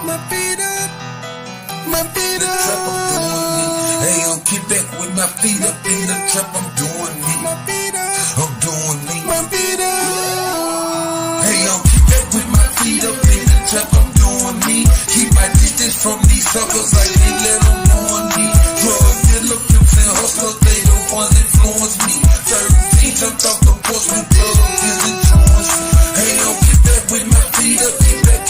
My feet up, my feet up. Trap, I'm doing me. Hey, yo, get back with my feet up in the trap, I'm doing me. My feet up, I'm doing me. my feet up. Hey, yo, get back with my feet up in the trap, I'm doing me. Keep my distance from these suckers, I can't let them ruin me. Drug dealer, pimps and hustlers, they the ones influence me. 13 jumped off the porch with drugs, is insurance. Hey, yo, get back with my feet up, get back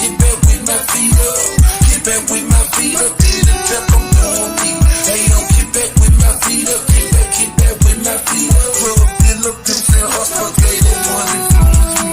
with my feet up. Get back with my feet up in the trap, I'm doing me. Hey, yo, get back with my feet up, get back with my feet up. Drug dealer, pimps and hustlers, they the ones influence me.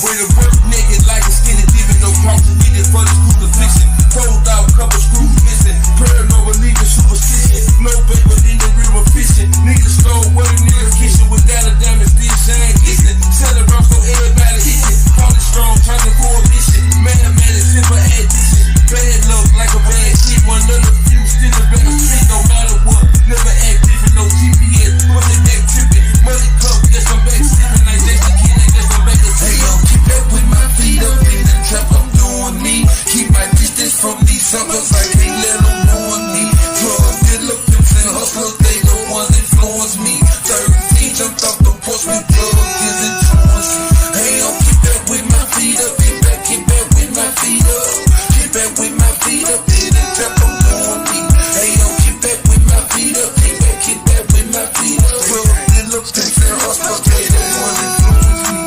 Way to work naked like a skinny dipping, no crossing, needed for this crucifixion. Pulled out, couple screws missing. Paranoid, leaving superstition. No paper in the river fishing. Niggas stole what a nigga kissing. Without a diamond, still shine glistening. Sell it rough so everybody itching. Call it strong, trying to coalition. Man, it's simple addition. Bad luck like a bad shit. One of the few still a better street, no matter what. Never act different, no GPS. Wasn't that tripping. Money cup, guess I'm back sipping. Like that's the kid, I guess I'm back to hey, yo, keep back with my feet up in the trap, I'm doing me. Keep my distance from these suckers, I can't let them ruin me. Drug dealer, pimps and hustlers, they the ones influence me. 13 jumped off the porch with drugs, is insurance. Hey, yo, keep back with my feet up, get back with my feet up. Get back with my feet up in the trap, I'm doing me. Hey, yo, get back with my feet up, get back with my feet up. Drug dealer, pimps and hustlers, they the ones influence me.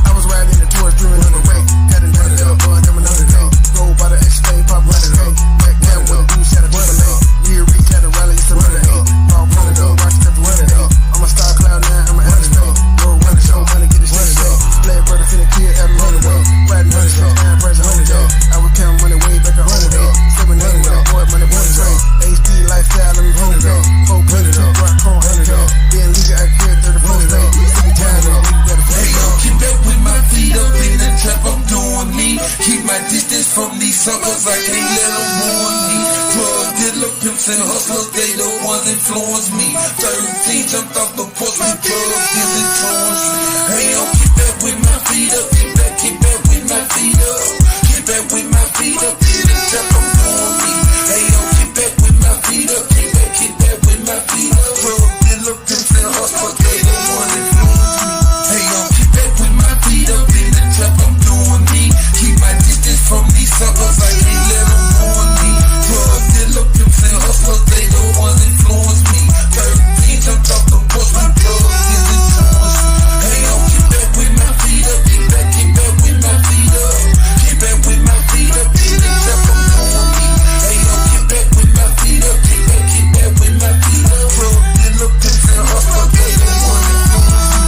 I was riding in the tourist dreaming on the way. Got it running up, them another day. Roll by the X-Fame, pop running up. Back down with the dude, shot a brother lane. Near reach, had a rally, used to run it up. Ball running up, watch the running up. I'm a star cloud now, I'm a understand. Roll running, show money, get this shit up. Black brother finna kill, have me running up. Friday running up, time price 100 up. I was counting money way back 100 up. 700 up, boy, money 100 up. HD lifestyle, let me 100 up. 400 up, rock chrome 100 up. Being legal, I carry 34 up. Sticky time up, nigga got a hey, yo, keep back with my feet up in the trap, I'm doing me. Keep my distance from these suckers, I can't let them ruin me. Drug dealer, pimps and hustlers, they the ones influence me. 13 jumped off the porch with drugs, is insurance. Hey, yo, keep back with my feet up, get back with my feet up. Get back with my feet up in the trap, I'm doing me. Hey, yo, get back with my feet up, get back with my feet up. Drug dealer, pimps and hustlers, they the ones influence me. Hey, yo, get back with my feet up in the trap, I'm doing me. Keep my distance from these suckers, I can't let them ruin me. Drug dealer, pimps and hustlers, they the ones influence me. 13 jumped off the porch with drugs, is insurance. Hey, yo, get back with my feet up, get back with my feet up. Get back with my feet up in the trap, I'm doing me. Hey, yo, get back with my feet up, get back with my feet up. Drug dealer, pimps and hustlers, they the ones influence me.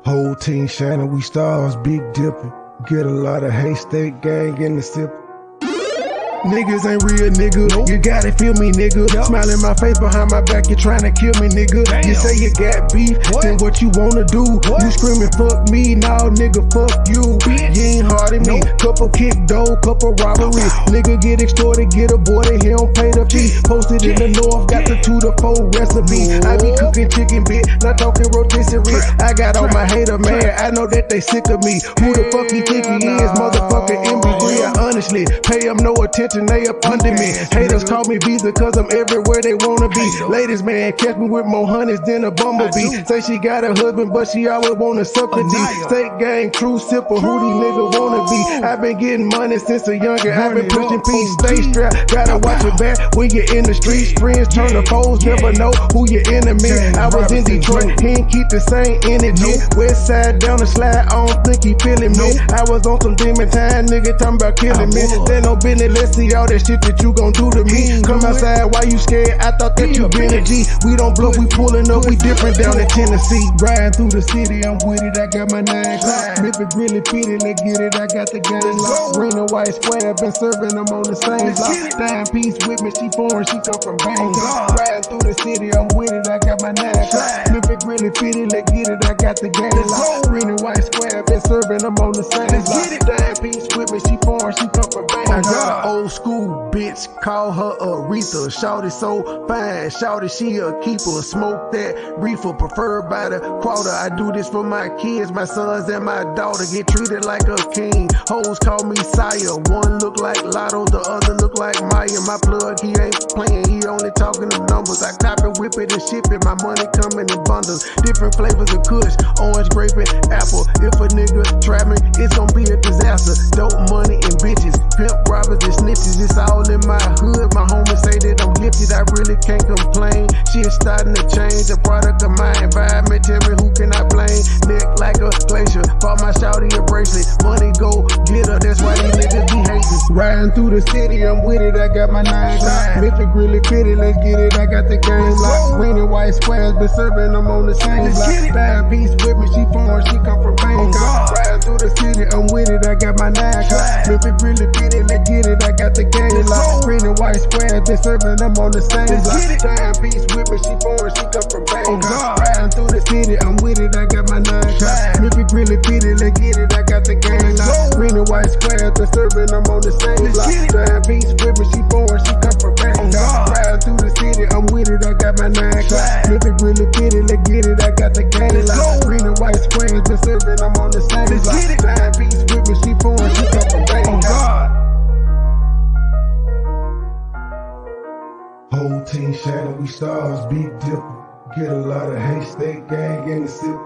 Whole team shining, we stars, big dipping. Get a lot of haystack gang in the sip. Niggas ain't real, nigga. Nope. You gotta feel me, nigga. Yep. Smile in my face behind my back, you tryna kill me, nigga. Damn. You say you got beef, then what you wanna do? What? You screaming, fuck me, nah, nigga, fuck you. Bitch. You ain't hard at me. Nope. Couple kick dough, couple robbery. Nigga get extorted, get aborted, he don't pay the fee. Posted in the north, got the 2 to 4 recipe. I be cooking chicken bit, not talking rotisserie. I got all my hater mad, I know that they sick of me. Who the fuck he think he is, motherfucker MB3? I honestly pay him no attention. They up under me. Haters call me Visa cause I'm everywhere they wanna be. Ladies, man, catch me with more honeys than a bumblebee. Say she got a husband, but she always wanna suck a D. State gang, true sipper, who these niggas wanna be? I've been getting money since a younger. I've been pushing peace, stay strapped. Gotta watch your back when you're in the streets. Friends turn to foes, never know who your enemy. I was in Detroit, he ain't keep the same energy. West side down the slide, I don't think he feeling me. I was on some demon time, nigga talking about killing me. They no business, let's see all that shit that you gon' do to me. Come outside, why you scared? I thought that you been a G. We don't bluff, we pulling up, we different down in Tennessee. Riding through the city, I'm with it, I got my 9 o'clock. Flip it, really pity, let's get it, I got the game locked. Green and white square, been serving them on the same block. Dime piece with me, she foreign, she come from Bangkok. Riding through the city, I'm with it, I got my 9 o'clock. Flip it, really pity, let's get it, I got the game locked. Green and white square, been serving them on the same block. Dime piece with me, she foreign, she come from Bangkok. I got an old Old school bitch, call her Aretha. Shawty so fine, shawty she a keeper. Smoke that reefer, preferred by the quarter. I do this for my kids, my sons and my daughter. Get treated like a king. Hoes call me sire. One look like Lotto, the other look like Maya. My plug, he ain't playing, he only talking them numbers. I cop it, whip it, and ship it. My money coming in bundles. Different flavors of kush, orange, grape, and apple. If a nigga try me, it's gonna be a disaster. Dope money and bitches, pimp robbers and snitches. It's all in my hood. My homies say that I'm gifted, I really can't complain. Shit's starting to change, a product of my environment. Tell me who can I blame? Neck like a glacier, bought my shawty a bracelet. Money go get her, that's why these niggas be hating. Riding through the city, I'm with it, I got my 9 Glock. If it really fitty, let's get it, I got the game locked. Green and white squares, been serving them on the same block. Bad piece with me, she foreign, she come from Bangkok. Riding through the city, I'm with it, I got my 9 Glock. If it really fitty, let's get it, I got the game locked. Green and white squares, been serving them on the same block. Bad piece with me, she foreign, she come from Bangkok. Riding through the city, I'm with it, I got my 9 Glock. If it really fitty, let's get it, I got the game locked. Green and white squares, been serving them on the same block. Bad piece with me, she foreign, she come from Bangkok. Riding through the city, I'm with it, I got my 9 Glock. If it really fitty, let's get it, I got the game locked. Green and white squares, been serving them on the same block. Bad piece with me, she foreign, she come from Bangkok. Whole team shining, we stars, big dipper. Get a lot of haystack gang in the sip.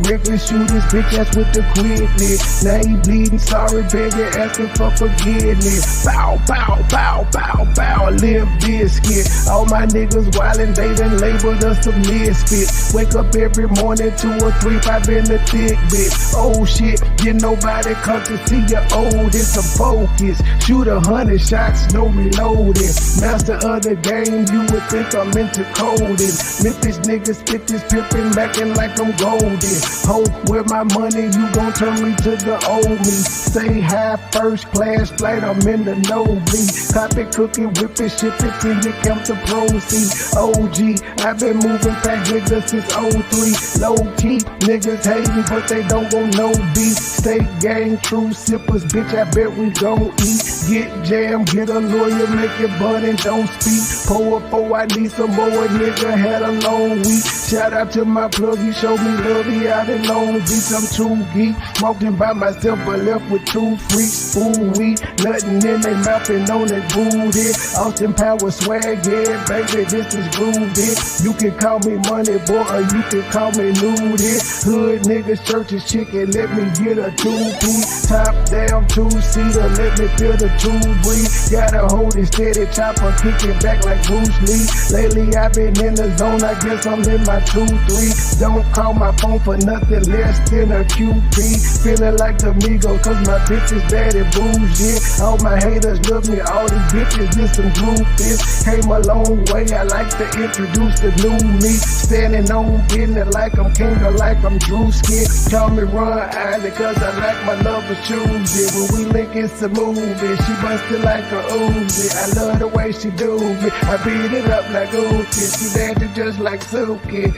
Reckless shooters, bitch ass with the quickness. Now he bleeding, sorry, begging, asking for forgiveness. Bow, bow, bow, bow, bow, Limp Biscuit. All my niggas wildin', they done labeled us a misfit. Wake up every morning, 2 or 3, 5 in the thick bit. Oh shit, get nobody come to see you old. It's a focus. Shoot 100 shots, no reloading. Master of the game, you would think I'm into coding. Memphis niggas spit this pippin', mackin' like I'm golden. Ho, with my money, you gon' turn me to the old me. Say hi, first class flight, I'm in the nosebleed. Cop it, cook it, whip it, ship it till you count the proceeds. OG, I've been moving fast niggas since 03. Low key, niggas hating, but they don't want no beef. Stay gang, true sippers, bitch, I bet we gon' eat. Get jammed, get a lawyer, make it bud and don't speak. Pour a 4, I need some more, nigga had a long week. Shout out to my plug, he showed me love, he out in Long Beach, I'm too geek. Walking by myself, but left with 2 freaks. Ooh, we nothing in they mouth and on they booty. Austin Power swag, yeah, baby, this is groovy. You can call me Money Boy, or you can call me Nudie. Hood niggas, churches, chicken, let me get a 2-piece. Top down, 2-seater, let me feel the 2 breathe. Gotta hold it steady, chopper, kicking back like Bruce Lee. Lately, I've been in the zone, I guess I'm in my 2-3. Don't call my phone for nothing less than a QP. Feeling like the Migos, cause my bitch is bad and bougie. All my haters love me, all these bitches is some groupies. Came a long way, I like to introduce the new me. Standing on business like I'm king or like I'm Drewski. Call me Ron Island, cause I like my lover choosy. When we link, it's a movie. She busted like a Uzi. I love the way she do me. I beat it up like Uzi. She dancing just like Suki.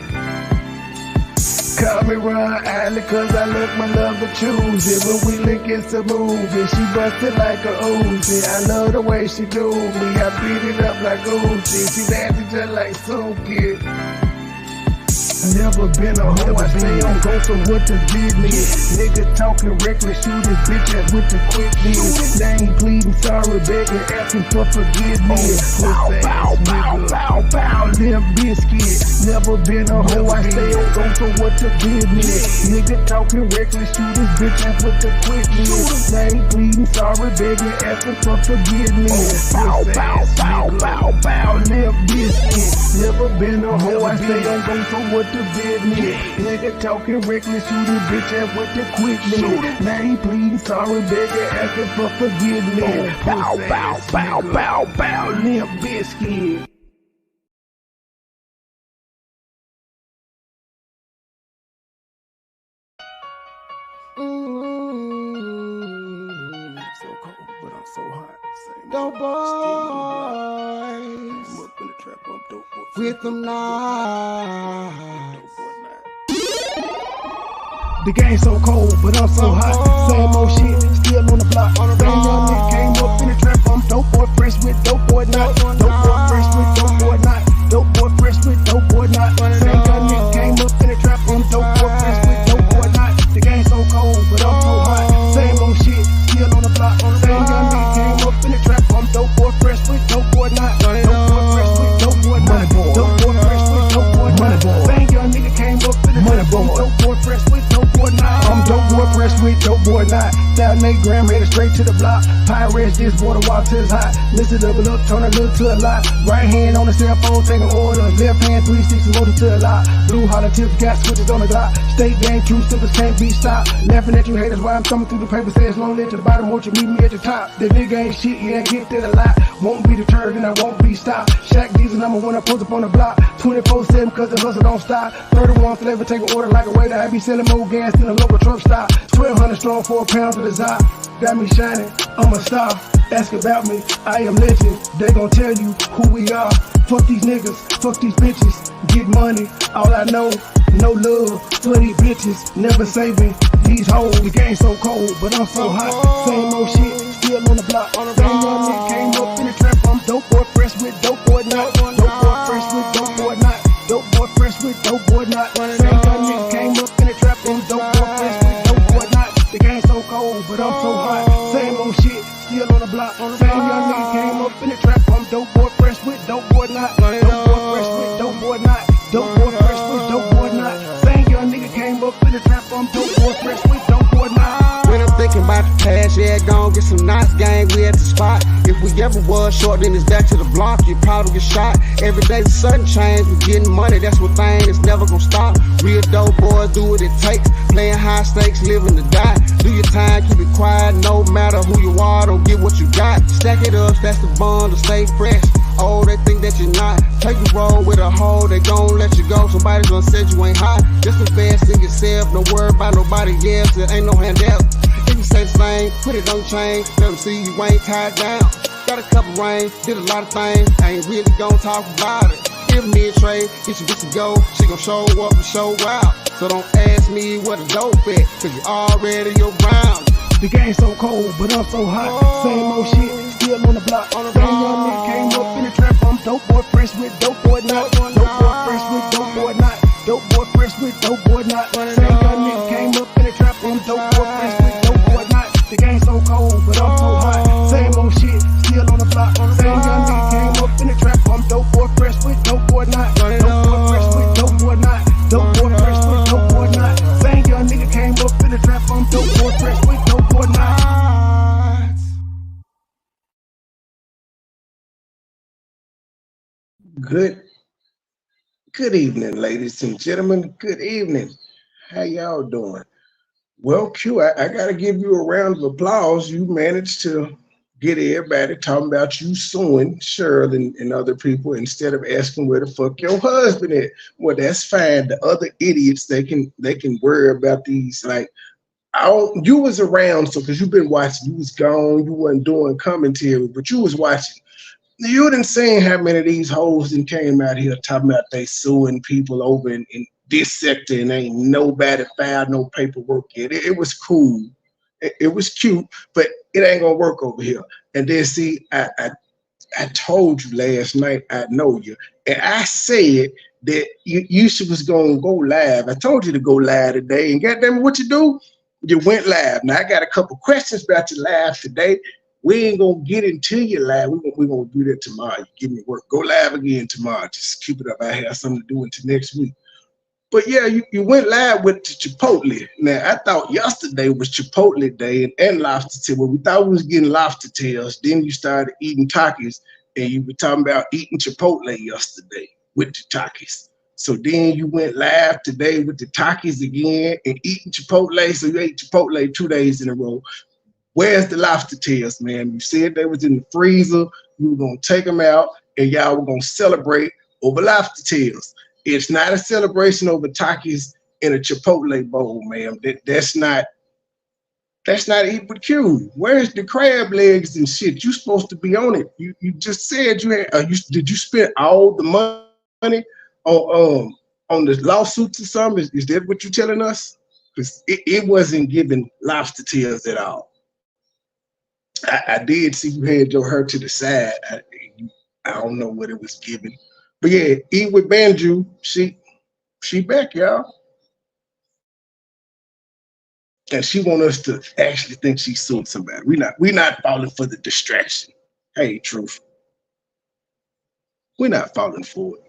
Call me Ron Island, cause I look my lover choosy. When we link, it's a movie. She busted like a Uzi. I love the way she do me. I beat it up like Uzi. She dancing just like Suki. Never been a hoe, I stay on go, so what the business? Nigga talking reckless, shoot his bitch ass with the quickness. Now he pleading sorry, begging, asking for forgiveness. Bow, bow, bow, bow, bow, Limp Biscuit. Never been a hoe, I stay on go, so what the business? Nigga talking reckless, shoot his bitch ass with the quickness. Now he pleading sorry, begging, asking for forgiveness. Bow, bow, bow, bow, bow, Limp Biscuit. Never been a hoe, I stay on go, so what the business? Nigga talking reckless, shoot his bitch ass with the quickness. Now he pleading sorry, begging, asking for forgiveness. Bow, bow, bow, bow, bow, Limp Biscuit. So cold, but I'm so hot. Dope boys. I'm up in the trap, I'm dope boy. With them now. Dope boy now. The game so cold, but I'm so hot. Same old shit, still on the block. Same young nigga came up in the trap. I'm dope boy, fresh with dope boy not. Dope boy, fresh with dope boy not. Dope boy, fresh with dope boy not. Same young nigga came up in the trap. I'm dope boy, fresh with dope boy not. The game so cold, but I'm so hot. Same old shit, still on the block. Same young nigga came up in the trap. I'm dope boy, fresh with dope boy not. Dope boy, fresh with dope boy not. Dope boy, fresh with dope boy not. Same young nigga came up in the trap. I'm dope boy, fresh with dope boy not. I'm dope boy, fresh with dope boy not. 1,008 gram, headed straight to the block. Pirates, this water water till it's hot. Listen up, look, turn a little to a lot. Right hand on the cell phone, taking orders. Left hand 360 motor to a lot. Blue holler tips, got switches on the Glock. State game, true simple, can't be stopped. Laughing at you haters while I'm thumbing through the paper. Says long live to the bottom, won't you meet me at the top? The nigga ain't shit, yeah, get that a lot. Won't be deterred and I won't be stopped. Shaq Diesel number one, I post up on the block. 24/7 cause the hustle don't stop. 31 flavor, take an order like a waiter. I be selling more gas than a local truck stop. 1,200 strong for a pound to the top. Got me shining, I'm a star. Ask about me, I am legend. They gon' tell you who we are. Fuck these niggas, fuck these bitches. Get money, all I know. No love for these bitches. Never saving these hoes. The game so cold, but I'm so hot. Same old shit, still on the block. Same young nigga came up in the trap. I'm dope boy, fresh with dope boy not. Dope boy, fresh with dope boy not. Dope boy, fresh with dope boy not. Same young nigga came up in the trap. I'm dope boy, fresh with dope boy not. The game so cold, but I'm so hot. Same old shit, still on the block. Same young nigga came up in the trap. I'm dope boy, fresh with dope boy not. Dope boy, fresh with dope boy not. Dope boy, fresh with dope boy not. Same young nigga came up in the trap. I'm dope boy, fresh with dope boy not. When I'm thinking about the past, yeah, gon' get some nice gang, we at the spot. If we ever was short, then it's back to the block, you probably get shot. Every day the sun change, we getting money, that's one thing that's never gonna stop. Real dope boys do what it takes, playing high stakes, living to die. Do your time, keep it quiet, no matter who you are, don't get what you got. Stack it up, that's the bond to stay fresh. Oh, they think that you're not. Take a roll with a hoe, they gon' let you go. Somebody's gonna say you ain't hot. Just invest in yourself, don't worry about nobody else. There ain't no handout. If you say the same, put it on chain. Let them see you ain't tied down. Got a couple rings, did a lot of things. I ain't really gon' talk about it. Give me a trade, get you get to go. She gon' show up and show out. So don't ask me what a dope at, cause you already your ground. The game so cold, but I'm so hot. Same old shit, still on the block. Same young nigga came up in the trap. I'm dope boy, fresh with dope boy not. Dope boy, fresh with dope boy not. Dope boy, fresh with dope boy not. Same young nigga came up in the trap. I'm dope boy, fresh with dope boy not. The game so cold, but I'm so hot. Same old shit, still on the block. Same young nigga came up in the trap. I'm dope boy, fresh with dope boy not. Dope boy, fresh with dope boy not. Dope boy, fresh with dope boy not. Same young nigga came up in the trap. I'm dope boy, fresh with dope boy not. Good evening, ladies and gentlemen. Good evening. How y'all doing? Well, Q, I gotta give you a round of applause. You managed to get everybody talking about you suing Cheryl and other people instead of asking where the fuck your husband is. Well, that's fine. The other idiots, they can worry about these. Like, you was around, so because you've been watching, you was gone, you wasn't doing commentary, but you was watching. You didn't see how many of these hoes that came out here talking about they suing people over in this sector and ain't nobody filed no paperwork yet. It was cool. It was cute, but it ain't gonna work over here. And then see, I told you last night, I know you. And I said that you was gonna go live. I told you to go live today, and goddamn what you do? You went live. Now I got a couple questions about your live today. We ain't gonna get into your live. We're gonna do that tomorrow. You give me work. Go live again tomorrow. Just keep it up. I have something to do until next week. But yeah, you went live with Chipotle. Now I thought yesterday was Chipotle day and lobster tail. Well, we thought we was getting lobster tails. Then you started eating Takis, and you were talking about eating Chipotle yesterday with the Takis. So then you went live today with the Takis again and eating Chipotle. So you ate Chipotle 2 days in a row. Where's the lobster tails, man? You said they was in the freezer. You were gonna take them out, and y'all were gonna celebrate over lobster tails. It's not a celebration over Takis in a Chipotle bowl, man. That's not eat with Q. Where's the crab legs and shit? You supposed to be on it. You just said you had. Did you spend all the money on the lawsuits or something? Is that what you telling us? because it wasn't giving lobster tails at all. I did see you had your hair to the side. I don't know what it was giving. But yeah, Eat with Banjo, she back, y'all. And she want us to actually think she's suing somebody. We not falling for the distraction. Hey, truth. We're not falling for it.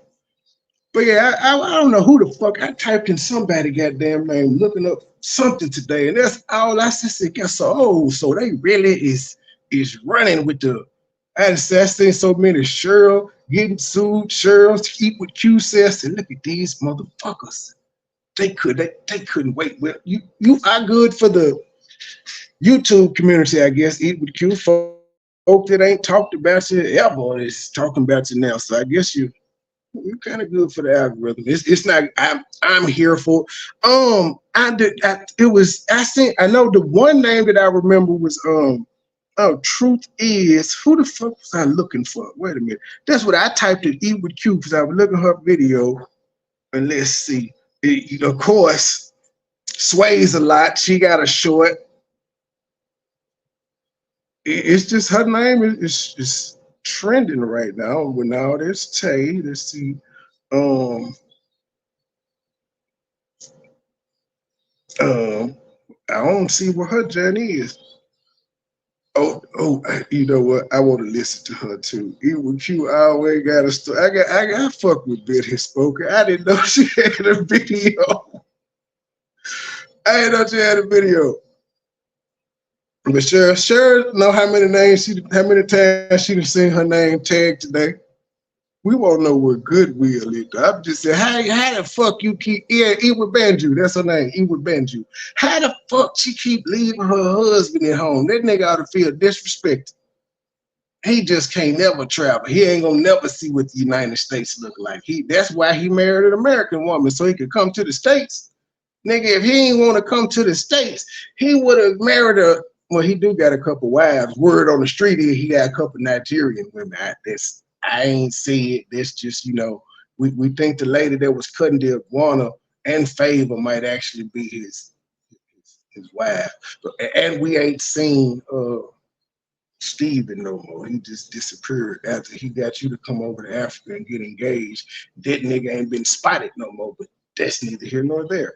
But yeah, I don't know who the fuck. I typed in somebody goddamn name looking up something today, and that's all I said. So they really is running with the. I seen so many Cheryl getting sued. Cheryl Eat with Q says, and look at these motherfuckers. They couldn't wait. Well, you are good for the YouTube community, I guess. Eat with Q folk that ain't talked about you ever is talking about you now. So I guess you're kind of good for the algorithm. It's not. I'm here for. I did. I know the one name that I remember was Oh, truth is, who the fuck was I looking for? Wait a minute. That's what I typed in Eat with Q because I was looking at her video. And let's see. Of course, sways a lot. She got a short. It's just her name is trending right now. Well, now there's Tay. Let's see. I don't see what her journey is. Oh, you know what? I want to listen to her too. Even Q always got a story. I got fuck with Betty Spoken. I didn't know she had a video. I didn't know she had a video. But sure know how many times she done seen her name tagged today. We won't know what Goodwill is. I'm just saying, how the fuck you keep Eat with Banjo? That's her name, Eat with Banjo. How the fuck she keep leaving her husband at home? That nigga ought to feel disrespected. He just can't never travel. He ain't gonna never see what the United States look like. That's why he married an American woman, so he could come to the States. Nigga, if he ain't want to come to the States, he would have married a. Well, he do got a couple wives. Word on the street is he got a couple Nigerian women. I ain't see it. That's just, we think the lady that was cutting the iguana and Favor might actually be his wife. And we ain't seen Steven no more. He just disappeared after he got you to come over to Africa and get engaged. That nigga ain't been spotted no more, but that's neither here nor there.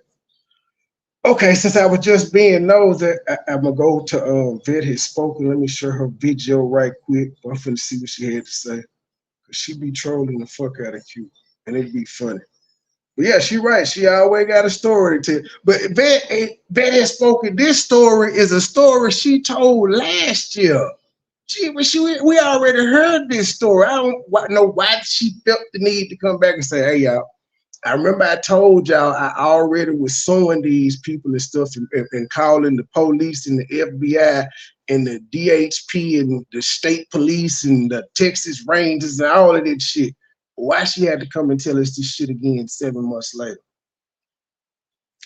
Okay, since I was just being nosy, I'm gonna go to Vet Has Spoken. Let me share her video right quick. I'm finna see what she had to say. She be trolling the fuck out of Q, and it'd be funny. But yeah, she right. She always got a story to tell. But Vet Has Spoken. This story is a story she told last year. We already heard this story. I don't know why she felt the need to come back and say, "Hey, y'all." I remember I told y'all I already was suing these people and stuff and calling the police and the FBI and the DHP and the state police and the Texas Rangers and all of that shit. Why she had to come and tell us this shit again 7 months later?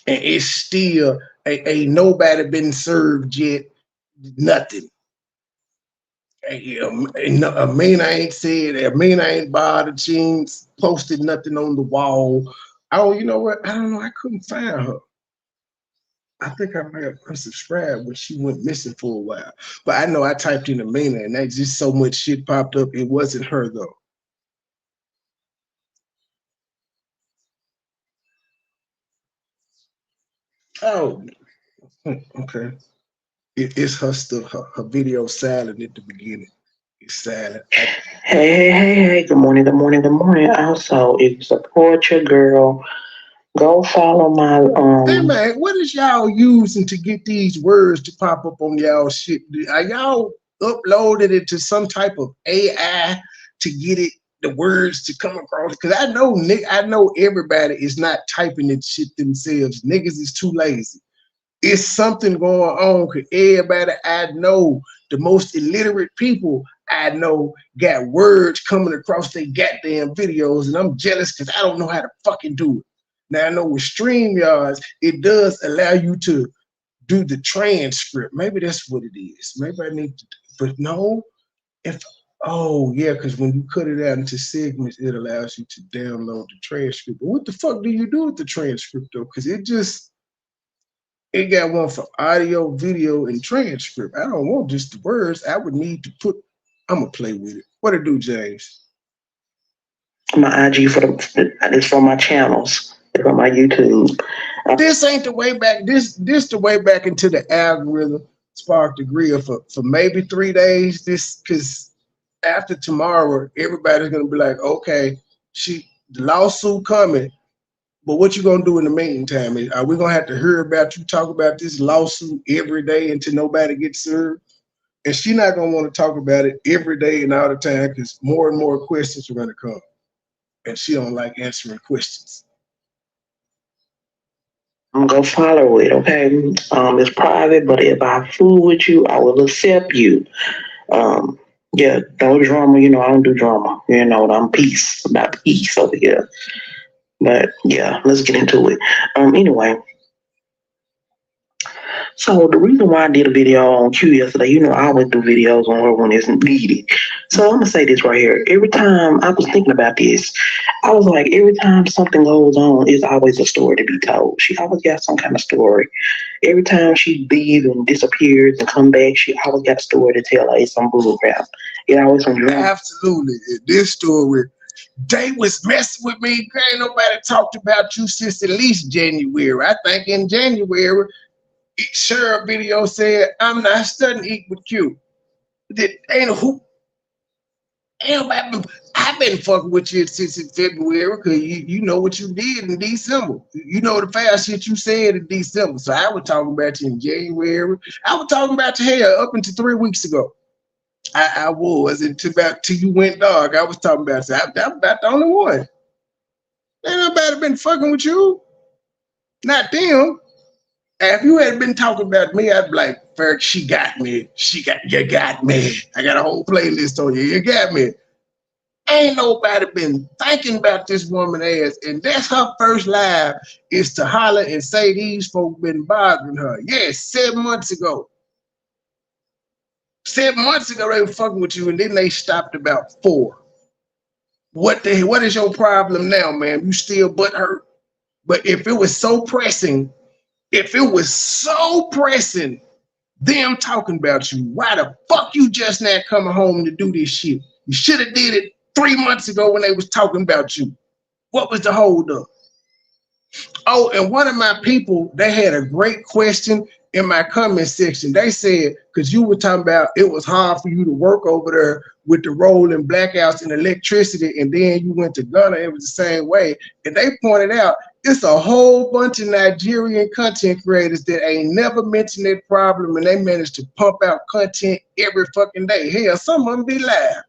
And it's still ain't nobody been served yet. Nothing. Amina ain't said. Amina ain't bothered. She ain't posted nothing on the wall. Oh, you know what? I don't know. I couldn't find her. I think I might have unsubscribed when she went missing for a while. But I know I typed in Amina, and that just so much shit popped up. It wasn't her though. Oh, okay. It's her stuff. Her video silent at the beginning. It's silent. Hey. Good morning. Also, if you support your girl, go follow my Hey man, what is y'all using to get these words to pop up on y'all shit? Are y'all uploading it to some type of AI to get the words to come across? Because I know everybody is not typing that shit themselves. Niggas is too lazy. It's something going on because everybody I know, the most illiterate people I know, got words coming across their goddamn videos, and I'm jealous because I don't know how to fucking do it. Now I know with StreamYards, it does allow you to do the transcript. Maybe that's what it is. Maybe I need to, but no. Because when you cut it out into segments, it allows you to download the transcript. But what the fuck do you do with the transcript though? Because it just It got one for audio, video, and transcript. I don't want just the words. I would need to put. I'm gonna play with it. What it do, James? My IG for it's for my channels. It's on my YouTube. This ain't the way back. This the way back into the algorithm. Sparked the grill for maybe 3 days. This because after tomorrow, everybody's gonna be like, okay, the lawsuit coming. But what you gonna do in the meantime? Are we gonna have to hear about you talk about this lawsuit every day until nobody gets served? And she not gonna want to talk about it every day and all the time because more and more questions are gonna come, and she don't like answering questions. I'm gonna follow it, okay? It's private, but if I fool with you, I will accept you. Um, yeah, no drama. You know, I don't do drama. You know, I'm peace about peace over here. But yeah, let's get into it. Anyway, so the reason why I did a video on Q yesterday, you know, I always do videos on her when it's needed. So I'm gonna say this right here. Every time I was thinking about this, I was like, every time something goes on, it's always a story to be told. She always got some kind of story. Every time she leaves and disappears and come back, she always got a story to tell. Like it's some bull crap. It always some drama. Absolutely, this story. They was messing with me. Ain't nobody talked about you since at least January. I think in January, Sheriff video said, I'm not studying Eat with Q. I've been fucking with you since in February because you know what you did in December. You know the fast shit you said in December. So I was talking about you in January. I was talking about your hair up until 3 weeks ago. I was until you went dark. I was talking about that. I'm about the only one. Ain't nobody been fucking with you. Not them. If you had been talking about me, I'd be like, Ferg, she got me. You got me. I got a whole playlist on you. You got me. Ain't nobody been thinking about this woman ass. And that's her first live is to holler and say these folk been bothering her. Yes, 7 months ago. 7 months ago, they were fucking with you, and then they stopped about 4. What is your problem now, man? You still butthurt? But if it was so pressing, them talking about you, why the fuck you just not coming home to do this shit? You should have did it 3 months ago when they was talking about you. What was the hold up? Oh, and one of my people, they had a great question in my comment section. They said, because you were talking about it was hard for you to work over there with the rolling blackouts and electricity, and then you went to Ghana, it was the same way. And they pointed out it's a whole bunch of Nigerian content creators that ain't never mentioned that problem, and they managed to pump out content every fucking day. Hell, some of them be live.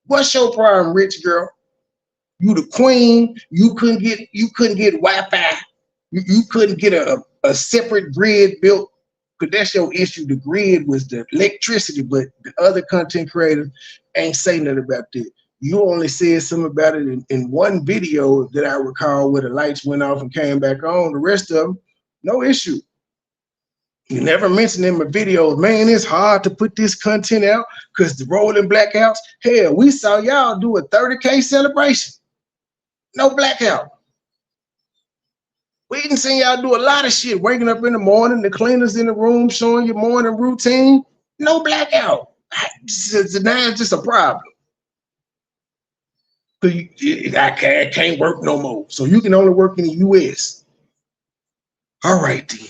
What's your problem, rich girl? You the queen. You couldn't get Wi-Fi. You couldn't get a separate grid built, because that's your issue. The grid was the electricity, but the other content creators ain't saying nothing about that. You only said something about it in one video that I recall where the lights went off and came back on. The rest of them, no issue. You never mentioned in my videos, man, it's hard to put this content out because the rolling blackouts. Hell, we saw y'all do a 30K celebration. No blackout. We didn't see y'all do a lot of shit. Waking up in the morning, the cleaners in the room showing your morning routine. No blackout. Now it's just a problem. I can't work no more. So you can only work in the U.S. All right, then.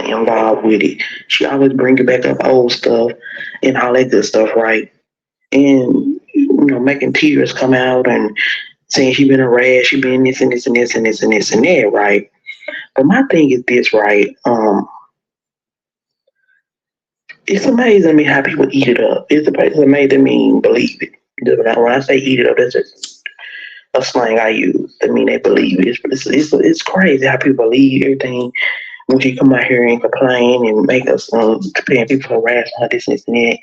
Involved with it. She always bringing back up old stuff and all that good stuff, right? And you know, making tears come out and saying she been harassed, she been this and this and this and this and this and that, right? But my thing is this, right? It's amazing to me how people eat it up. It's amazing to me believe it. When I say eat it up, that's just a slang I use. I mean they believe it. It's crazy how people believe everything when she come out here and complain and make us paying people for harassing her, this and that.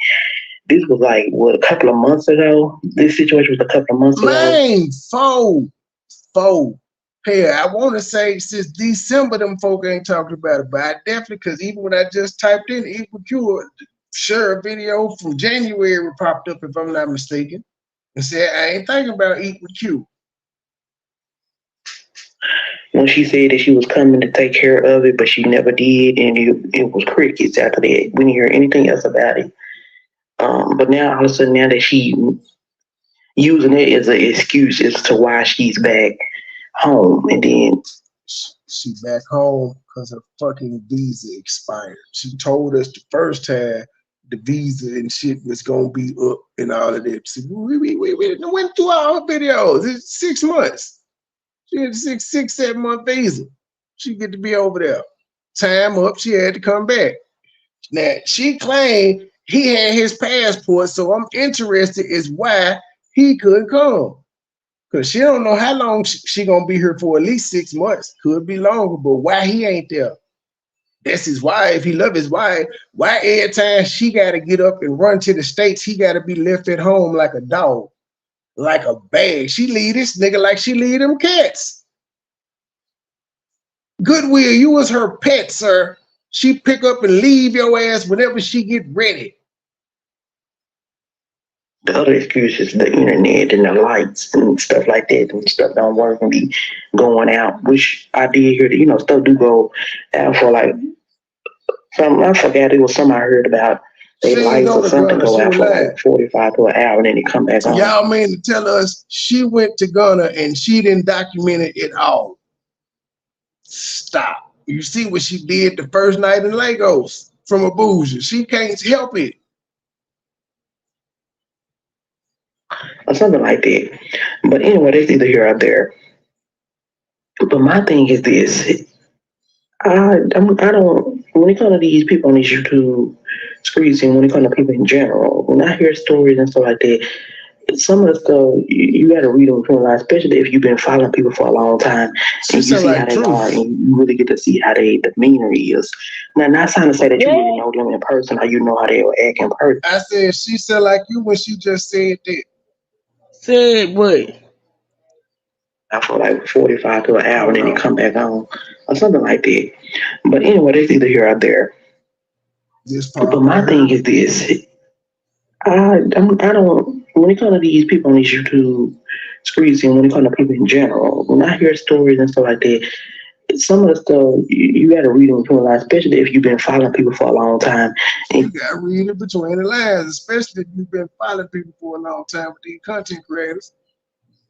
This was like, what, a couple of months ago? This situation was a couple of months ago. Man, four. Hey, I want to say since December, them folk ain't talked about it, but I definitely, because even when I just typed in Equal Cure, sure, a video from January popped up, if I'm not mistaken, and said, I ain't thinking about Equal Cure. when she said that she was coming to take care of it, but she never did, and it was crickets after that. We didn't hear anything else about it. But now all of a sudden, now that she using it as an excuse as to why she's back home, and then She back home because her fucking visa expired. She told us the first time the visa and shit was gonna be up and all of that. So we went through all her videos. It's 6 months. She had a 7 month visa. She get to be over there. Time up, she had to come back. Now she claimed he had his passport, so I'm interested as why he couldn't come. Cause she don't know how long she gonna be here for. At least 6 months. Could be longer, but why he ain't there? That's his wife. He love his wife. Why every time she gotta get up and run to the States, he gotta be left at home like a dog, like a bag. She leave this nigga like she leave them cats. Goodwill, you was her pet, sir. She pick up and leave your ass whenever she get ready. the other excuse is the internet and the lights and stuff like that, and stuff don't work and be going out. Which I did hear that stuff do go out for like some. I forgot it was something I heard about. They She ain't lights go or to something Ghana. go She out was for lying. like 45 to an hour and then it come back on. Y'all mean to tell us she went to Ghana and she didn't document it at all? Stop. You see what she did the first night in Lagos from a bougie. She can't help it. Or something like that. But anyway, that's either here or there. But my thing is this: I don't. When it comes to these people on these YouTube streets, and when it comes to people in general, when I hear stories and stuff like that, some of the stuff you got to read them between the lines, especially if you've been following people for a long time She and you sound see how like they are, truth. and you really get to see how their demeanor is. Now, not trying to say that you really Yeah. know them in person or you know how they will act in person. I said she sound like you when she just said that. Said what? I for like 45 to an I hour and don't then it know. come back on or something like that. But anyway, that's either here or there. This But part my right thing here. is this: I don't. When it comes to these people on these YouTube streets, and when it comes to people in general, when I hear stories and stuff like that, some of the stuff you got to read them between the lines, especially if you've been following people for a long time. You And gotta read it between the lines, especially if you've been following people for a long time with these content creators.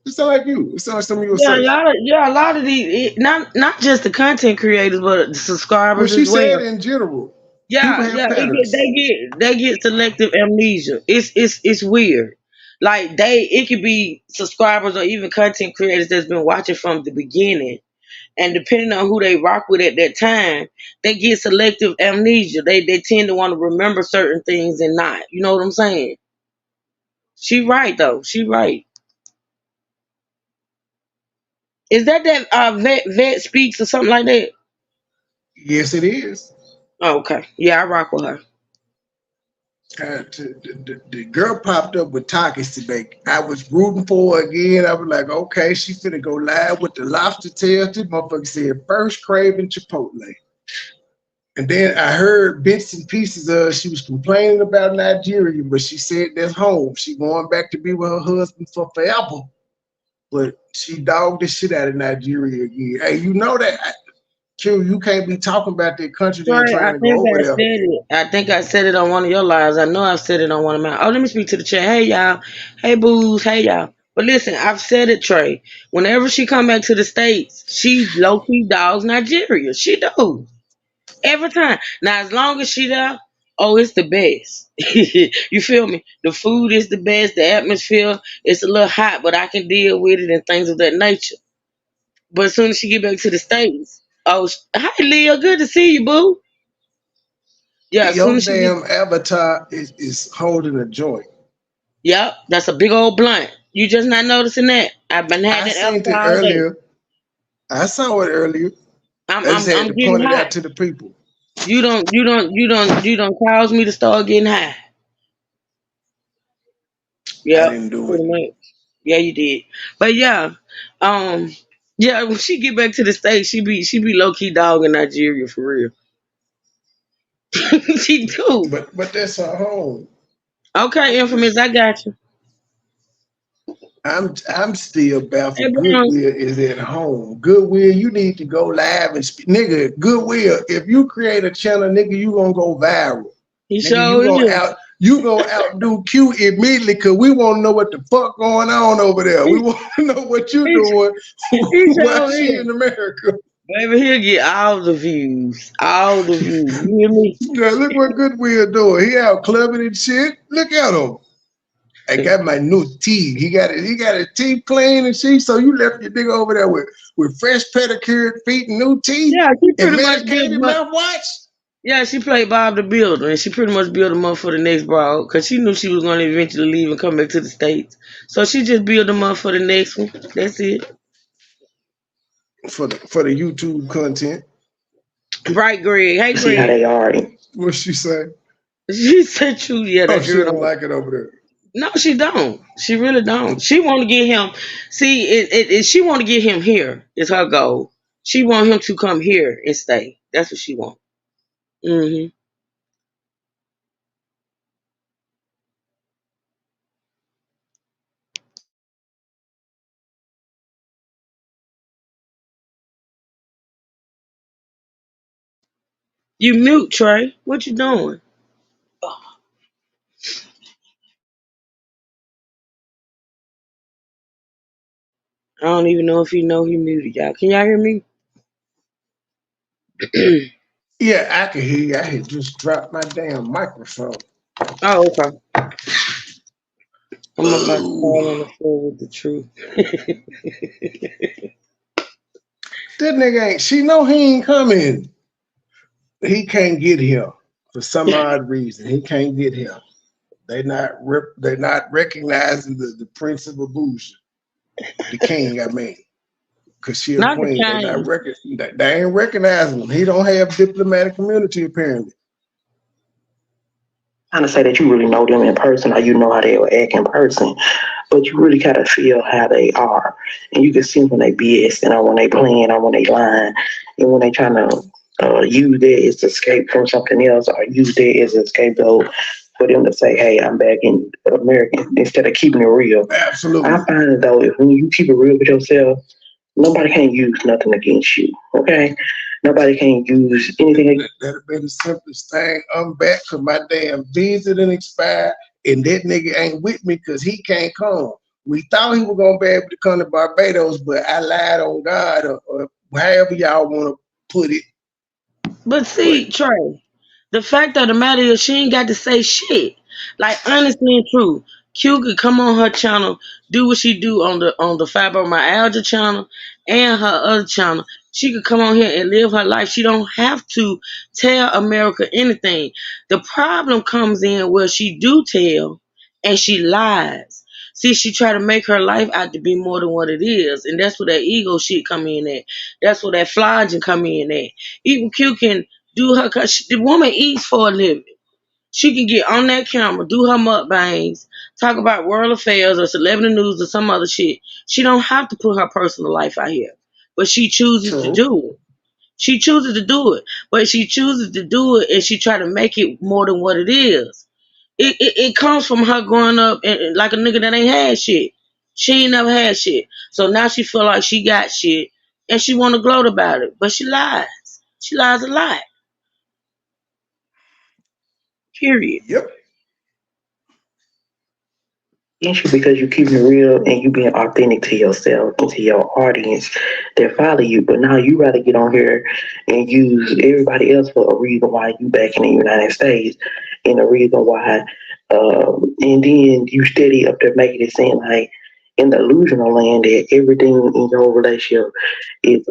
It sound like you. It sound like something you would Yeah, say. a lot of these, not just the content creators, but the Well, subscribers she as said well. in general, people Yeah, have yeah, patterns. they get selective amnesia. It's weird. Like it could be subscribers or even content creators that's been watching from the beginning, and depending on who they rock with at that time, they get selective amnesia. They tend to want to remember certain things and not. You know what I'm saying? She right though. She right. Is that vet speaks or something like that? Yes, it is. Oh, okay. Yeah, I rock with her. The girl popped up with Takis today. I was rooting for her again. I was like, okay, she finna go live with the lobster tail. This motherfucker said first craving Chipotle. And then I heard bits and pieces of she was complaining about Nigeria, but she said that's home. She going back to be with her husband for forever. But she dogged the shit out of Nigeria again. Hey, you know that Q, you can't be talking about that country then Right, trying to go over there. I think I said it on one of your lives. I know I've said it on one of mine. Oh, let me speak to the chat. Hey y'all. Hey booze. Hey y'all. But listen, I've said it, Trey. Whenever she come back to the States, she low key dogs Nigeria. She do. Every time. Now as long as she there, oh, it's the best. You feel me? The food is the best, the atmosphere, it's a little hot, but I can deal with it and things of that nature. But as soon as she get back to the States, oh, hi Leah, good to see you, boo. Yeah, as soon Your as she get, damn avatar is holding a joint. yep, that's a big old blunt. You just not noticing that? I've been had I that seen avatar it all day. earlier. I saw it earlier. I just had I'm to getting point it hot. out to the people. You don't cause me to start getting high. I Yep, didn't do it. pretty much. Yeah, you did. But yeah, um, yeah, when she get back to the States, she be low key dogging Nigeria for real. She do. But that's her home. Okay, infamous, I got you. I'm still Hey, baffled. Brown, Goodwill is at home. Goodwill, you need to go live and speak. Nigga, Goodwill, if you create a channel, nigga, you gonna go viral. he Nigga, sure is. you gonna outdo Q immediately because we want to know what the fuck going on over there. We He, want to know what you he, doing he while sure she is. in America. Baby, he'll get all the views. All the views. You hear me? Now look what Goodwill doing. He out clubbing and shit. Look at him. I got my new teeth. He got his teeth clean and shit. So you left your nigga over there with fresh pedicured feet and new teeth Yeah, she and pretty much built medicated him up. mouthwash. Yeah, she played Bob the Builder, and she pretty much built him up for the next broad because she knew she was going to eventually leave and come back to the States. So she just built him up for the next one. That's it. For the YouTube content. Right, Greg. Hey, See how Greg. they are. What she say? She said you, yeah, Oh, that she girl don't don't. like it over there. No, she don't. She really don't. She want to get him. See, she want to get him here. Is her goal. She want him to come here and stay. That's what she want. Hmm. You mute, Trey. What you doing? I don't even know if he know he muted y'all. Can y'all hear me? Yeah, I can hear you. I had just dropped my damn microphone. Oh, okay. I'm about to fall on Oh, the floor with the truth. that nigga ain't. She know he ain't coming. He can't get here for some odd reason. He can't get here. They're not recognizing the Prince of Abuja, the king. I mean, because she a Not the queen. kind. They ain't recognizing him. He don't have diplomatic immunity apparently. Trying to say that you really know them in person or you know how they will act in person, but you really gotta feel how they are, and you can see when they BS and when they playing or when they lying, and when they trying to use that as escape from something else or use that as a scapegoat for them to say, "Hey, I'm back in America," instead of keeping it real. I Absolutely. find that though, if when you keep it real with yourself, nobody can use nothing against you. Okay, nobody can use anything. That'd have been the simplest thing. I'm back because my damn visa didn't expire, and that nigga ain't with me because he can't come. We thought he was gonna be able to come to Barbados, but I lied on God or however y'all want to put it. But But see, Trey, the fact of the matter is she ain't got to say shit. Like honestly and true, Q could come on her channel, do what she do on the fibromyalgia channel and her other channel. She could come on here and live her life. She don't have to tell America anything. The problem comes in where she do tell and she lies. See, she try to make her life out to be more than what it is, and that's where that ego shit come in at. That's where that flogging come in at. Even Q can do her, cause the woman eats for a living. She can get on that camera, do her mukbangs, talk about world affairs or celebrity news or some other shit. She don't have to put her personal life out here, but she chooses to true. do it. She chooses to do it, but she chooses to do it and she try to make it more than what it is. It comes from her growing up like a nigga that ain't had shit. She ain't never had shit, so now she feel like she got shit and she want to gloat about it, but she lies. She lies a lot. Period. Yep. Against you because you keeping it real and you being authentic to yourself and to your audience that follow you. But now you rather get on here and use everybody else for a reason why you back in the United States and a reason why. And then you steady up there making it seem like in the illusional land that everything in your relationship is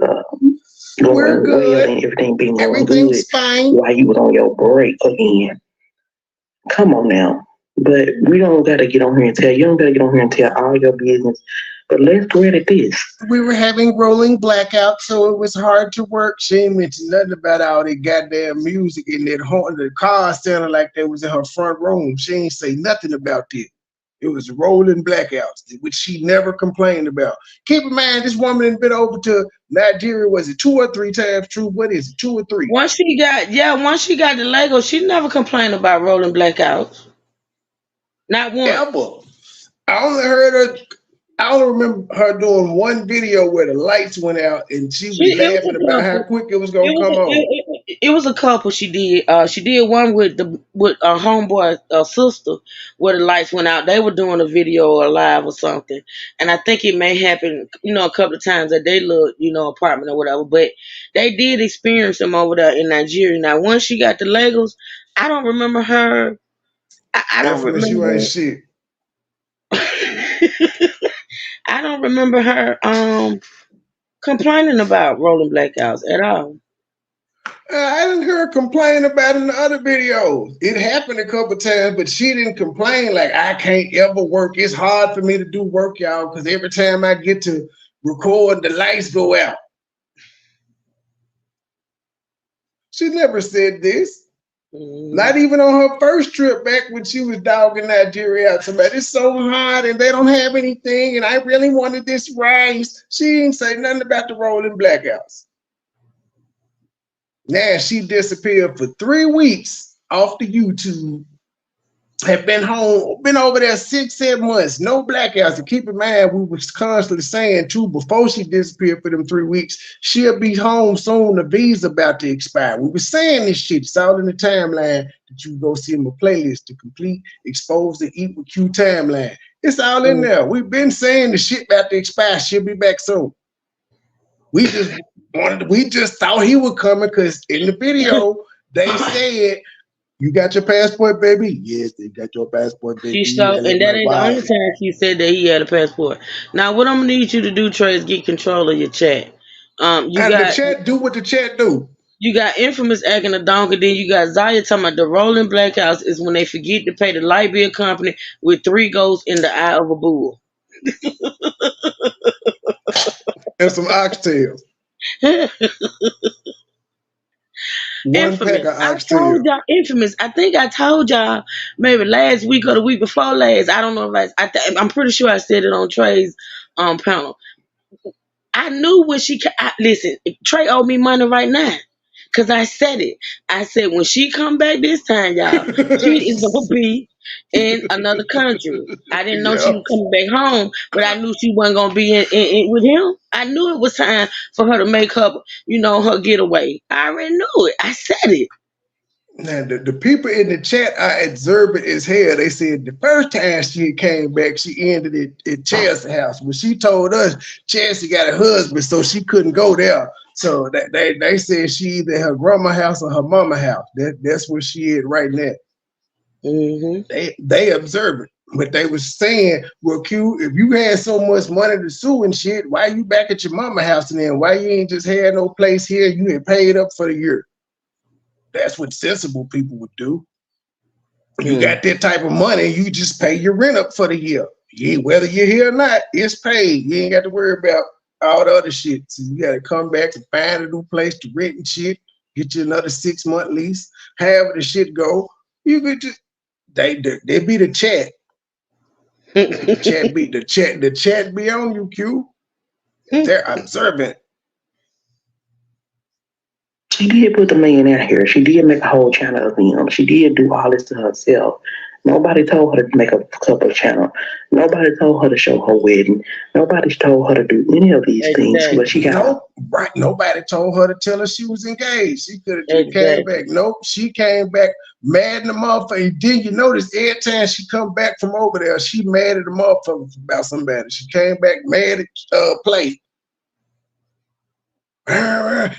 We're going well good. and everything being going good Everything's fine. while you was on your break again. Come on now. But we don't gotta get on here and tell you don't gotta get on here and tell all your business. But let's credit this. We were having rolling blackouts, so it was hard to work. She ain't mentioned nothing about all that goddamn music in that home. The car sounded like they was in her front room. She ain't say nothing about it. It was rolling blackouts, which she never complained about. Keep in mind, this woman had been over to Nigeria, was it 2 or 3 times? True, what is it, 2 or 3? Once she got the Lego, she never complained about rolling blackouts. Not once. Ever. I only heard her I only remember her doing one video where the lights went out and she was It was laughing a about how couple. quick it was It gonna was come on. it was a couple she did. She did one with a homeboy sister where the lights went out. They were doing a video or live or something, and I think it may happen, a couple of times at they little, apartment or whatever. But they did experience them over there in Nigeria. Now, once she got to Lagos, I don't remember her. I don't Infamous, you ain't remember. shit. I don't remember her complaining about rolling blackouts at all. I didn't hear her complain about it in the other videos. It happened a couple times, but she didn't complain like I can't ever work. It's hard for me to do work, y'all, because every time I get to record, the lights go out. She never said this. Not even on her first trip back when she was dogging Nigeria out. Somebody, it's so hard and they don't have anything, and I really wanted this rice. She didn't say nothing about the rolling blackouts. Now she disappeared for 3 weeks off the YouTube. Have been home, been over there 6-7 months, no blackouts. And keep in mind, we was constantly saying too, before she disappeared for them 3 weeks, she'll be home soon. The visa about to expire. We were saying this shit. It's all in the timeline that you go see my playlist, the complete Exposed to Eat with Q timeline. It's all in there. We've been saying the shit about to expire. She'll be back soon. We just thought he was coming because in the video they said, "You got your passport, baby?" Yes, they got your passport, baby. And that ain't the only time she said that he had a passport. Now, what I'm gonna need you to do, Trey, is get control of your chat. The chat do what the chat do. You got Infamous acting a donkey. Then you got Zaya talking about the rolling blackouts is when they forget to pay the light bill company with 3 goats in the eye of a bull. And some oxtails. One pack of I oxtails. told y'all, Infamous. I think I told y'all maybe last week or the week before last. I don't know if I'm pretty sure I said it on Trey's panel. I knew when listen, Trey owed me money right now. Cause I said it. I said when she come back this time, y'all, she is gonna be in another country. I didn't know she was coming back home, but I knew she wasn't gonna be in with him. I knew it was time for her to make her, her getaway. I already knew it. I said it. Now the people in the chat are observant as hell. They said the first time she came back, she ended it at Chelsea's house. When she told us Chelsea got a husband, so she couldn't go there. So they said she either her grandma's house or her mama's house. That's where she is right now. They observe it, but they was saying, well, Q, if you had so much money to sue and shit, why you back at your mama's house and then why you ain't just had no place here? You had paid up for the year. That's what sensible people would do. You got that type of money, you just pay your rent up for the year. Whether you're here or not, it's paid. You ain't got to worry about all the other shit. So you got to come back and find a new place to rent and shit. Get you another 6-month lease. However the shit go, you could just they be the chat. The chat be on you, Q. They're observant. She did put the man out here. She did make a whole channel of him. She did do all this to herself. Nobody told her to make a couple channel. Nobody told her to show her wedding. Nobody told her to do any of these things. But she got Nobody told her to tell her she was engaged. She could have just came back. Nope, she came back mad in the motherfucker. Then you notice every time she come back from over there, she mad at the motherfucker about somebody. She came back mad at Play.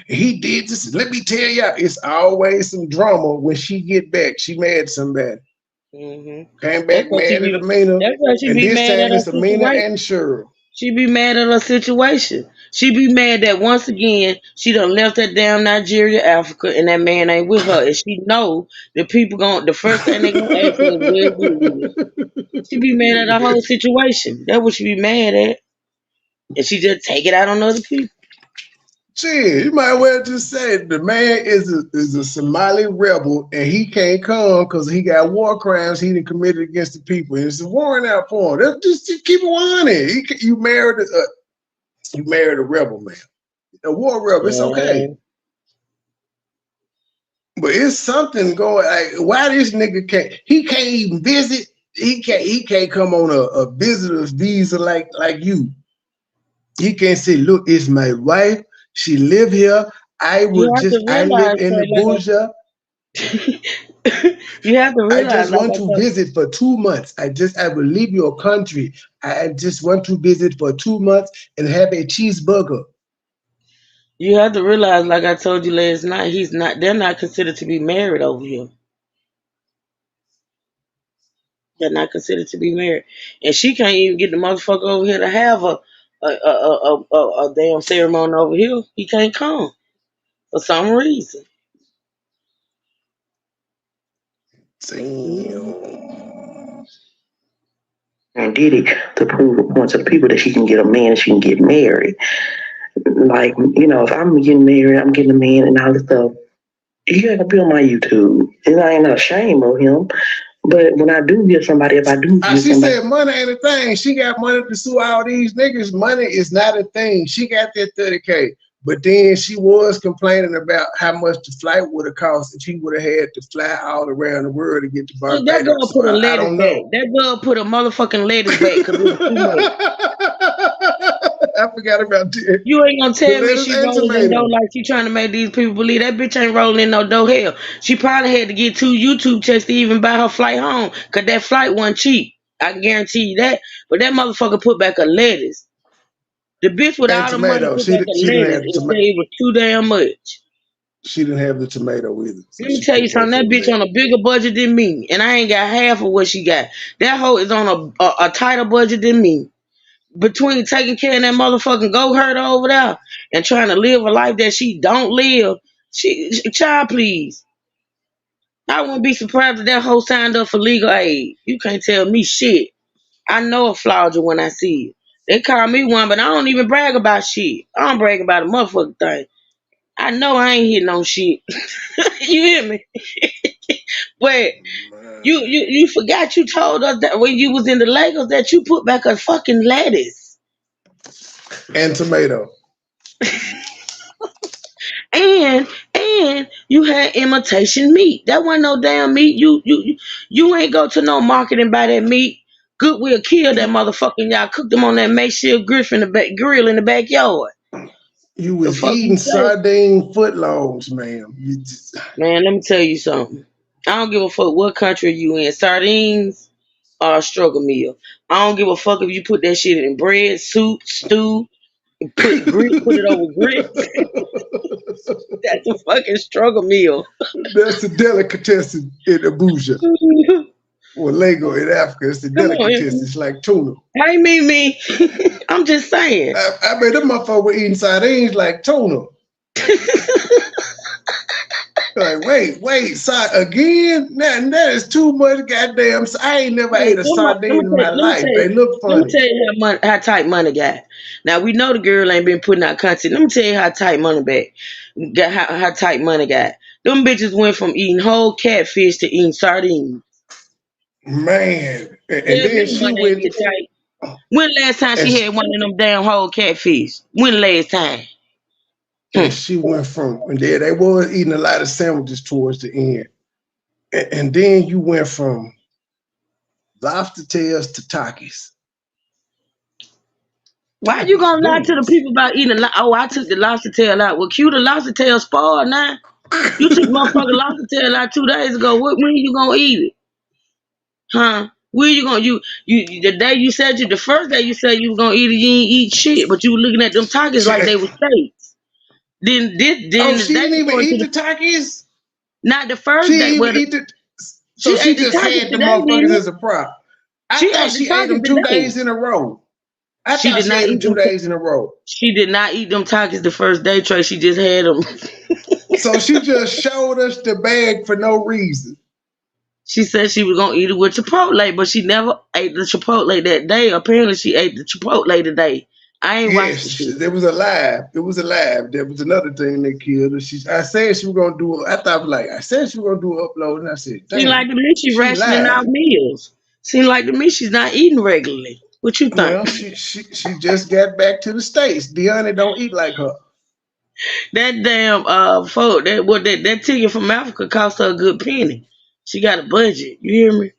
He did this. Let me tell you, it's always some drama when she get back. She mad at somebody. Came back mad at Amina. That's why she and be this mad time at it's her Amina situation. and Cheryl. She be mad at her situation. She be mad that once again she done left that damn Nigeria, Africa, and that man ain't with her. And she know the people the first thing they gonna ask her is where's Willie? She be mad at the whole situation. That's what she be mad at. And she just take it out on other people. Shit, you might well just say the man is a Somali rebel and he can't come because he got war crimes he done committed against the people. And it's a warrant out for him. Just keep it 100. You married a rebel, man. A war rebel, it's okay. But it's something going. Like, why this nigga can't even visit? he can't come on a visitor's visa like you. He can't say, look, it's my wife. She live here. I You have to live realize, in the Trey, Abuja. you have to I realize, just like want I to told visit for 2 months. I will leave your country. I just want to visit for 2 months and have a cheeseburger. you have to realize, like I told you last night, they're not considered to be married over here. They're not considered to be married. And she can't even get the motherfucker over here to have a damn ceremony over here. He can't come for some reason. Mhm. Damn. And did it to prove a point to the people that she can get a man and she can get married. Like, if I'm getting married, I'm getting a man and all this stuff. You gotta be on my YouTube. And I ain't not ashamed of him. But when I do get somebody, if I do get She somebody, said money ain't a thing. She got money to sue all these niggas. Money is not a thing. She got that 30K. But then she was complaining about how much the flight would have cost if he would have had to fly all around the world to get to Look, that Barbados. girl So put a I lettuce don't back. know. That girl put a motherfucking lettuce back because it was too much. I forgot about that. You ain't gonna The tell me lettuce she and rolling in dough tomato. like she trying to make these people believe that bitch ain't rolling in no dough. Hell, she probably had to get 2 YouTube checks to even buy her flight home because that flight wasn't cheap. I can guarantee you that. But that motherfucker put back a lettuce. The bitch with And all the money tomato. put She back a she didn't lettuce have the and say tomato. it was too damn much. She didn't have the tomato either. So Let me she tell you put something. both That of them bitch back. on a bigger budget than me, and I ain't got half of what she got. That hoe is on a tighter budget than me. Between taking care of that motherfucking go hurt over there and trying to live a life that she don't live, child, please. I wouldn't be surprised if that hoe signed up for legal aid. You can't tell me shit. I know a flauger when I see it. They call me one, but I don't even brag about shit. I don't brag about a motherfucking thing. I know I ain't hitting on shit. You hear me? But you forgot you told us that when you was in the Lagos that you put back a fucking lettuce. And tomato. And you had imitation meat. That wasn't no damn meat. You ain't go to no market and buy that meat. Goodwill killed that motherfucker and y'all cooked them on that makeshift grill in the backyard. You The was fuck eating you say? sardine footlongs, ma'am. Man, let me tell you something. I don't give a fuck what country you in. Sardines are a struggle meal. I don't give a fuck if you put that shit in bread, soup, stew, put it over grits. That's a fucking struggle meal. That's the delicatessen in Abuja or Lego in Africa. It's the Come delicatessen. on. It's like tuna. Hey, me. I'm just saying. I bet them motherfuckers were eating sardines like tuna. Like, wait, again? That is too much goddamn. I ain't never ate a sardine in my life. They look Let me funny. tell you how tight money got. Now we know the girl ain't been putting out content. Let me tell you how tight money got. How tight money got. Them bitches went from eating whole catfish to eating sardines. Man. And Tell then me she money ain't went, get tight. When last time and she she, had one of them damn whole catfish? When last time? and she went from, and they was eating a lot of sandwiches towards the end. And then you went from lobster tails to Takis. Why you gonna lie to the Goodness. people about eating? I took the lobster tail out. Well, cue the lobster tail spoiled now. You took motherfucking lobster tail out 2 days ago. When you gonna eat it? Huh? When you gonna the day you said the first day you said you was gonna eat it, you ain't eat shit, but you were looking at them Takis She, like they were steaks. Then oh, the she day didn't even before eat the Takis? not the She first day, didn't well even eat the, so she she ate the just Takis had the today, didn't motherfuckers it? as a prop. I She thought ate the she ate Takis them two today. days in a row. I She thought did she not ate them eat two them. days in a row. She did not eat them Takis the first day, Trey. She just had them. So she just showed us the bag for no reason. She said she was gonna eat it with Chipotle, but she never ate the Chipotle that day. Apparently, she ate the Chipotle today. I ain't watched the Yes, shit. it was alive. It was alive. There was another thing that killed her. I said she was gonna do. I thought like I said she was gonna do an upload, and I said, Seems like "Damn, to me she she rationing out lied." meals. Seems like to me she's not eating regularly. What you think? Well, she just got back to the States. Deanna don't eat like her. That damn folk that ticket from Africa cost her a good penny. She got a budget. You hear me?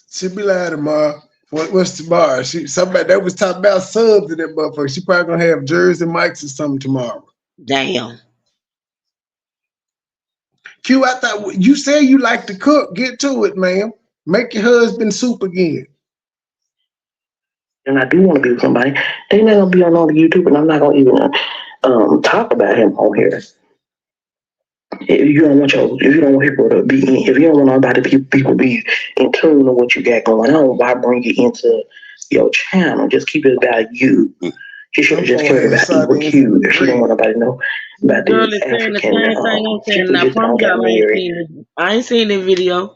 She be lying tomorrow. What's tomorrow? Somebody that was talking about subs in that motherfucker. She probably gonna have Jersey Mike's or something tomorrow. Damn. Q, I thought you said you like to cook. Get to it, ma'am. Make your husband soup again. And I do want to be with somebody. They not gonna be on YouTube, and I'm not gonna even talk about him on here. If you don't want people to be, if you don't want nobody people be in tune with what you got going on, why bring it into your channel? Just keep it about you. She should have just cared about EQ if she didn't want nobody to know about Girl this is saying the African same thing I'm saying. people And I just don't promise got y'all married. I ain't seen the video.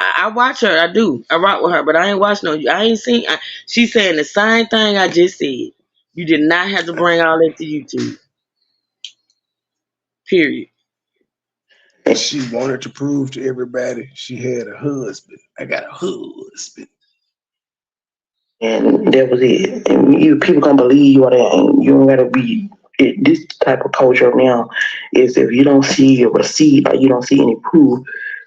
I watch her, I do. I rock with her, but I ain't watched no. I ain't seen. She's saying the same thing I just said. You did not have to bring all that to YouTube. Period. She wanted to prove to everybody she had a husband. I got a husband. And that was it. And people gonna believe you or they ain't. You don't gotta be. This type of culture now is if you don't see a receipt or you don't see any proof,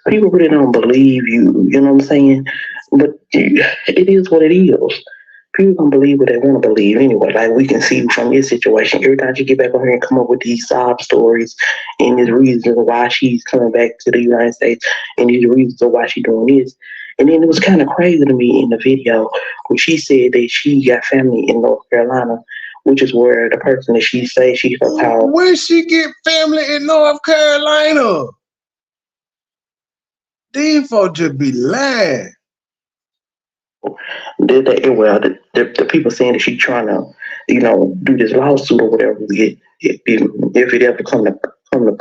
people really don't believe you. You know what I'm saying? But it is what it is. People gonna believe what they want to believe anyway. Like we can see from this situation, every time she get back on here and come up with these sob stories and these reasons why she's coming back to the United States and these reasons of why she's doing this. And then it was kind of crazy to me in the video when she said that she got family in North Carolina, which is where the person that she says she's her power. Where she get family in North Carolina? These folks just be lying. The people saying that she's trying to, do this lawsuit or whatever. If it ever come to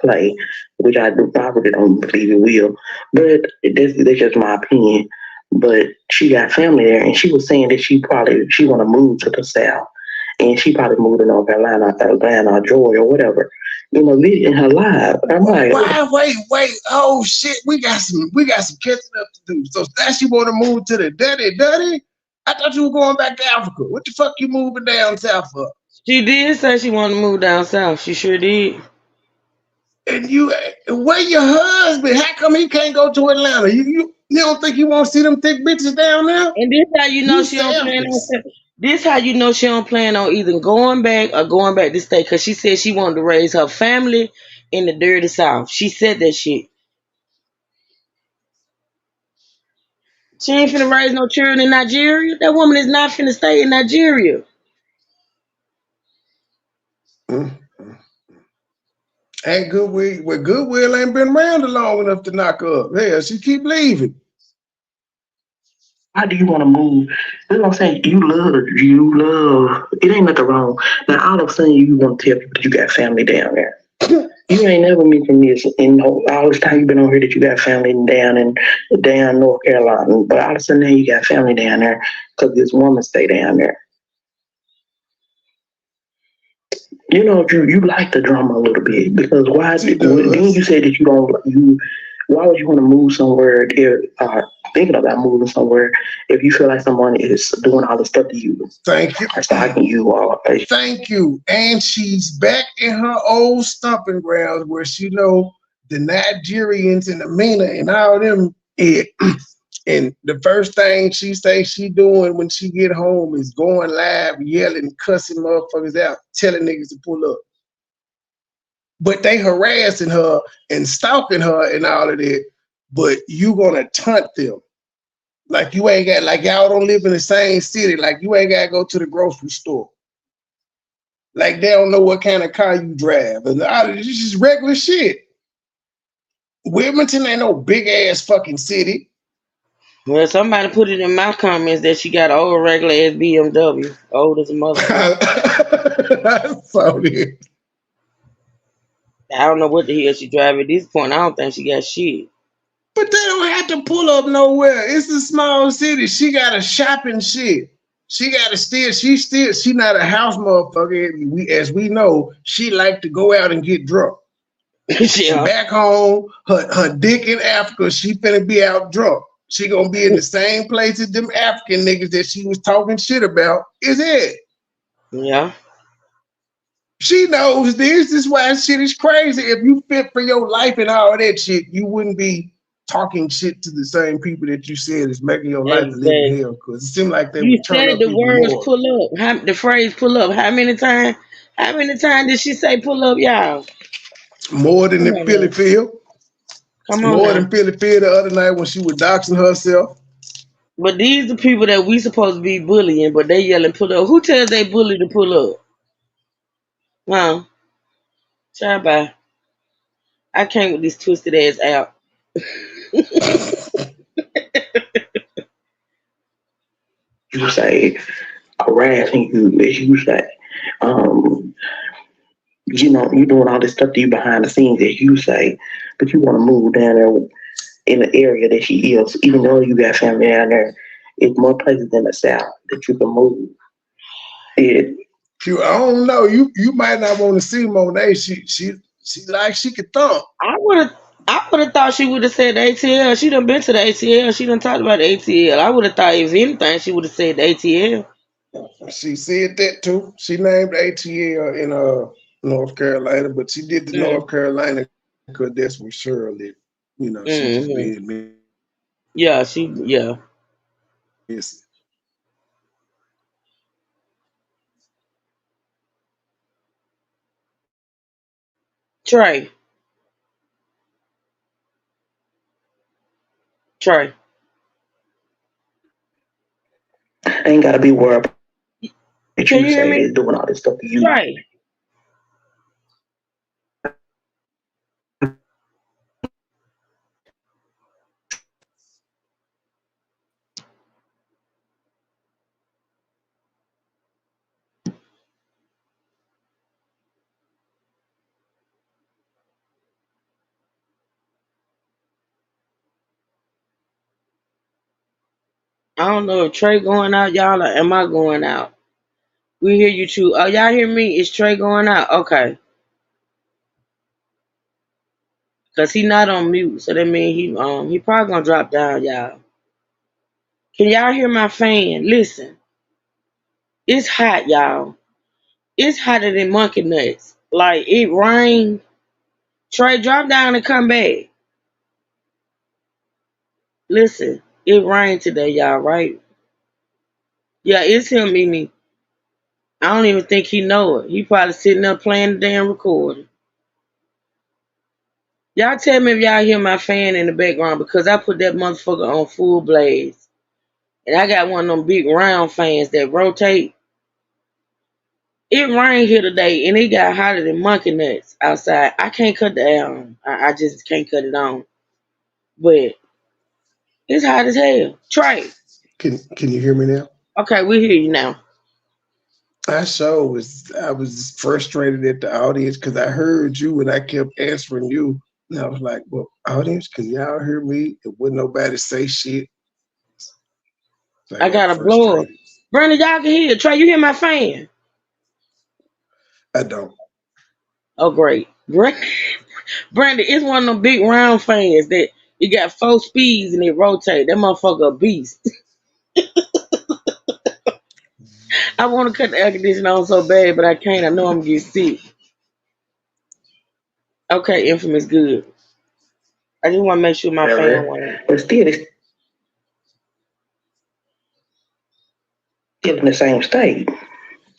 play, which I really don't believe it will. But that's just my opinion. But she got family there, and she was saying that she want to move to the South, and she probably moved to North Carolina, Atlanta, Georgia, or whatever. In her life. I'm like, wait. Oh shit, we got some catching up to do. So now she want to move to the daddy. I thought you were going back to Africa. What the fuck you moving down south for? She did say she wanted to move down south. She sure did. And where your husband? How come he can't go to Atlanta? You don't think you want to see them thick bitches down there? And this how you know she don't plan on. This how you know she don't plan on either going back or going back to stay. Cause she said she wanted to raise her family in the dirty South. She said that shit. She ain't finna raise no children in Nigeria. That woman is not finna stay in Nigeria. And Goodwill ain't been around long enough to knock her up. Hell, she keep leaving. How do you want to move? That's what I'm saying. You love. It ain't nothing wrong. Now, all of a sudden, you want to tell people that you got family down there. You ain't never mentioned this in all this time you've been on here that you got family down North Carolina. But all of a sudden, now you got family down there because this woman stay down there. You like the drama a little bit because then you said that you don't. Why would you want to move somewhere thinking about moving somewhere if you feel like someone is doing all the stuff to you? Thank you. Or stalking you. Thank you. And she's back in her old stomping grounds where she know the Nigerians and the MENA and all them. And the first thing she say she doing when she get home is going live, yelling, cussing motherfuckers out, telling niggas to pull up. But they harassing her and stalking her and all of that. But you gonna taunt them. Like you ain't got, like y'all don't live in the same city. Like you ain't gotta go to the grocery store. Like they don't know what kind of car you drive. And it's just regular shit. Wilmington ain't no big ass fucking city. Well, somebody put it in my comments that she got an old regular ass BMW. Old as a motherfucker. I saw it. I don't know what the hell she drive at this point. I don't think she got shit. But they don't have to pull up nowhere. It's a small city. She got a shopping shit. She not a house motherfucker. As we know, she like to go out and get drunk. She back home, her dick in Africa, she finna be out drunk. She gonna be in the same place as them African niggas that she was talking shit about is it. Yeah. She knows this. This is why shit is crazy. If you fit for your life and all that shit, you wouldn't be talking shit to the same people that you said is making your life a living Exactly. hell. Because it seemed like they You would turn said up the even words more. pull up. The phrase pull up. How many times? How many times did she say pull up, y'all? More than Come the on Philly now. Phil. Come on More now. than Philly Phil the other night when she was doxing herself. But these are people that we supposed to be bullying, but they yelling pull up. Who tells they bully to pull up? Huh? Try by. I came with this twisted ass out. You say harassing you, as you say. Um, you doing all this stuff to you behind the scenes, as you say, but you want to move down there in the area that she is, even though you got family down there. It's more places in the South that you can move. It, I don't know. You might not want to see Monet. She like she could thump. I would have thought she would have said the ATL. She done been to the ATL. She done talked about the ATL. I would have thought if anything she would have said the ATL. She said that too. She named ATL in North Carolina, but she did the Mm. North Carolina because that's where Cheryl lived. She just Hmm. being Yeah. messy. Trey. Trey. ain't got to be worried that Can you you hear say me? is doing all this stuff to you. Trey. I don't know if Trey going out, y'all, or am I going out? We hear you too. Oh, y'all hear me? Is Trey going out? Okay. Cause he not on mute. So that means he probably gonna drop down, y'all. Can y'all hear my fan? Listen. It's hot, y'all. It's hotter than monkey nuts. Like it rained. Trey, drop down and come back. Listen, it rained today, y'all, right? Yeah, it's him, Mimi. I don't even think he know it. He probably sitting there playing the damn recording. Y'all tell me if y'all hear my fan in the background because I put that motherfucker on full blaze. And I got one of them big round fans that rotate. It rained here today and it got hotter than monkey nuts outside. I can't cut the air on. I just can't cut it on. But it's hot as hell. Trey. Can you hear me now? Okay, we hear you now. I was frustrated at the audience because I heard you and I kept answering you. And I was like, well, audience, can y'all hear me? And wouldn't nobody say shit. So I I got got a blower. frustrated. Brandon, y'all can hear. Trey, you hear my fan? I don't. Oh, great. Brandon, it's one of them big round fans that it got 4 speeds and it rotate. That motherfucker a beast. I want to cut the air conditioner on so bad, but I can't. I know I'm gonna get sick. Okay, Infamous, good. I just want to make sure my fan Whatever. won't. But still, it's still in the same state.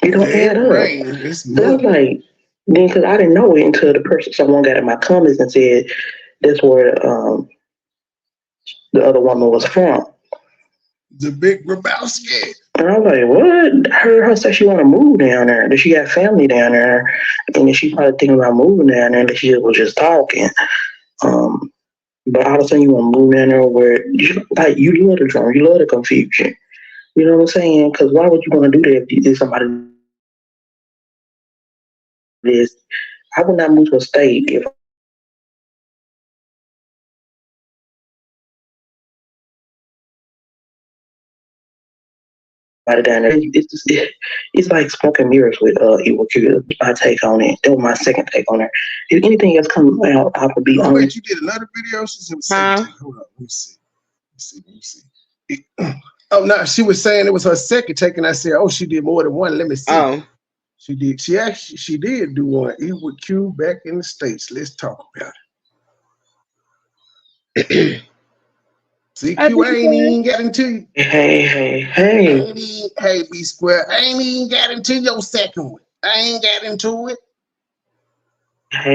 It Yeah, don't add it up. rained. It's So I was muggy. like, then because I didn't know it until someone got in my comments and said that's where the other woman was from. The big Grabowski. And I was like, what? I heard her say she want to move down there, that she got family down there, and that she probably thinking about moving down there, that she was just talking. Um, but all of a sudden you want to move down there where, you love the drama, you love the confusion. You know what I'm saying? Because why would you want to do that if somebody is? I would not move to a state if somebody down there. It's like smoke and mirrors with Equal Q. My take on it. That was my second take on it. If anything else comes out, I would be Oh, on. wait, you did another video? She said, second Huh? take. Hold on. Let me see. Let me see. Oh, no, she was saying it was her second take, and I said, oh, she did more than one. Let me see. Oh. She did. She did do one. E with Q back in the States. Let's talk about it. I CQ, think I it's ain't even got into you. Hey. Hey, B Square, I ain't even got into your second one. I ain't got into it.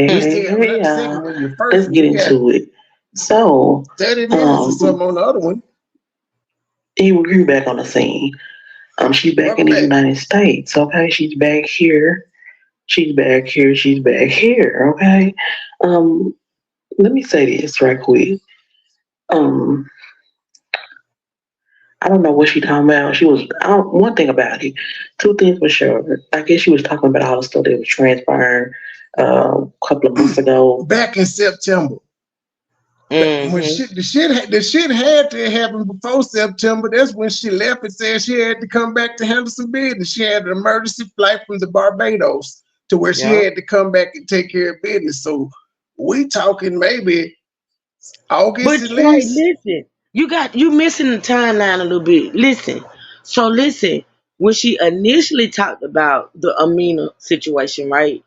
We still not the second Y'all. one, your Let's first one. get We got into it. So, 30 minutes or something on the other one. you back on the scene. She's back in Welcome the back. United States. Okay, she's back here. She's back here. She's back here. Okay. Um, Let me say this right quick. Um, I don't know what she talking about. One thing about it, two things for sure. I guess she was talking about all the stuff that was transpiring a couple of months ago. Back in September. When Mm-hmm. the shit had to happen before September. That's when she left and said she had to come back to handle some business. She had an emergency flight from the Barbados to where she Yeah. had to come back and take care of business. So we talking maybe August But at Trey, least. listen, you missing the timeline a little bit. Listen. When she initially talked about the Amina situation, right?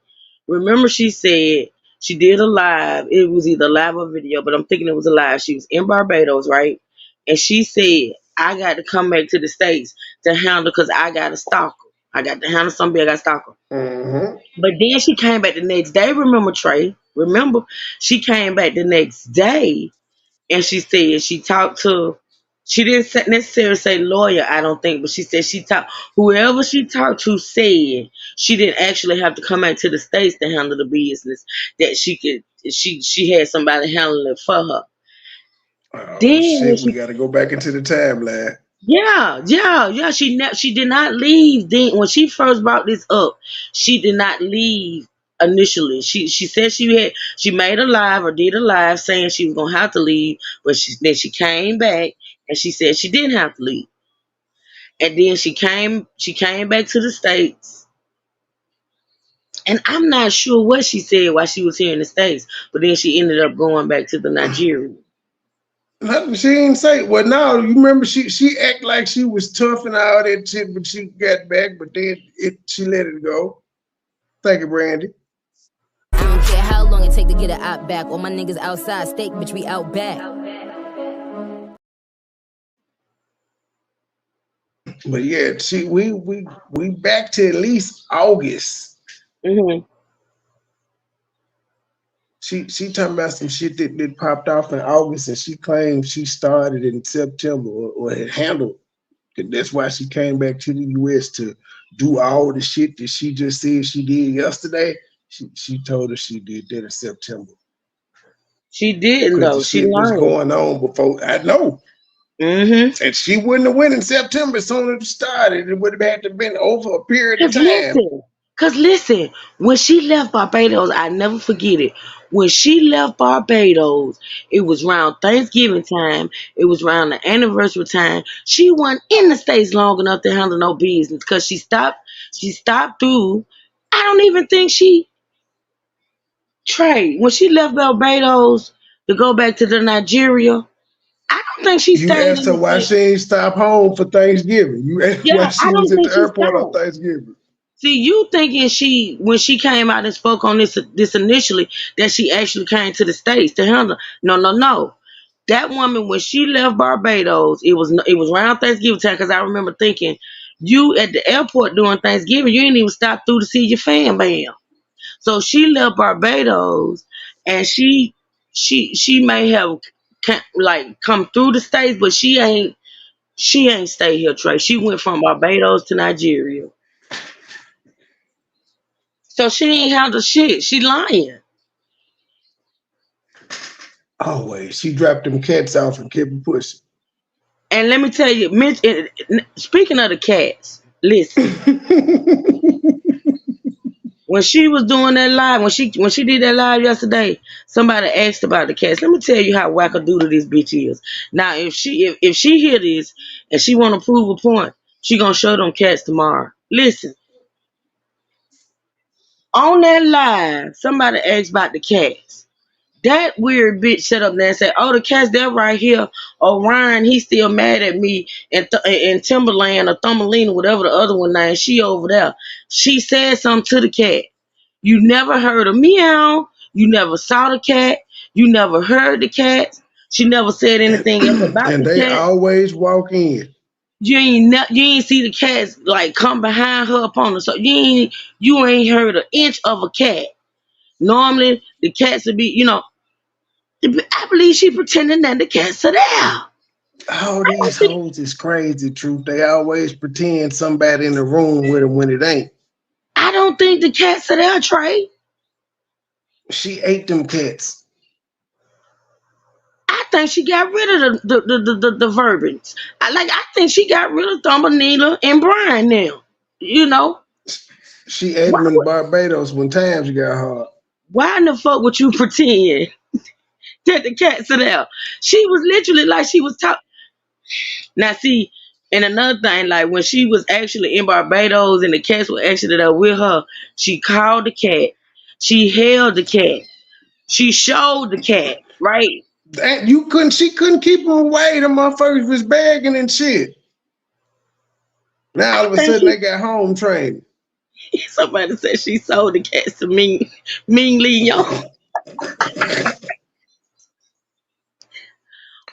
Remember, she said she did a live. It was either live or video, but I'm thinking it was a live. She was in Barbados, right? And she said, "I got to come back to the States to handle because I got a stalker. I got to handle somebody. I got a stalker." Mm-hmm. But then she came back the next day. Remember, Trey? Remember, she came back the next day and she said she talked to, she didn't necessarily say lawyer, I don't think, but she said she talked, whoever she talked to said she didn't actually have to come back to the States to handle the business, that she had somebody handling it for her. Oh Then when shit, we she, got to go back into the timeline. yeah, she did not leave. Then when she first brought this up, she did not leave initially. She said she made a live or did a live saying she was gonna have to leave, but then she came back and she said she didn't have to leave. And then she came back to the States. And I'm not sure what she said while she was here in the States, but then she ended up going back to the Nigeria. Nothing she didn't say. Well, no, you remember she act like she was tough and all that shit, but she got back, but then she let it go. Thank you, Brandy. I don't care how long it take to get it out back. All my niggas outside, steak, bitch, we out back. But yeah, we back to at least August. Mm-hmm. She talking about some shit that popped off in August, and she claimed she started in September or had handled. That's why she came back to the U.S. to do all the shit that she just said she did yesterday. She told her she did that in September She didn't because the though. She shit was lying. going on before. I know. Mm-hmm. And she wouldn't have went in September as soon as it started. It would have had to have been over a period of Cause time. listen, cause listen, when she left Barbados, I never forget it. When she left Barbados, it was around Thanksgiving time. It was around the anniversary time. She wasn't in the States long enough to handle no business because she stopped. She stopped through. I don't even think she Trey when she left Barbados to go back to the Nigeria. I don't think she You stayed asked in her the why States. she ain't stop home for Thanksgiving. You asked why Yeah, I she was don't at the think she airport on stopped. Thanksgiving. See, you thinking when she came out and spoke on this initially that she actually came to the States to handle? No. That woman when she left Barbados, it was around Thanksgiving time because I remember thinking you at the airport during Thanksgiving, you didn't even stop through to see your fam bam. So she left Barbados and she may have like come through the States, but she ain't stay here, Trey. She went from Barbados to Nigeria. So she ain't handle shit. She lying. Always. She dropped them cats off and kept it pushing. And let me tell you, Mitch, speaking of the cats, listen. When she was doing that live, when she did that live yesterday, somebody asked about the cats. Let me tell you how wackadoodle this bitch is. Now, if she hear this and she want to prove a point, she gonna show them cats tomorrow. Listen, on that live, somebody asked about the cats. That weird bitch set up there and said, "Oh, the cat's there right here. Oh, Ryan, he's still mad at me." And Timberland or Thumbelina, whatever the other one name, she over there. She said something to the cat. You never heard a meow. You never saw the cat. You never heard the cat. She never said anything else about And the they cat. always walk in. You ain't see the cats like come behind her upon her. So you ain't heard an inch of a cat. Normally the cats would be, I believe she pretending that the cats are there. All these hoes is crazy, truth. They always pretend somebody in the room with them when it ain't. I don't think the cats are there, Trey. She ate them cats. I think she got rid of the verbiage. I think she got rid of Thumbernina and Brian now. You know She ate why? them in Barbados when times got hard. Why in the fuck would you pretend that the cats are there? She was literally like she was talking. Now see, and another thing, like when she was actually in Barbados and the cats were actually there with her, she called the cat, she held the cat, she showed the cat, right? She couldn't keep them away. The motherfuckers was begging and shit. Now all I of a think sudden they got home training. somebody said she sold the cats to Ming Lee Young.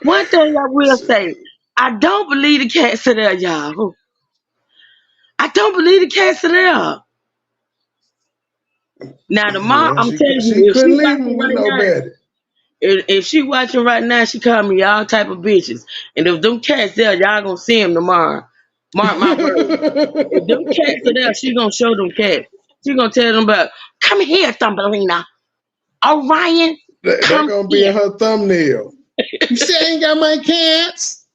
One thing I will say, I don't believe the cats are there, y'all. I don't believe the cats are there. Now tomorrow, Yeah, I'm telling she you, if she couldn't leave them watching with right no now, better. if she watching right now, she call me all type of bitches. And if them cats there, y'all gonna see them tomorrow. Mark my words. If them cats are there, she gonna show them cats. She gonna tell them about, come here, Thumbelina. Orion, That come gonna be in here. her thumbnail. You say I ain't got my cats.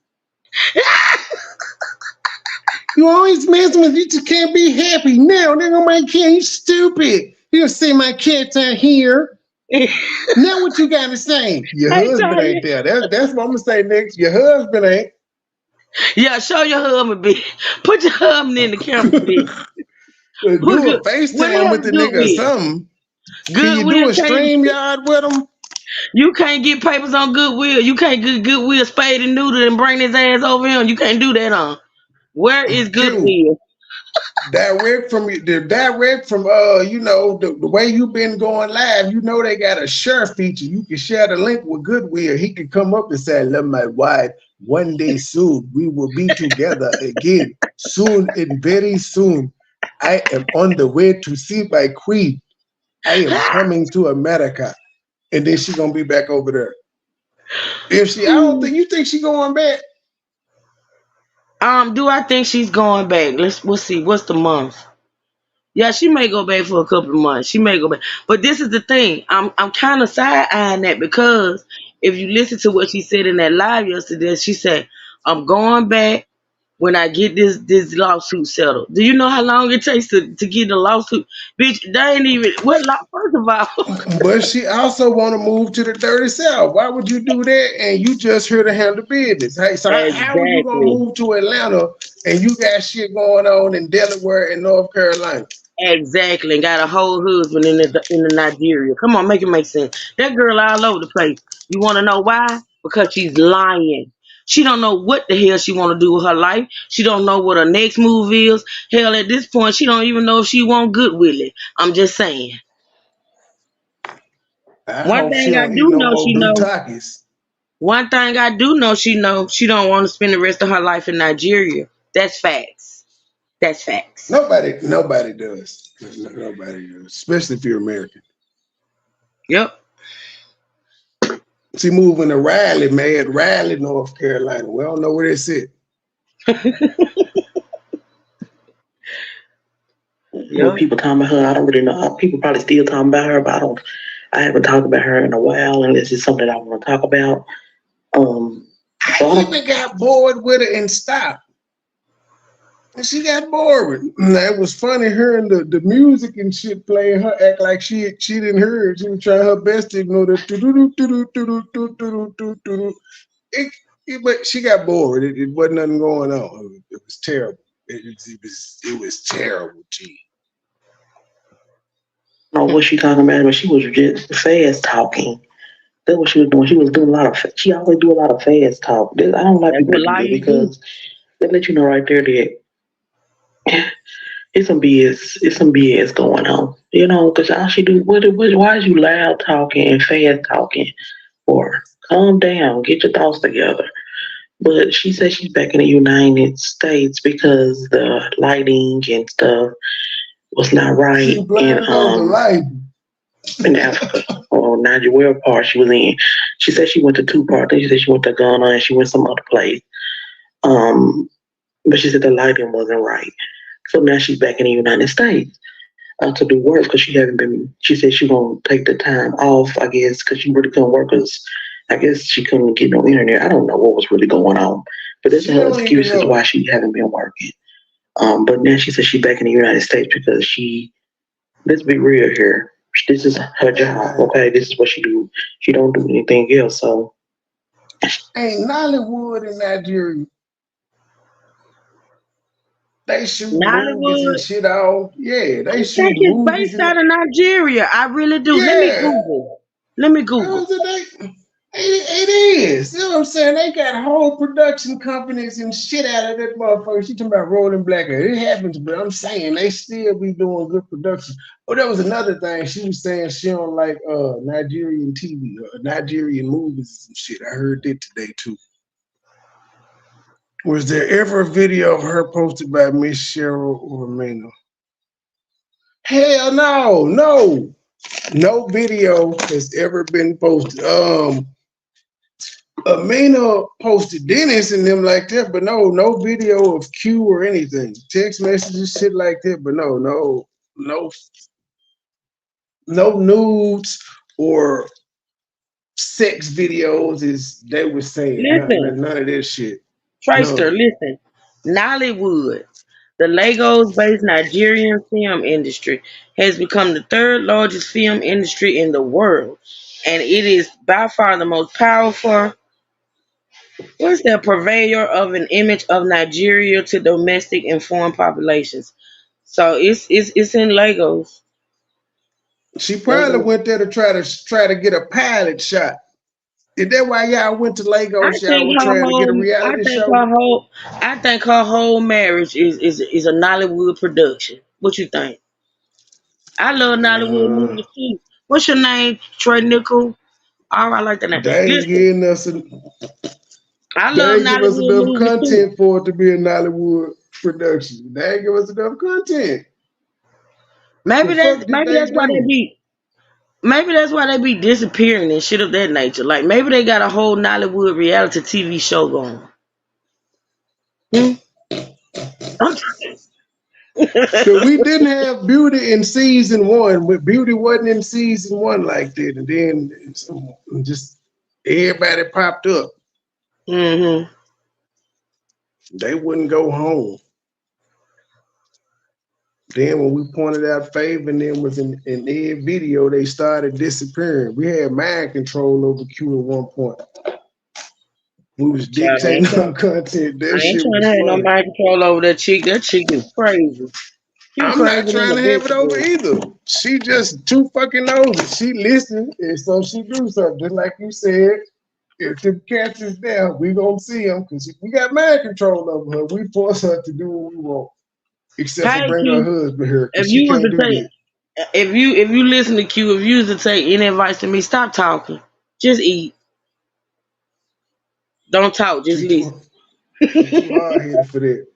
You always messing with you just can't be happy. Now they're on my cat. You stupid. You don't say my cats are here. Now what you gotta say? Your Hey, husband Tanya. ain't there. That's what I'm gonna say next. Your husband ain't. Yeah, show your husband, bitch. Put your husband in the camera, bitch. Who Do a good? What the FaceTime hell with is the nigga or Goodwill? something. Can you do Goodwill a can't. StreamYard with him? You can't get papers on Goodwill. You can't get Goodwill spade and neutered and bring his ass over here. You can't do that on. Where is Q. Goodwill? Direct from the way you've been going live, they got a share feature. You can share the link with Goodwill. He can come up and say, I love my wife. One day soon we will be together again. Soon and very soon. I am on the way to see my queen. I am coming to America. And then she gonna be back over there. I don't think you think she going back. Do I think she's going back? We'll see. What's the month? Yeah, she may go back for a couple of months. She may go back. But this is the thing. I'm kind of side-eyeing that because if you listen to what she said in that live yesterday, she said, I'm going back when I get this lawsuit settled. Do you know how long it takes to get a lawsuit? Bitch, they ain't even first of all. But she also want to move to the dirty south. Why would you do that? And you just here to handle business. Hey, so how are you gonna Exactly. move to Atlanta and you got shit going on in Delaware and North Carolina? Exactly. And got a whole husband in the Nigeria. Come on, make it make sense. That girl all over the place. You wanna know why? Because she's lying. She don't know what the hell she want to do with her life. She don't know what her next move is. Hell, at this point, she don't even know if she want good with it. I'm just saying. I One hope she thing I don't eat do no know, more she blue know. Takis. One thing I do know, she don't want to spend the rest of her life in Nigeria. That's facts. That's facts. Nobody does. Nobody does, especially if you're American. Yep. She moving to Raleigh, North Carolina. We don't know where they sit. Yep. People talking about her, I don't really know. People probably still talking about her, but I haven't talked about her in a while unless it's something I want to talk about. I even got bored with it and stopped. And she got bored. And it was funny hearing the music and shit playing. Her act like she didn't hear it. She was trying her best to ignore the but she got bored. It wasn't nothing going on. It was terrible. It was terrible. Gee. I don't know what she talking about, but she was just fast talking. That's what she was doing. She was doing she always do a lot of fast talk. I don't like That's people what to do that liars do. because they let you know right there that it's some BS going on. Because all she do, why is you loud talking and fast talking for? Calm down, get your thoughts together. But she said she's back in the United States because the lighting and stuff was not She right blinded over life. in Africa or Nigeria, where part she was in. She said she went to two parts. Then she said she went to Ghana and she went some other place. Um, but she said the lighting wasn't right. So now she's back in the United States to do work because she haven't been. She said she gonna take the time off. I guess because she really couldn't work. Cause I guess she couldn't get no internet. I don't know what was really going on. But that's She her don't even excuse as know. why she haven't been working. But now she said she's back in the United States because she. Let's be real here. This is her Hey job. man, Okay, this is what she do. She don't do anything else. So ain't Nollywood in Nigeria. They shoot movies and Nollywood. shit all. Yeah, I they shoot think it's movies based and out of Nigeria. I really do. Let me yeah. Google. Let me Google. How's it it is. You know what I'm saying? They got whole production companies and shit out of that motherfucker. She talking about Rolling Blackhead. It happens, but I'm saying they still be doing good production. Oh, that was another thing. She was saying she don't like Nigerian TV or Nigerian movies and shit. I heard that today too. Was there ever a video of her posted by Miss Cheryl or Mano? Hell no, no video has ever been posted. Amina posted Dennis and them like that, but no video of Q or anything. Text messages, shit like that, but no nudes or sex videos is they were saying. Listen, None of this shit. Tracer, None. listen. Nollywood, the Lagos-based Nigerian film industry, has become the third largest film industry in the world, and it is by far the most powerful. What's the purveyor of an image of Nigeria to domestic and foreign populations? So it's in Lagos. She probably Lagos. went there to try to get a pilot shot. Is that why y'all went to Lagos? Y'all were trying to get a reality show? I think her whole marriage is a Nollywood production. What you think? I love Nollywood Uh, movies too. What's your name? Trey Nickel. All right, I like the name. they ain't Listen, getting us. I They love ain't give us Nollywood enough movies too. content for it to be a Nollywood production. They ain't give us enough content. The fuck did Maybe they that's why they do? be maybe that's why they be disappearing and shit of that nature. Like maybe they got a whole Nollywood reality TV show going. Hmm? I'm Cause we didn't have Beauty in season one, but Beauty wasn't in season one like that, and then just everybody popped up. mm-hmm. They wouldn't go home. Then when we pointed out Fav and them was in their video, they started disappearing. We had mind control over Q at one point. We was Child, dictating our content. I That ain't shit trying to was have no funny. mind control over that chick. That chick is crazy. She I'm crazy not than trying a to have it over vegetable. either. She just too fucking nosy. She listen, and so she do something. Just like you said, if the cats is there, we gonna see them because we got mind control over her. We force her to do what we want, except for Hey bring her Q, husband here if because she you was can't to do take that. if you listen to Q, if you was to take any advice from me, stop talking. Just eat. Don't talk, just She listen. too hard headed for that.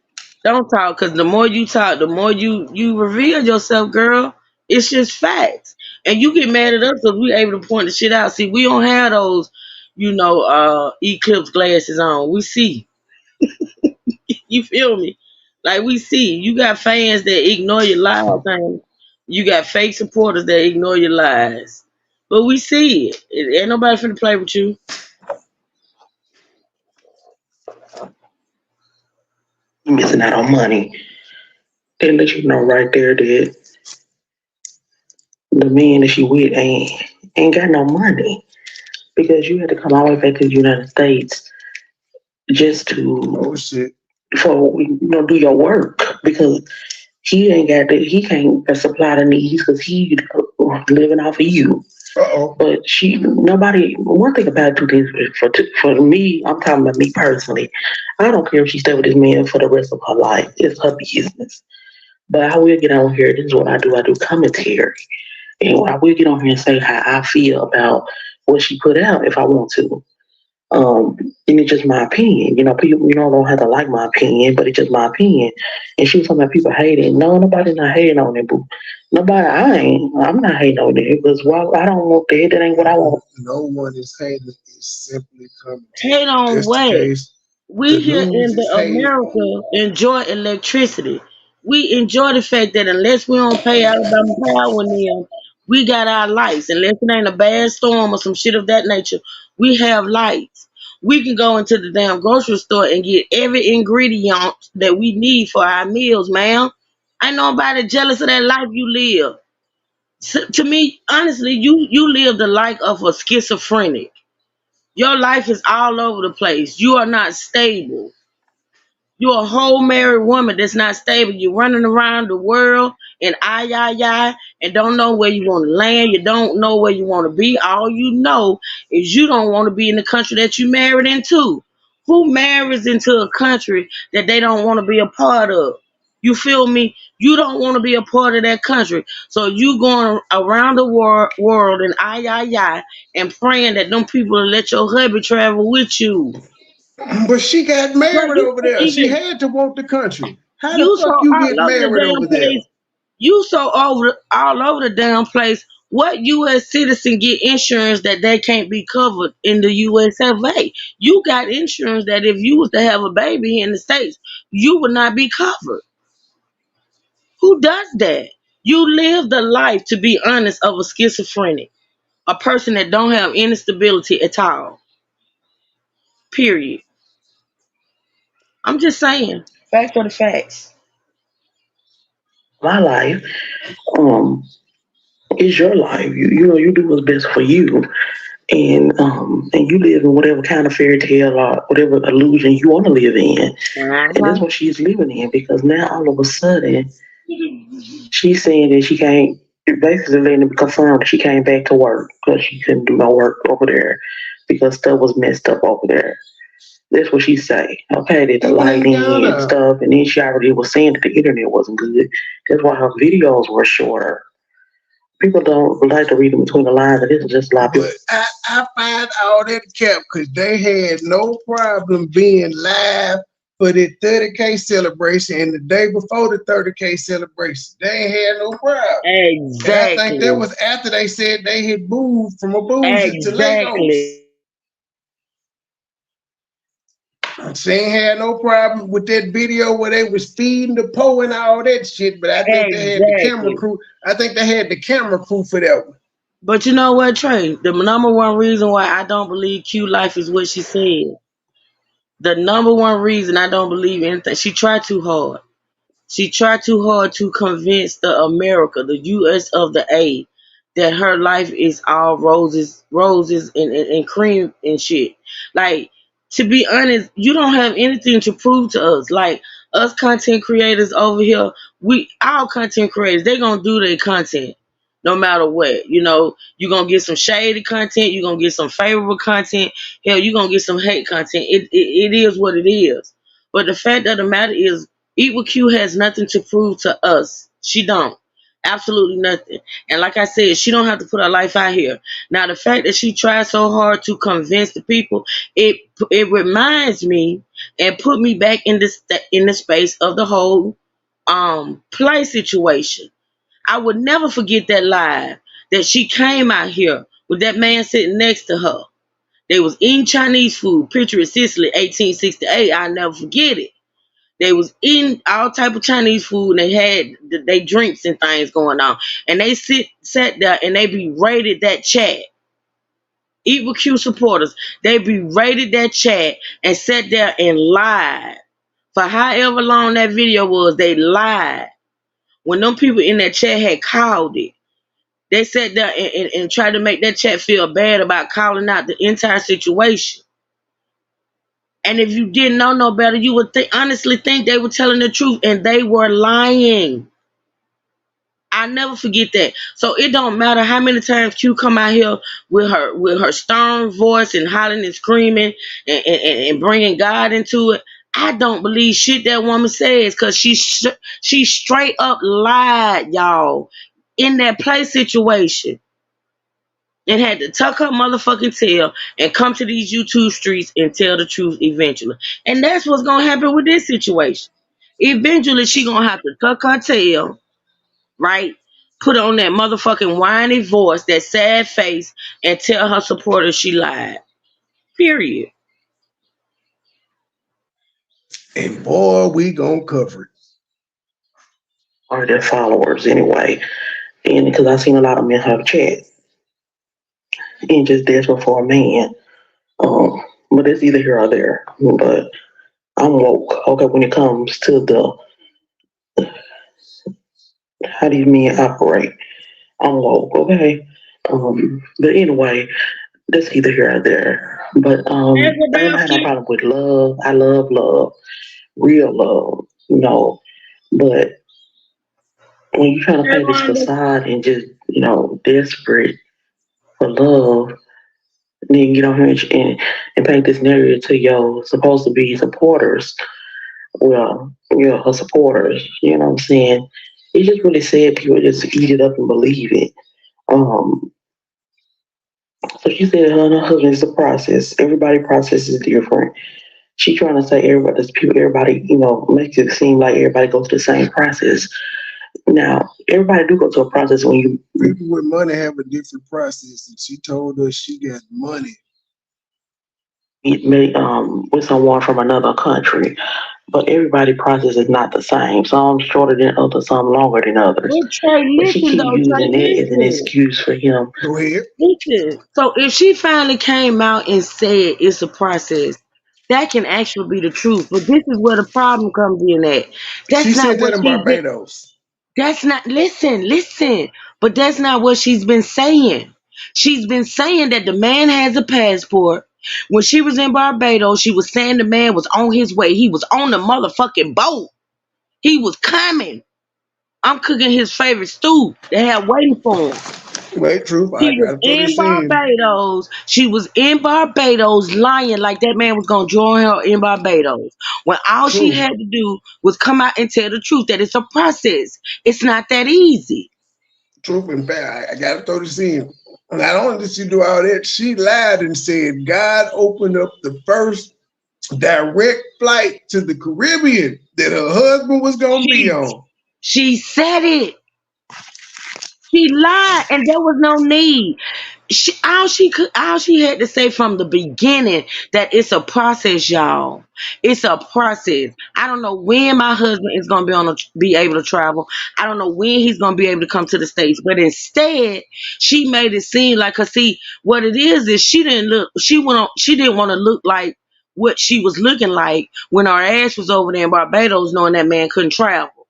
Don't talk, cause the more you talk, the more you reveal yourself, girl. It's just facts. And you get mad at us because we able to point the shit out. See, we don't have those, eclipse glasses on. We see. You feel me? Like we see. You got fans that ignore your lies, and you got fake supporters that ignore your lies. But we see it. Ain't nobody finna play with you. you're missing out on money. They let you know right there that the man that she with ain't got no money because you had to come all the way back to the United States just Oh to shit. do your work because he can't supply the needs because he living off of you. Uh-oh. But nobody. One thing about it is for me, I'm talking about me personally. I don't care if she stay with this man for the rest of her life. It's her business. But I will get on here. This is what I do. I do commentary, and I will get on here and say how I feel about what she put out if I want to. And it's just my opinion. You know, people, don't have to like my opinion, but it's just my opinion. And she was talking about people hating. No, nobody not hating on it, boo. Nobody, I'm not hating on it because, well, I don't want that. That ain't what I want. No one is hating. It's simply coming to you. Hate on That's the what? case. We The here news in is the hating on America enjoy electricity. We enjoy the fact that unless we don't pay Alabama Power and them, we got our lights. Unless it ain't a bad storm or some shit of that nature, we have lights. We can go into the damn grocery store and get every ingredient that we need for our meals, ma'am. Ain't nobody jealous of that life you live. To me, honestly, you live the life of a schizophrenic. Your life is all over the place. You are not stable. You're a whole married woman that's not stable. You're running around the world and and don't know where you want to land. You don't know where you want to be. All you know is you don't want to be in the country that you married into. Who marries into a country that they don't want to be a part of? You feel me? You don't want to be a part of that country. So you going around the world and and praying that them people will let your hubby travel with you. But she got But married you over can't there. She even had to want the country. How the you so fuck you get all over the married damn over there? place. You so all over the damn place. What U.S. citizen get insurance that they can't be covered in the U.S. of A? You got insurance that if you was to have a baby in the States, you would not be covered. Who does that? You live the life, to be honest, of a schizophrenic, a person that don't have any stability at all. Period. I'm just saying, facts are the facts. My life, um, is your life. You do what's best for you. And you live in whatever kind of fairy tale or whatever illusion you want to live in. And Uh-huh. that's what she's living in because now all of a sudden she's saying that she can't, basically letting it confirm that she came back to work because she couldn't do no work over there because stuff was messed up over there. That's what she say. Okay, that the Even in lighting and Ghana. stuff, and then she already was saying that the internet wasn't good. That's why her videos were shorter. People don't like to read in between the lines, and this is just a lot of people. But I find all that cap because they had no problem being live for the 30K celebration and the day before the 30K celebration. They ain't had no problem. And I think that Exactly. was after they said they had moved from a bougie to Lagos. Exactly. She ain't had no problem with that video where they was feeding the poe and all that shit, but I think they had the camera Exactly. crew. I think they had the camera crew for that one. But you know what, Trey? The number one reason why I don't believe Q Life is what she said. The number one reason I don't believe anything. She tried too hard. She tried too hard to convince the America, the US of the A, that her life is all roses and cream and shit. Like, to be honest, you don't have anything to prove to us. Like, us content creators over here, our content creators, they gonna do their content no matter what. You're gonna get some shady content, you're gonna get some favorable content, hell, you're gonna get some hate content. It is what it is. But the fact of the matter is, Equal Q has nothing to prove to us. She don't. Absolutely nothing. And like I said, she don't have to put her life out here. Now, the fact that she tried so hard to convince the people, it reminds me and put me back in the space of the whole play situation. I would never forget that live that she came out here with that man sitting next to her. They was eating Chinese food. Picture it, Sicily, 1868. I'll never forget it. They was eating all type of Chinese food and they had they drinks and things going on. And they sat there and they berated that chat. Eat with Q supporters. They berated that chat and sat there and lied. For however long that video was, they lied. When them people in that chat had called it, they sat there and tried to make that chat feel bad about calling out the entire situation. And if you didn't know no better, you would honestly think they were telling the truth, and they were lying. I never forget that. So it don't matter how many times Q come out here with her stern voice and hollering and screaming and bringing God into it. I don't believe shit that woman says because she straight up lied, y'all, in that play situation. and had to tuck her motherfucking tail and come to these YouTube streets and tell the truth eventually. And that's what's gonna happen with this situation. Eventually, she gonna have to tuck her tail, right? Put on that motherfucking whiny voice, that sad face, and tell her supporters she lied. Period. And boy, we gonna cover it. Or their followers anyway. And because I've seen a lot of men have chat and just desperate for a man. But it's either here or there. But I'm woke. Okay, when it comes to the how these men operate, I'm woke. Okay. But anyway, that's either here or there. But I never had no problem with love. I love love, real love. But when you're trying to paint this facade and just desperate for love, then get on here and paint this narrative to your supposed to be supporters. Well, her supporters. You know what I'm saying? It's just really sad people just eat it up and believe it. So she said her and her husband is a process. Everybody process is different. She trying to say everybody, makes it seem like everybody goes through the same process. Now, everybody do go through a process when you people with money have a different process, and she told us she got money. With someone from another country. But everybody's process is not the same. Some shorter than others, some longer than others. Well, Trey, but she listen keep though, using Trey, that as an excuse for him. Go ahead. Listen. So if she finally came out and said it's a process, that can actually be the truth. But this is where the problem comes in at. That's She not said what that in she's been. Barbados. That's not. Listen. But that's not what she's been saying. She's been saying that the man has a passport. When she was in Barbados, she was saying the man was on his way. He was on the motherfucking boat. He was coming. I'm cooking his favorite stew. They had waiting for him. Wait, true. I She was got in 30 Barbados. She was in Barbados lying like that man was going to join her in Barbados. When all she had to do was come out and tell the truth that it's a process. It's not that easy. Truth and fact. I got to throw this in. Not only did she do all that, she lied and said God opened up the first direct flight to the Caribbean that her husband was going to be on. She said it. She lied, and there was no need. All she had to say from the beginning that it's a process, y'all. It's a process. I don't know when my husband is gonna be able to travel. I don't know when he's gonna be able to come to the States. But instead, she made it seem like, cause see, what it is she didn't want to look like what she was looking like when our ass was over there in Barbados, knowing that man couldn't travel.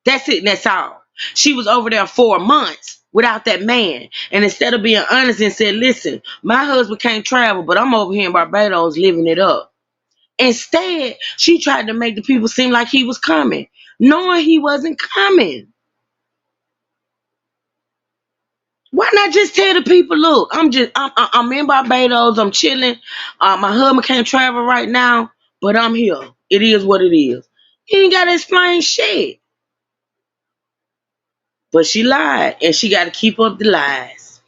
That's it, and that's all. She was over there 4 months without that man. And instead of being honest and said, listen, my husband can't travel, but I'm over here in Barbados living it up. Instead, she tried to make the people seem like he was coming, knowing he wasn't coming. Why not just tell the people, look, I'm in Barbados, I'm chilling. My husband can't travel right now, but I'm here. It is what it is. You ain't gotta explain shit. But she lied, and she got to keep up the lies.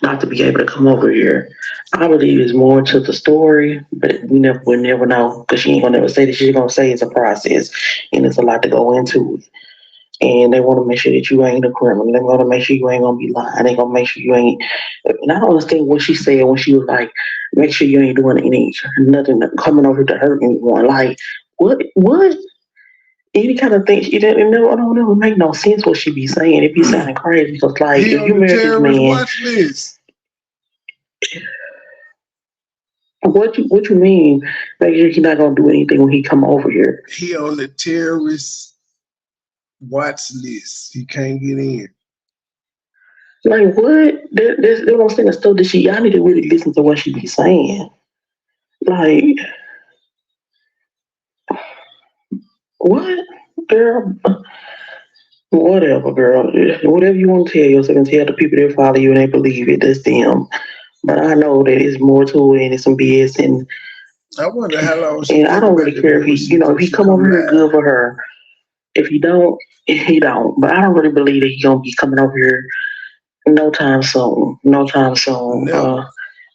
Not to be able to come over here. I believe there's more to the story, but we'll never know because she ain't gonna never say that. She's gonna say it's a process and it's a lot to go into it. And they want to make sure that you ain't a criminal. They want to make sure you ain't gonna be lying. They gonna make sure you ain't. And I don't understand what she said when she was like, "Make sure you ain't doing nothing coming over to hurt anyone." Like, what? Any kind of thing. I don't ever make no sense what she be saying. It be sounding crazy because, like, He if on you the marry this terrorist man, watch list. what you mean? Make sure he's not gonna do anything when he come over here. He on the terrorist watch list. He can't get in. Like what? There's what I'm saying. The stuff that y'all need to really listen to what she be saying. Like, what, girl? Whatever, girl. Whatever you want to tell yourself and tell the people that follow you and they believe it, that's them. But I know that it's more to it and it's some BS and I wonder how long she And I think don't about really the care if he, bullshit if till he she come come over here, live. good for her. If he don't, he don't. But I don't really believe that he gonna be coming over here no time soon. No time soon. Never,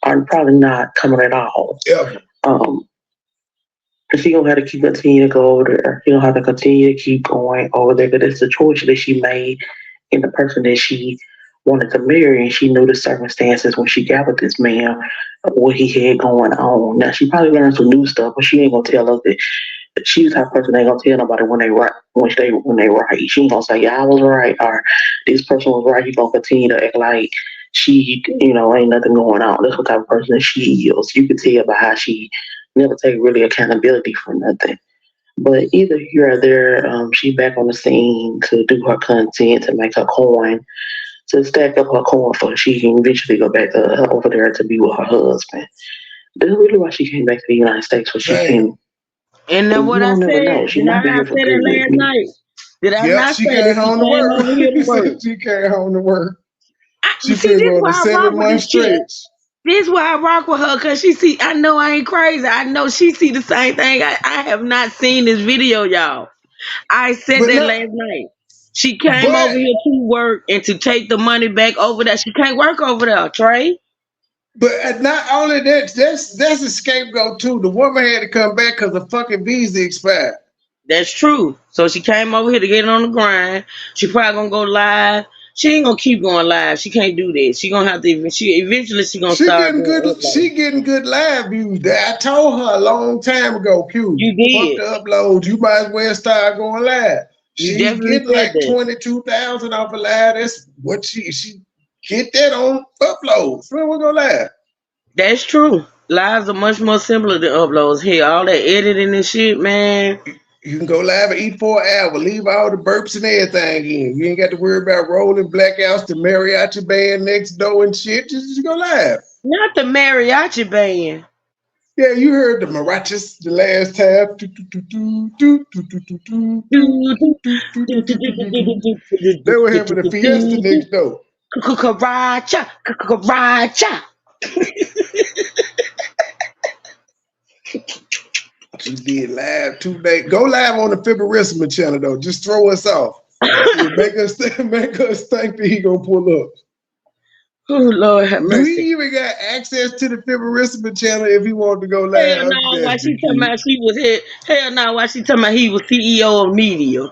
I'm probably not coming at all. ever. Um, she gonna have to keep continue to go over there. She gonna have to continue to keep going over there because it's the choice that she made in the person that she wanted to marry, and she knew the circumstances when she got with this man, what he had going on. Now she probably learned some new stuff, but she ain't gonna tell us that she's the type of person that ain't gonna tell nobody when they right when they right. She ain't gonna say, yeah, I was right, or this person was right. She gonna continue to act like she, ain't nothing going on. That's what type of person that she is. You can tell by how she never take really accountability for nothing. But either here or there, she back on the scene to do her content, to make her coin, to stack up her coin for she can eventually go back over there to be with her husband. That's really why she came back to the United States, so she Damn. can. And then You what I don't never said, know. She did might be I here not for say that good with last me. night? Did I Yep, not she say came that she home to came work. over here He to work? said she came home to work. She See, finna this go on a why I rock with 7-month this shit. stretch. This why I rock with her, cause she see. I know I ain't crazy. I know she see the same thing. I have not seen this video, y'all. I said But that not, last night. She came over but here to work and to take the money back over there. She can't work over there, Trey. not only that, that's a scapegoat too. The woman had to come back because the fucking visa expired. That's true. So she came over here to get on the grind. She probably gonna go live. She ain't gonna keep going live. She can't do that. She gonna have to. She eventually she gonna start doing uploads. She getting good live views. I told her a long time ago, Q. You Fuck did. the uploads. You might as well start going live. You She's definitely getting said like that. 22,000 off a live. That's what she get that on uploads. When we go live. That's true. Lives are much more simpler than uploads. Here, all that editing and shit, man. You can go live and eat for an hour. Leave all the burps and everything in. You ain't got to worry about rolling blackouts to mariachi band next door and shit. Just go live. Not the mariachi band. Yeah, you heard the marachas the last time. They were having a fiesta next door. Karacha, karacha. She did live 2 days. Go live on the Fibberissima channel though. Just throw us off. Make us think that he gonna pull up. Oh Lord have Do mercy. he even got access to the Fibberissima channel if he wanted to go Hell live? no, I'm just why asking she talking Q. about she was here? Hell no, why she talking about he was CEO of media?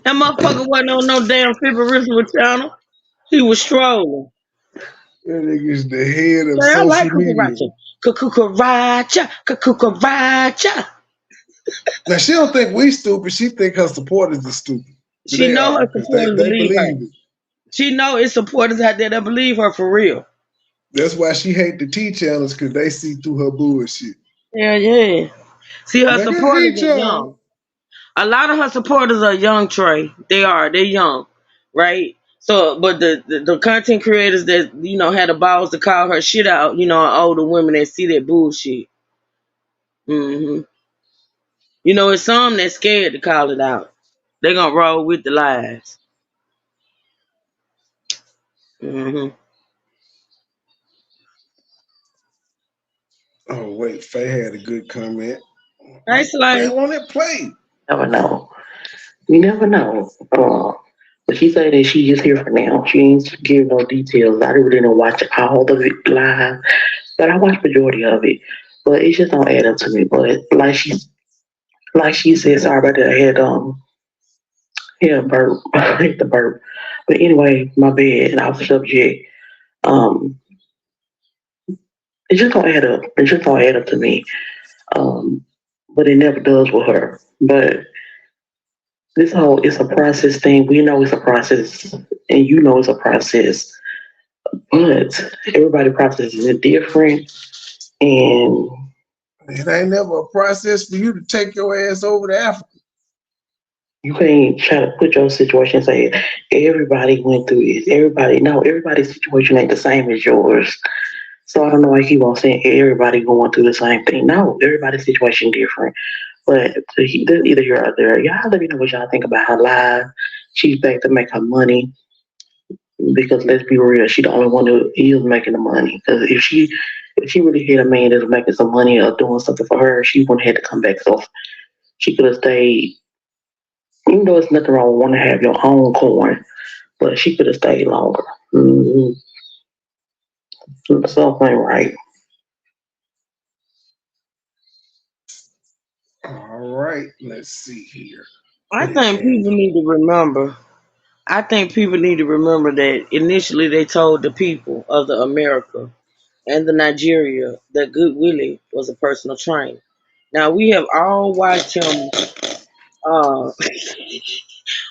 That motherfucker wasn't on no damn Fibberissima channel. He was strolling. That nigga's the head of Say, I like social media. cucaracha. Cucaracha, cucaracha. Now she don't think we stupid. She think her supporters are stupid. But She they know are her because supporters they believe her. believe it. She know it's supporters out there that believe her for real. That's why she hate the T channels because they see through her bullshit. Yeah, yeah. See, her Like I supporters hate are y'all. young. A lot of her supporters are young, Trey. They are. They're young, right? So, but the content creators that had the balls to call her shit out, are older women that see that bullshit. It's some that's scared to call it out. They're gonna roll with the lies. Oh wait, Faye had a good comment. Right, Slay? Man, on that play. Never know. You never know. But she said that she just here for now. She ain't give no details. I really didn't watch all of it live, but I watched majority of it. But it just don't add up to me. But like she said, sorry about that. I had burp. I hate the burp. But anyway, my bad. And off subject. Um, it just don't add up. It just don't add up to me. But it never does with her. But this whole it's a process thing. We know it's a process, and you know it's a process. But everybody processes it different, and It ain't never a process for you to take your ass over to Africa. you can't try to put your situation and say everybody went through it. Everybody's situation ain't the same as yours. So I don't know why he won't say everybody going through the same thing. No, everybody's situation different. But either here or there, y'all let me know what y'all think about her live. She's back to make her money because let's be real, she the only one who is making the money. Because if If she really had a man that was making some money or doing something for her, she wouldn't have to come back. So she could have stayed. Even though it's nothing wrong with wanting to have your own coin, but she could have stayed longer. Mm-hmm. Something ain't right. All right, let's see here. I think people need to remember. I think people need to remember that initially they told the people of the America and the Nigeria that Good Willie was a personal trainer. Now we have all watched him uh,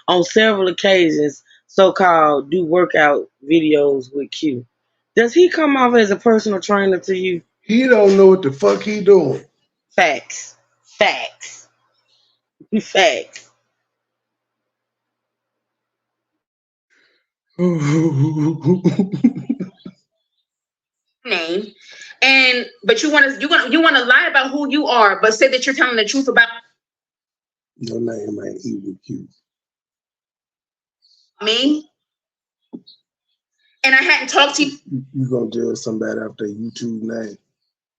on several occasions, so-called do workout videos with Q. Does he come off as a personal trainer to you? He don't know what the fuck he doing. Facts, facts, facts. Name, and but you want to lie about who you are, but say that you're telling the truth about Your name ain't even Q. me, and I hadn't talked to you. You gonna judge somebody off their YouTube name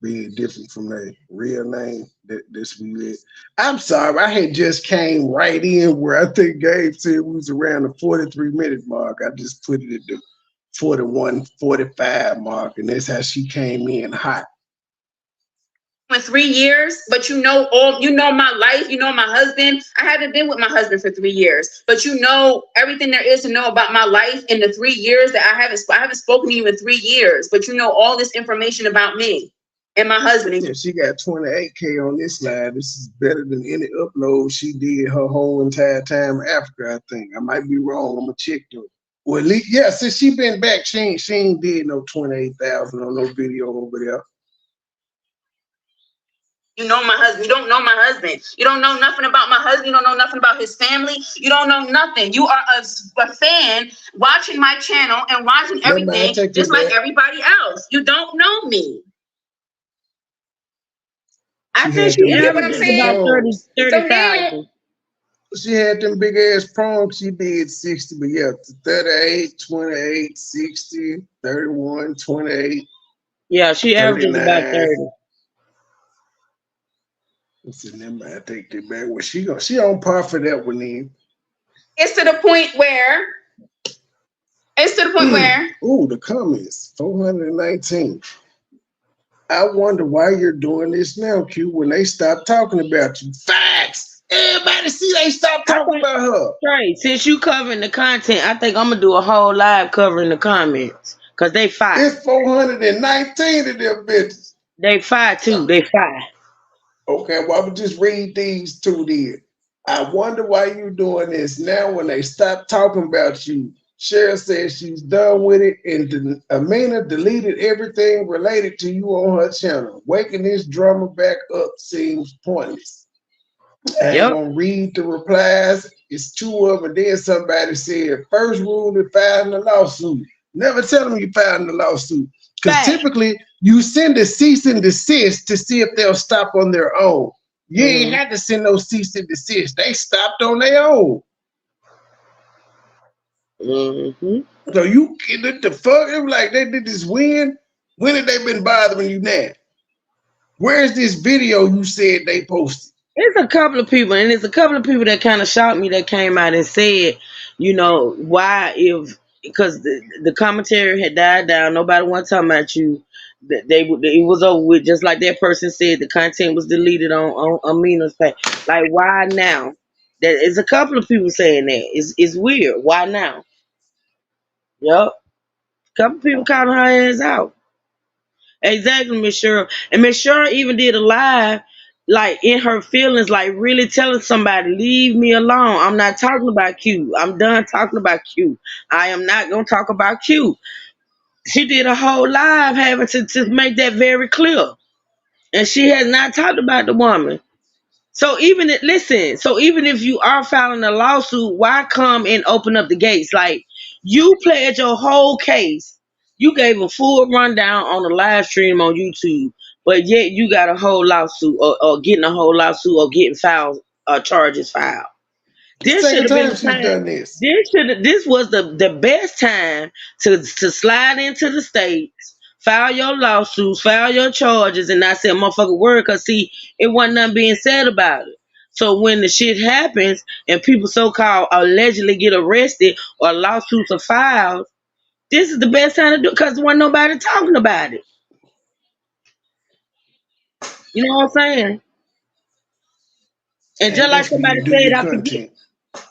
being different from their real name? This be it. I'm sorry, I had just came right in where I think Gabe said we was around the 43-minute mark. I just put it at the 41, 45 mark, and that's how she came in hot. In 3 years, but you know my life, you know my husband. I haven't been with my husband for 3 years, but you know everything there is to know about my life in the 3 years that I haven't spoken to you in 3 years, but you know all this information about me and my husband. Yeah, she got 28K on this slide. This is better than any upload she did her whole entire time in Africa, I think. I might be wrong. I'm gonna check though. Well, at least, yeah, since she been back, she ain't did no 28,000 on no video over there. You know my husband. You don't know my husband. You don't know nothing about my husband. You don't know nothing about his family. You don't know nothing. You are a fan watching my channel and watching everything just like everybody else. You don't know me. I think she averages about 30,000. She had them big ass prongs. She did 60, but yeah, 38, 28, 60, 31, 28. Yeah, she averages about 30. I take that back. Well, she on par for that one then. It's to the point where. Ooh, the comments 419. I wonder why you're doing this now, Q. When they stop talking about you, facts. Everybody see they stop talking about her. Right. Since you covering the content, I think I'm gonna do a whole live covering the comments because they fire. It's 419 of them bitches. They fire too. They fire. Okay, well, I would just read these two then. I wonder why you doing this now when they stop talking about you. Cheryl says she's done with it, and Amina deleted everything related to you on her channel. Waking this drama back up seems pointless. I ain't gonna read the replies. It's two of them. Then somebody said, first rule to filing a lawsuit. Never tell them you filed a lawsuit. Because typically you send a cease and desist to see if they'll stop on their own. You ain't had to send no cease and desist. They stopped on their own. So you get the fuck? It was like they did this when? When have they been bothering you now? Where's this video you said they posted? It's a couple of people, and it's a couple of people that kind of shocked me that came out and said, you know, why because the commentary had died down, nobody was talking about you. It was over with, just like that person said. The content was deleted on Amina's page. Like, why now? There's a couple of people saying that. It's weird. Why now? Yup. A couple of people calling her ass out. Exactly, Miss Cheryl. And Miss Cheryl even did a live, like in her feelings, like really telling somebody, leave me alone. I'm not talking about Q. I'm done talking about Q. I am not going to talk about Q. She did a whole live having to make that very clear. And she has not talked about the woman. So even if you are filing a lawsuit, why come and open up the gates? Like, you played your whole case. You gave a full rundown on the live stream on YouTube, but yet you got a whole lawsuit or getting a whole lawsuit or getting charges filed. This should have been the time. This was the best time to slide into the States, file your lawsuits, file your charges, and not say a motherfucking word. Cause see, it wasn't nothing being said about it. So when the shit happens and people so-called allegedly get arrested or lawsuits are filed, this is the best time to do it because there wasn't nobody talking about it. You know what I'm saying? And just And like that's when somebody you do said, your content.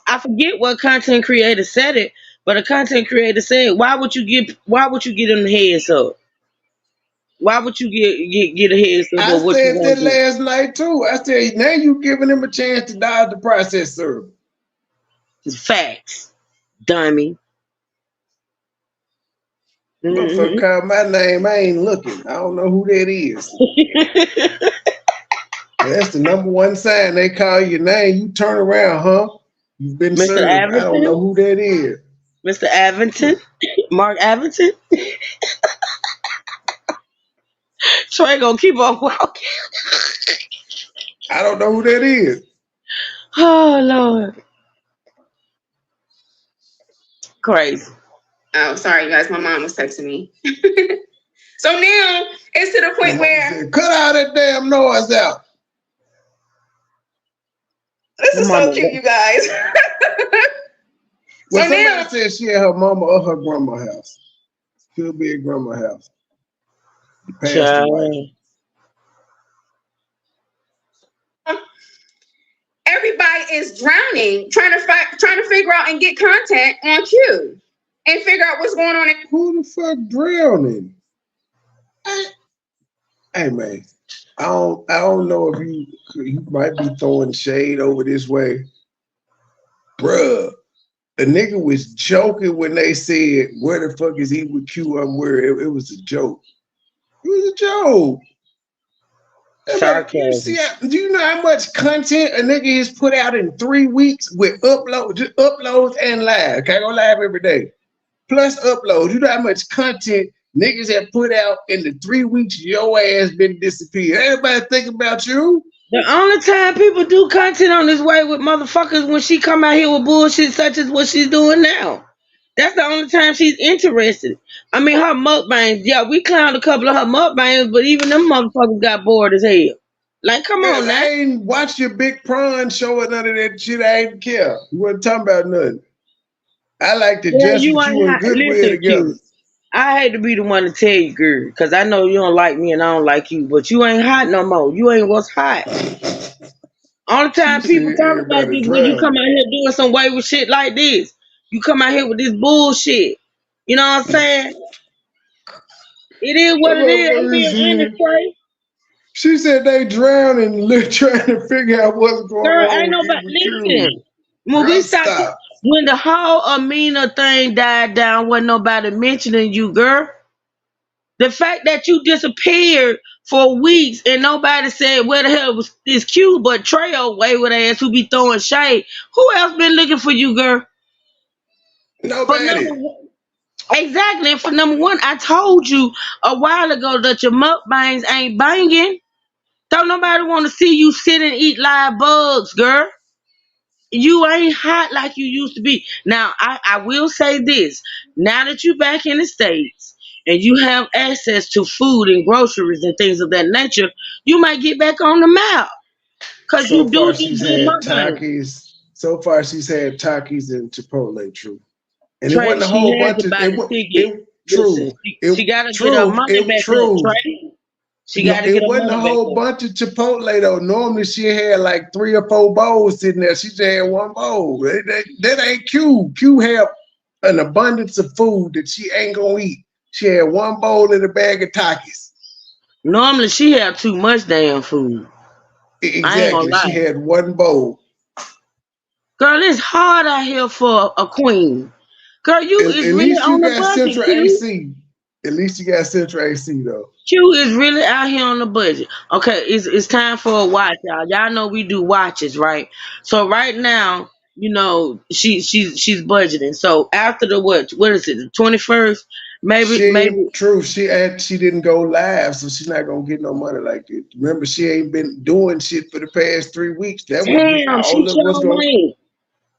I forget what content creator said it, but a content creator said, why would you get them the heads up? Why would you get a heads up I of what you said want that to do? last night too. I said, now you giving him a chance to dodge the process server. It's facts, dummy. Motherfucker Mm-hmm. called my name. I ain't looking. I don't know who that is. That's the number one sign. They call your name. You turn around, huh? You've been Mr. served. I don't know Avington, who that is. Mr. Avington, Mark Avington. Trey gonna keep on walking. I don't know who that is. Oh Lord, crazy. Oh, sorry, guys. My mom was texting me. So now it's to the point where Said, cut all that damn noise out. this is so cute, you guys. Well, So somebody now said she at her mama or her grandma house. Could be at grandma house. The pastor wife. everybody is drowning, trying to figure out and get content on Q and figure out what's going on. Who the fuck drowning? Hey man, I don't know if you might be throwing shade over this way, bruh. The nigga was joking when they said, "Where the fuck is he with Q?" I'm worried. It was a joke. It was a joke. Sarcasm. Do you know how much content a nigga has put out in 3 weeks with uploads and live? Can't go live every day. Plus uploads. You know how much content niggas have put out in the 3 weeks your ass been disappeared. Everybody think about you. The only time people do content on this way with motherfuckers when she come out here with bullshit such as what she's doing now. That's the only time she's interested. I mean, her mukbangs, yeah, we clowned a couple of her mukbangs, but even them motherfuckers got bored as hell. Like, come on now. I ain't watch your big prawn show or none of that shit. I ain't care. You wasn't talking about nothing. I like to just You with ain't you and Goodwill together. Q. I hate to be the one to tell you, girl, because I know you don't like me and I don't like you, but you ain't hot no more. You ain't what's hot. Only time people talk about this when you come out here doing some wayward shit like this. You come out here with this bullshit. You know what I'm saying? It is what it is. I'm being honest, Trey. She said they drowning, trying to figure out what's going Girl, on ain't with nobody listen. When Girl, we stopped, when the whole Amina thing died down, wasn't nobody mentioning you, girl. The fact that you disappeared for weeks and nobody said where the hell was this Q but Trey wayward ass who be throwing shade. Who else been looking for you, girl? Nobody. Exactly. And for number one, I told you a while ago that your mukbangs ain't banging. Don't nobody want to see you sit and eat live bugs, girl. You ain't hot like you used to be. Now, I will say this. Now that you back in the States and you have access to food and groceries and things of that nature, you might get back on the map. Because So you do far, these she's good had mukbangs. Takis. So far, she's had Takis and Chipotle, true. And it Trey, wasn't a she whole had bunch to of buy the ticket. true. She got to get her money back up, Trey. She got to get It her wasn't a money back whole up. bunch of Chipotle though. Normally she had like 3 or 4 bowls sitting there. She just had 1 bowl. That ain't Q. Q have an abundance of food that she ain't gonna eat. She had 1 bowl and a bag of Takis. Normally she have too much damn food. Exactly. I ain't gonna lie. She had 1 bowl. Girl, it's hard out here for a queen. Girl, you is At really least you on the got budget, central Q. AC. At least you got central AC though. Q is really out here on the budget. Okay, it's time for a watch, y'all. Y'all know we do watches, right? So right now, you know, she's budgeting. So after the what is it, the 21st? Maybe She didn't go live, so she's not gonna get no money like this. Remember, she ain't been doing shit for the past 3 weeks. That would be damn, she all of what's sure going. ain't.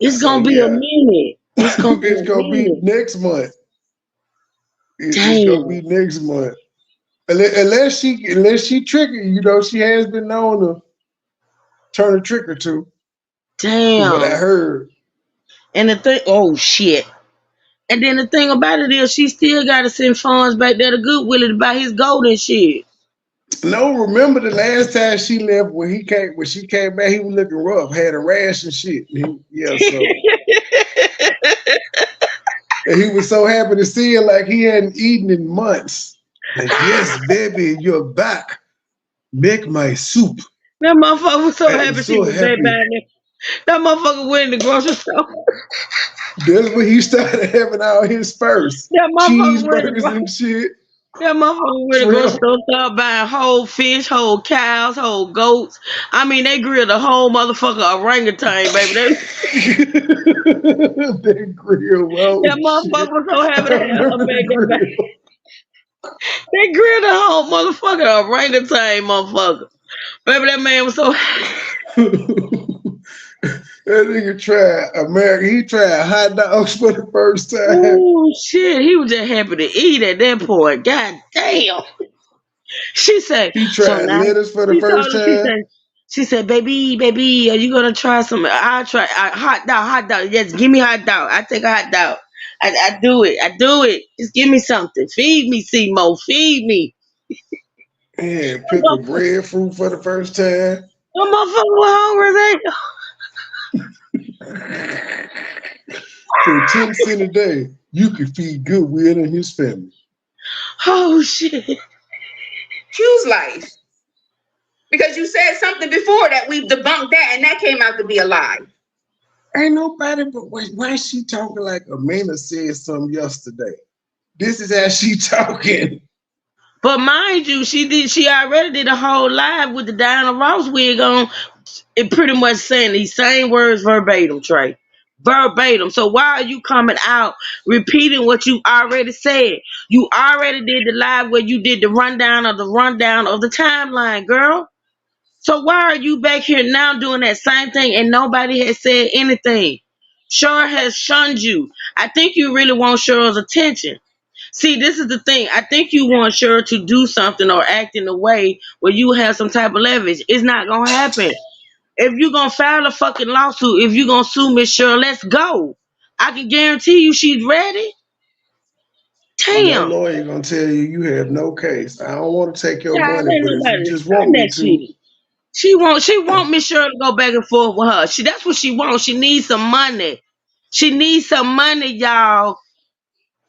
It's So gonna be a yeah, minute. It's gonna be it's a gonna be minute. next month. It's gonna Damn. be next month. Unless she trigger, you know, she has been known to turn a trick or two. From what I Damn. heard. And the thing, oh shit. And then the thing about it is, she still got to send funds back there to Goodwill to buy his gold and shit. No, remember the last time she left when she came back, he was looking rough, had a rash and shit. So and he was so happy to see her like he hadn't eaten in months. Like, yes, baby, you're back. Make my soup. That motherfucker was so I'm happy so she was back happy. down there. That motherfucker went in the grocery store. That's when he started having all his first That motherfucker went in the cheeseburgers and shit. That motherfucker went to grocery Shrimp. store, start buying whole fish, whole cows, whole goats. I mean, they grilled a whole motherfucker orangutan, baby. They grill. Oh, That motherfucker was so happy to have her back there. They grilled a whole motherfucker orangutan, motherfucker. Baby, that man was so That nigga tried America. He tried hot dogs for the first time. Ooh, shit. He was just happy to eat at that point. God damn. She said, He so tried now, lettuce for the first time. she said, baby, are you going to try some? I'll try hot dog. Yes, give me hot dog. I take a hot dog. I do it. Just give me something. Feed me, Seymour. Feed me. Yeah, pickled breadfruit for the first time. The motherfucker was hungry. For 10 cents a day, you can feed Goodwill and his family. Oh, shit. Q's life. Because you said something before that we've debunked that, and that came out to be a lie. Ain't nobody but why is she talking like Amanda said something yesterday? This is how she talking. But mind you, she already did a whole live with the Diana Ross wig on. It pretty much saying these same words verbatim, Trey. Verbatim. So why are you coming out repeating what you already said? You already did the live where you did the rundown of the timeline, girl. So why are you back here now doing that same thing and nobody has said anything? Cher has shunned you. I think you really want Cher's attention. See, this is the thing. I think you want Cher to do something or act in a way where you have some type of leverage. It's not going to happen. If you're going to file a fucking lawsuit, if you're going to sue Miss Cher, let's go. I can guarantee you she's ready. That Damn. lawyer gonna tell you have no case. I don't want to take your God, money, ain't but if you nobody just done want me that to. shit. She want Miss Cher to go back and forth with her. That's what she wants. She needs some money. She needs some money, y'all.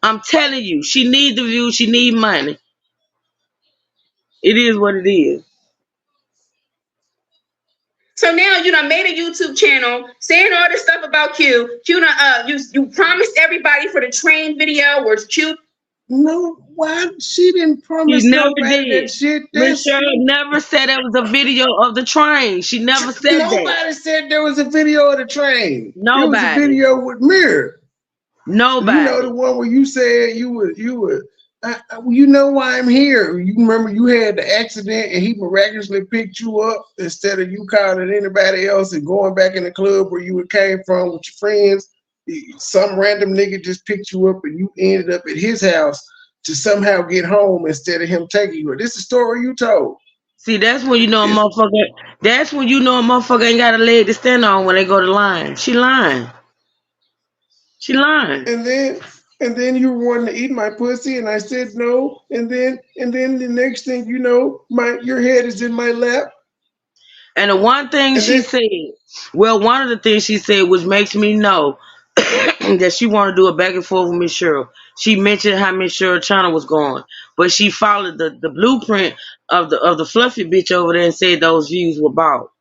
I'm telling you, she needs the view. She needs money. It is what it is. So now you done made a YouTube channel saying all this stuff about Q. Q done, you promised everybody for the train video where Q. No, why? She didn't promise She never nobody did. that shit. Miss Cher never said there was a video of the train. She never said that. Nobody said there was a video of the train. Nobody. It was a video with Mirror. Nobody. You know the one where you said you were. You know why I'm here. You remember you had the accident and he miraculously picked you up instead of you calling anybody else and going back in the club where you came from with your friends. Some random nigga just picked you up and you ended up at his house to somehow get home instead of him taking you. This is the story you told. See, that's when you know a motherfucker. That's when you know a motherfucker ain't got a leg to stand on when they go to line. She lying. She lying. And then you wanted to eat my pussy, and I said no. And then the next thing you know, your head is in my lap. And the one thing she said, well, one of the things she said, which makes me know that she want to do a back and forth with Miss Cheryl. She mentioned how Miss Cheryl channel was going, but she followed the blueprint of the fluffy bitch over there and said those views were bought.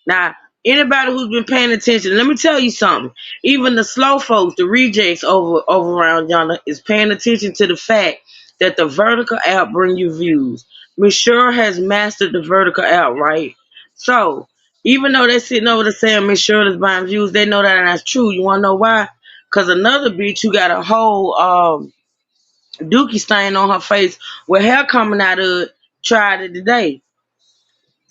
Now, anybody who's been paying attention, let me tell you something. Even the slow folks, the rejects over around yonder, is paying attention to the fact that the vertical app bring you views. Miss Cheryl has mastered the vertical app, right? So, even though they're sitting over there saying Miss Cheryl is buying views, they know that that's true. You want to know why? Because another bitch who got a whole dookie stain on her face with hair coming out of it tried it today.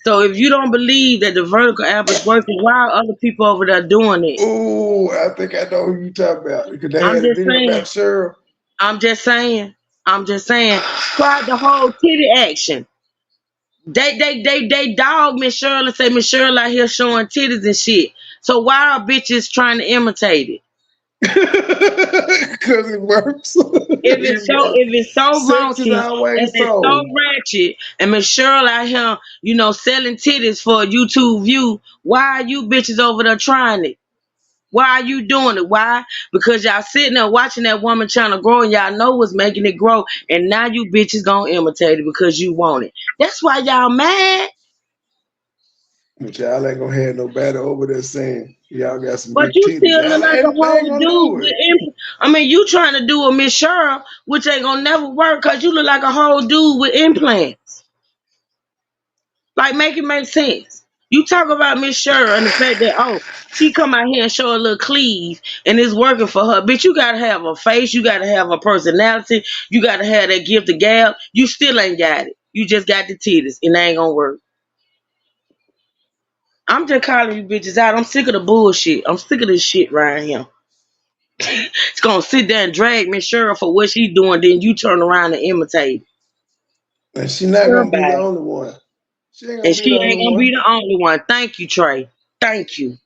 So if you don't believe that the vertical app is working, why are other people over there doing it? Oh, I think I know who you talking about. Because they I'm had a just video saying. about Cheryl. I'm just saying. tried the whole titty action. They dog Miss Shirley and say Miss Shirley out here showing titties and shit. So why are bitches trying to imitate it? Because it works. If it's so Sex is raunchy and always it's so sold. ratchet, and Miss Shirley out here, selling titties for a YouTube view, why are you bitches over there trying it? Why are you doing it? Why? Because y'all sitting there watching that woman trying to grow and y'all know what's making it grow, and now you bitches gonna imitate it because you want it. That's why y'all mad. But y'all ain't gonna have no battle over there saying y'all got some But big you titties. still Y'all look like a ain't, they ain't whole gonna dude do with it. you trying to do a Miss Cheryl, which ain't gonna never work because you look like a whole dude with implants. Like, make it make sense. You talk about Miss Cheryl and the fact that, she come out here and show a little cleave and it's working for her. Bitch, you gotta have a face, you gotta have a personality, you gotta have that gift of gab. You still ain't got it. You just got the titties and they ain't gonna work. I'm just calling you bitches out. I'm sick of the bullshit. I'm sick of this shit right here. It's gonna sit there and drag Miss Cheryl for what she doing, then you turn around and imitate. And she not gonna be the Everybody. only one. She ain't And gonna be she the ain't only gonna be one. the only one. Thank you, Trey. Thank you.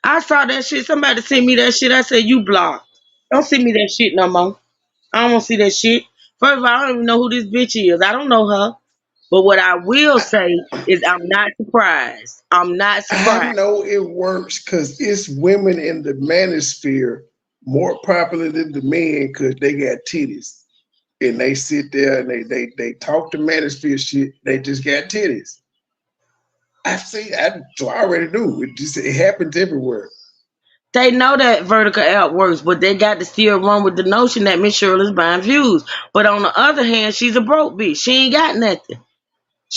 I saw that shit. Somebody sent me that shit. I said, you blocked. Don't send me that shit no more. I don't want to see that shit. First of all, I don't even know who this bitch is. I don't know her. But what I will say is I'm not surprised. I'm not I surprised. know it works because it's women in the manosphere more popular than the men because they got titties. And they sit there and they talk the manosphere shit. They just got titties. So I already do. It happens everywhere. They know that vertical out works, but they got to still run with the notion that Miss Shirley's buying views. But on the other hand, she's a broke bitch. She ain't got nothing.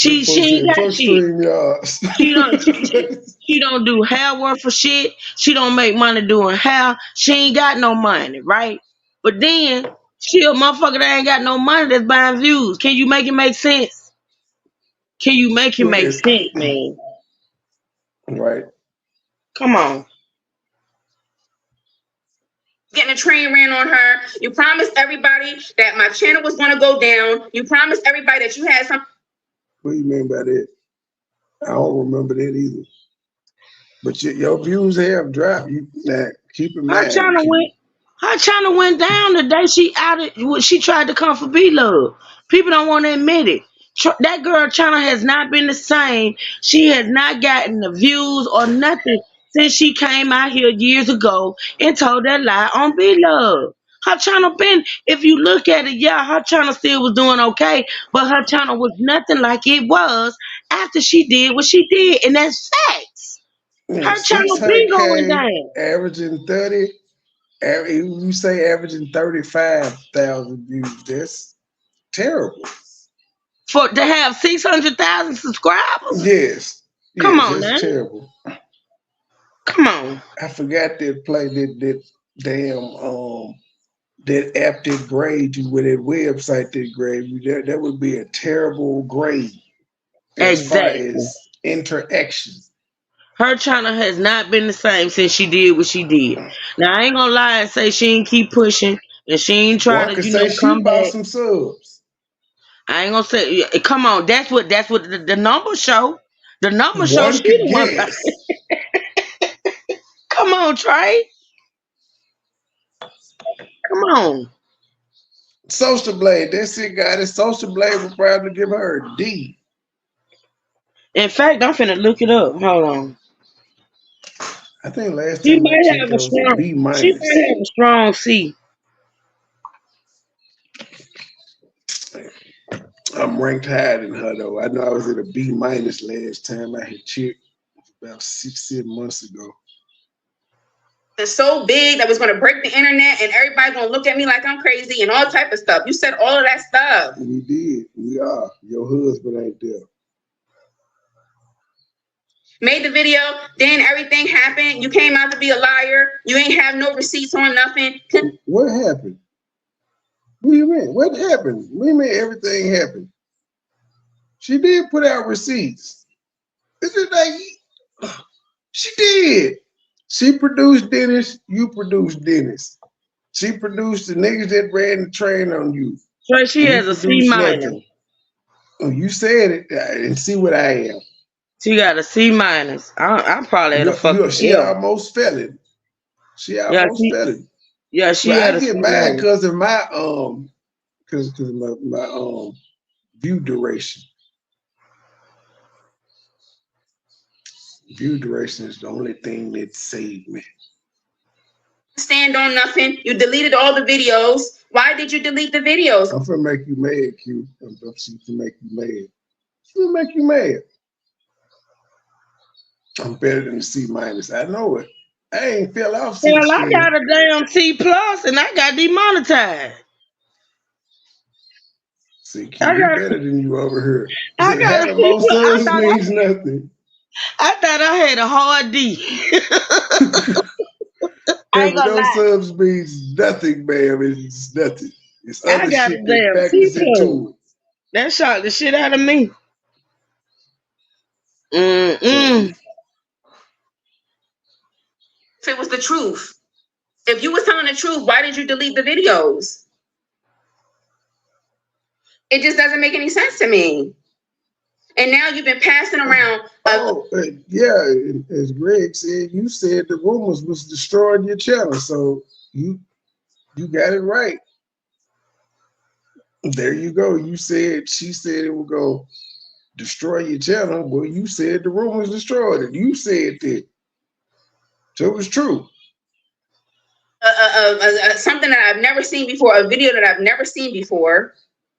The She ain't got first shit. stream yards. She don't do hair work for shit. She don't make money doing hair. She ain't got no money, right? But then she a motherfucker that ain't got no money that's buying views. Can you make it make sense? Can you make it make sense, man? Right. Come on. Getting a train ran on her. You promised everybody that my channel was gonna go down. You promised everybody that you had some. What do you mean by that? I don't remember that either. But your views have dropped. Keep in Her mind. channel went down the day she tried to come for B Love. People don't want to admit it. That girl channel has not been the same. She has not gotten the views or nothing since she came out here years ago and told that lie on B Love. Her channel been, if you look at it, yeah, her channel still was doing okay, but her channel was nothing like it was after she did what she did, and that's facts. Her channel been going 600K, down. averaging 30. You say averaging 35,000 views. That's terrible. To have 600,000 subscribers? Yes. Come Yes, on, that's man. terrible. Come on. I forgot that play that damn that app that grade you with that website that grade you. That would be a terrible grade as far Exactly. as interaction. Her channel has not been the same since she did what she did. Now, I ain't gonna lie and say she ain't keep pushing and she ain't try One to, could say she come bought back. some subs. I ain't gonna say, come on, that's what the numbers show. The numbers show she One could the one. guess. Come on, Trey. Come on. Social Blade, that's it, guy. That Social Blade would probably give her a D. In fact, I'm finna look it up. Hold on. I think last She time I might checked, have that a was a strong. B She minus. might have a strong C. I'm ranked higher than her though. I know I was at a B minus last time I had checked about 6-7 months ago. It's so big that was gonna break the internet and everybody gonna look at me like I'm crazy and all type of stuff. You said all of that stuff. We did. We are. Your husband ain't there. Made the video, then everything happened. You came out to be a liar. You ain't have no receipts on nothing. What happened? What do you mean? What happened? What do you mean everything happened? She did put out receipts. It's just like she did. She produced Dennis, you produced Dennis. She produced the niggas that ran the train on you. Trey, she has a C minus. Nothing. Oh, you said it, and see what I am. She got a C minus. I'm probably at a fucking She L. almost fell it. She almost fell it. Yeah, she But had I a get C mad minus. because of my because of my view duration. View duration is the only thing that saved me. Stand on nothing. You deleted all the videos. Why did you delete the videos? I'm gonna make you mad, Q. I'm gonna make you mad. She will make you mad. I'm better than the C minus. I know it. I ain't fell off since Hell, I then. got a damn C plus and I got demonetized. See, Q, we better than you over here. I got Having more subs means nothing. I thought I had a hard D. I ain't gonna those lie. subs means nothing, man. It's nothing. It's I other got shit a that damn factors C into it. That shocked the shit out of me. Mm-mm. If it was the truth. If you was telling the truth, why did you delete the videos? It just doesn't make any sense to me. And now you've been passing around. Yeah, as Greg said, you said the rumors was destroying your channel, so you got it right. There you go. She said it would go destroy your channel. Well, you said the rumors destroyed it. You said that. So it was true. Something that I've never seen before, a video that I've never seen before,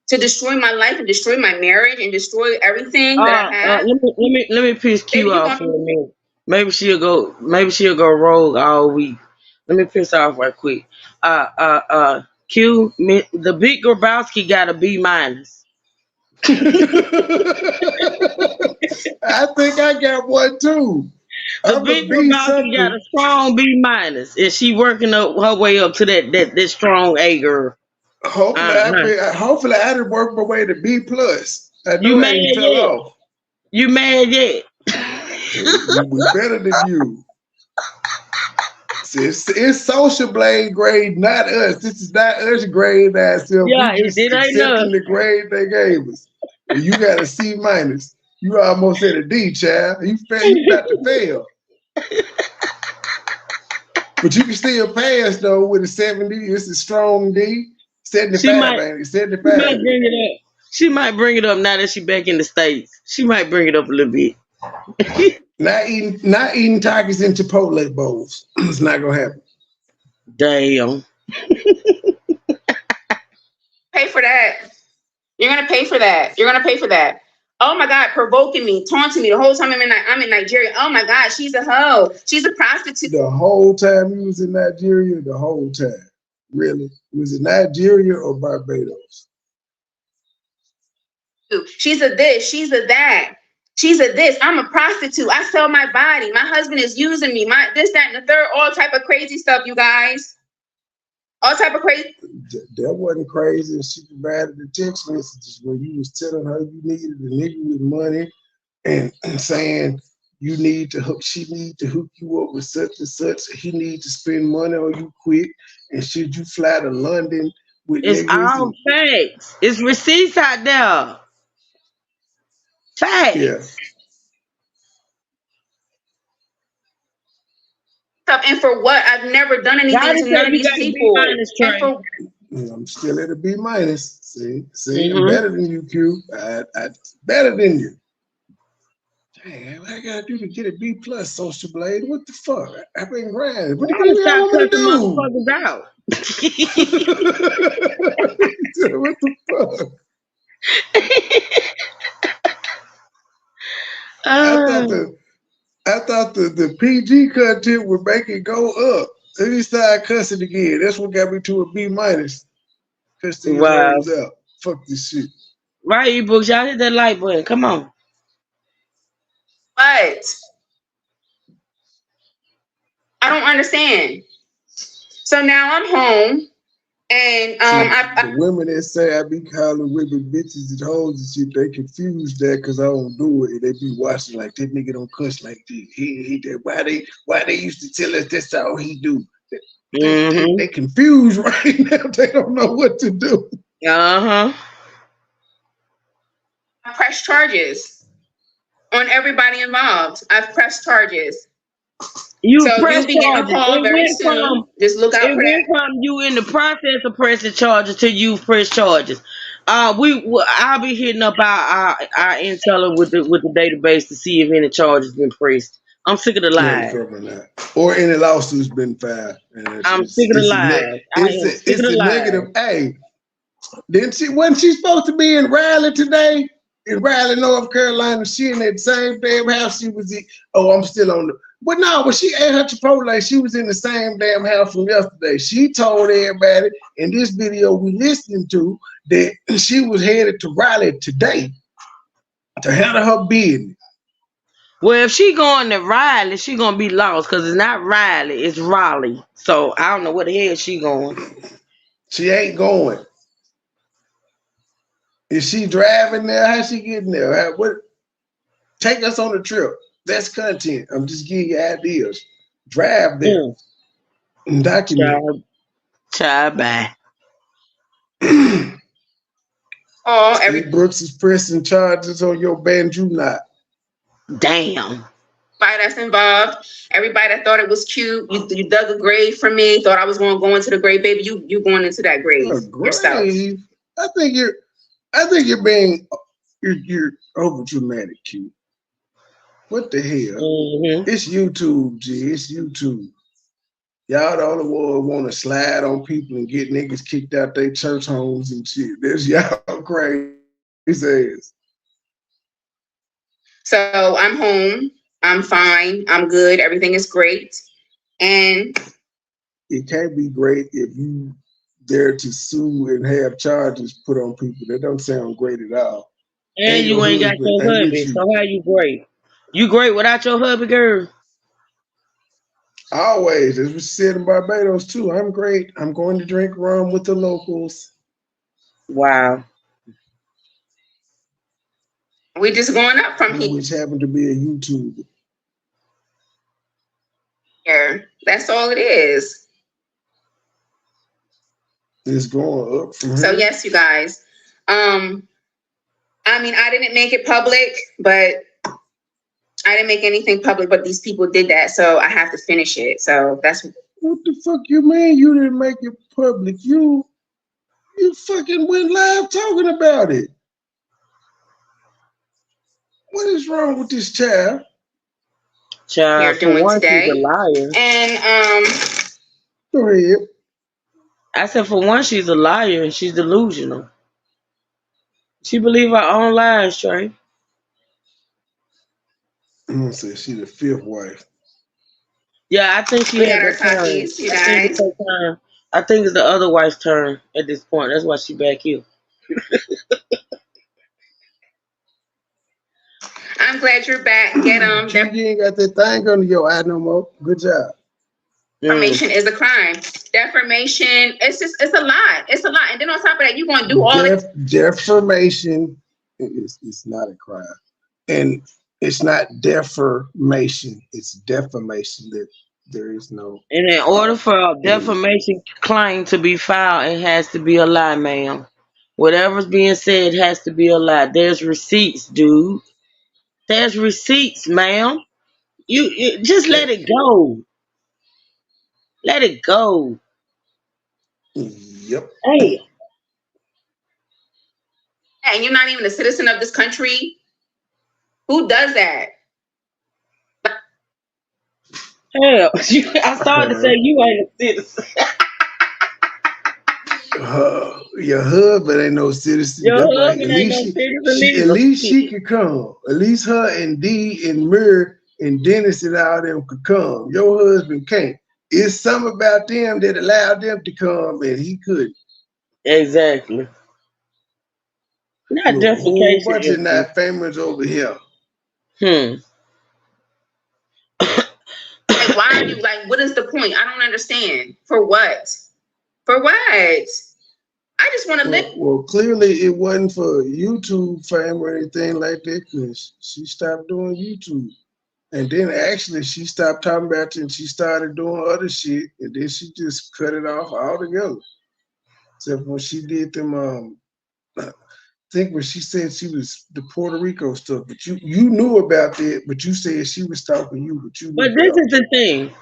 to destroy my life and destroy my marriage and destroy everything that I have. Let me piss Q off for a minute. Maybe she'll go rogue all week. Let me piss off right quick. Q, the big Grabowski got a B minus. I think I got one too. The big Grabowski got a strong B minus, and she working up her way up to that strong A girl. Hopefully I didn't work my way to B plus. I know I ain't fell off. You mad yet? We better than you. It's social blade grade, not us. This is not us grade ourselves. Yeah, we just it ain't accepting us. the grade they gave us. And you got a C minus. You almost at a D, child. You about to fail. But you can still pass though with a 70. It's a strong D. 75, 75. She might bring it up now that she back in the States. She might bring it up a little bit. Not eating Takis in Chipotle bowls. It's not gonna happen. Damn. Pay for that. You're gonna pay for that. You're gonna pay for that. Oh my God, provoking me, taunting me the whole time I'm in Nigeria. Oh my God, she's a hoe. She's a prostitute. The whole time you was in Nigeria, the whole time. Really? Was it Nigeria or Barbados? She's a this, she's a that. She's a this. I'm a prostitute. I sell my body. My husband is using me. My this, that, and the third. All type of crazy stuff, you guys. All type of crazy. That wasn't crazy. She provided the text messages where you was telling her you needed a nigga with money and saying you need to hook. She need to hook you up with such and such. He need to spend money on you quick. And should you fly to London with it's niggas? All facts. It's receipts out there. Facts. Yeah. And for what? I've never done anything to none of these people. I'm still at a B minus. See, I'm better than you, Q. I better than you. Dang, what I gotta do to get a B plus, Social Blade? What the fuck? I've been grinding. What do you want me to do? What the fuck? I thought the PG content would make it go up. Then he started cussing again. That's what got me to a B minus. Cuss these hoes out. Fuck this shit. Right, ebooks, y'all hit that like button. Come on. What? I don't understand. So now I'm home. And the women that say I be calling women bitches and hoes and shit, they confuse that because I don't do it. And they be watching like that nigga don't cuss like this. Why they used to tell us that's all he do. They confused right now. They don't know what to do. I pressed charges on everybody involved. I've pressed charges. You So press you'll be getting a charges. call very soon. Just look out It for went that. from you in the process of pressing charges to you press charges. I'll be hitting up our inteller with the database to see if any charges been pressed. I'm sick of the Yeah, lies. probably not. Or any lawsuits been filed. And I'm sick of the lies. It's a negative. Hey, wasn't she supposed to be in Raleigh today? In Raleigh, North Carolina, she in that same damn house she was in. Oh, I'm still on the. But no, when she ate her Chipotle, she was in the same damn house from yesterday. She told everybody in this video we listening to that she was headed to Raleigh today to handle her business. Well, if she going to Riley, she gonna be lost because it's not Riley, it's Raleigh. So I don't know where the hell she going. She ain't going. Is she driving there? How's she getting there? Take us on a trip. That's content. I'm just giving you ideas. Drive there and document. Child, bye. Steve Brooks is pressing charges on your banjo knot. Damn. Everybody that's involved, everybody that thought it was cute, you dug a grave for me, thought I was going to go into the grave, baby. You going into that grave yourself. I think you're over dramatic, Q. What the hell? It's YouTube, G. It's YouTube. Y'all the only one want to slide on people and get niggas kicked out their church homes and shit. That's y'all crazy ass. So I'm home. I'm fine. I'm good. Everything is great. And it can't be great if you dare to sue and have charges put on people. That don't sound great at all. And you ain't got your hubby. So how you great? You great without your hubby, girl? Always. As we said in Barbados too, I'm great. I'm going to drink rum with the locals. Wow. We just going up from here. Which happened to be a YouTuber. Yeah, that's all it is. It's going up from here. So yes, you guys. I mean, I didn't make it public, but I didn't make anything public, but these people did that, so I have to finish it. So that's what the fuck you mean you didn't make it public? You fucking went live talking about it. What is wrong with this child? You're doing today. She's a liar. And go ahead. I said for one, she's a liar and she's delusional. She believe her own lies, Trey. I'm gonna say she's the fifth wife. Yeah, I think she had her turn. I think it's the other wife's turn at this point. That's why she back here. I'm glad you're back. Get you ain't got that thing under your eye no more. Good job. Defamation is a crime. Defamation, it's a lot. It's a lot. And then on top of that, you're gonna do all this. Defamation is not a crime. And it's not defamation, it's defamation. That there is no. And in order for a defamation claim to be filed, it has to be a lie, ma'am. Whatever's being said has to be a lie. There's receipts, dude. There's receipts, ma'am. You just let it go. Let it go. Yep. Hey. And you're not even a citizen of this country. Who does that? Hell, I started to say you ain't a citizen. Your husband ain't no citizen. Your husband ain't no citizen. At least she could come. At least her and Dee and Mir and Dennis and all them could come. Your husband can't. It's something about them that allowed them to come and he couldn't. Exactly. Not defecation. A bunch of not famous over here. Like, why are you like? What is the point? I don't understand. For what? For what? I just want to live. Well, clearly it wasn't for YouTube fame or anything like that because she stopped doing YouTube. And then actually she stopped talking about it and she started doing other shit. And then she just cut it off altogether. Except when she did them I think when she said she was the Puerto Rico stuff, but you knew about that, but you said she was stalking you, but you knew But this about is the thing.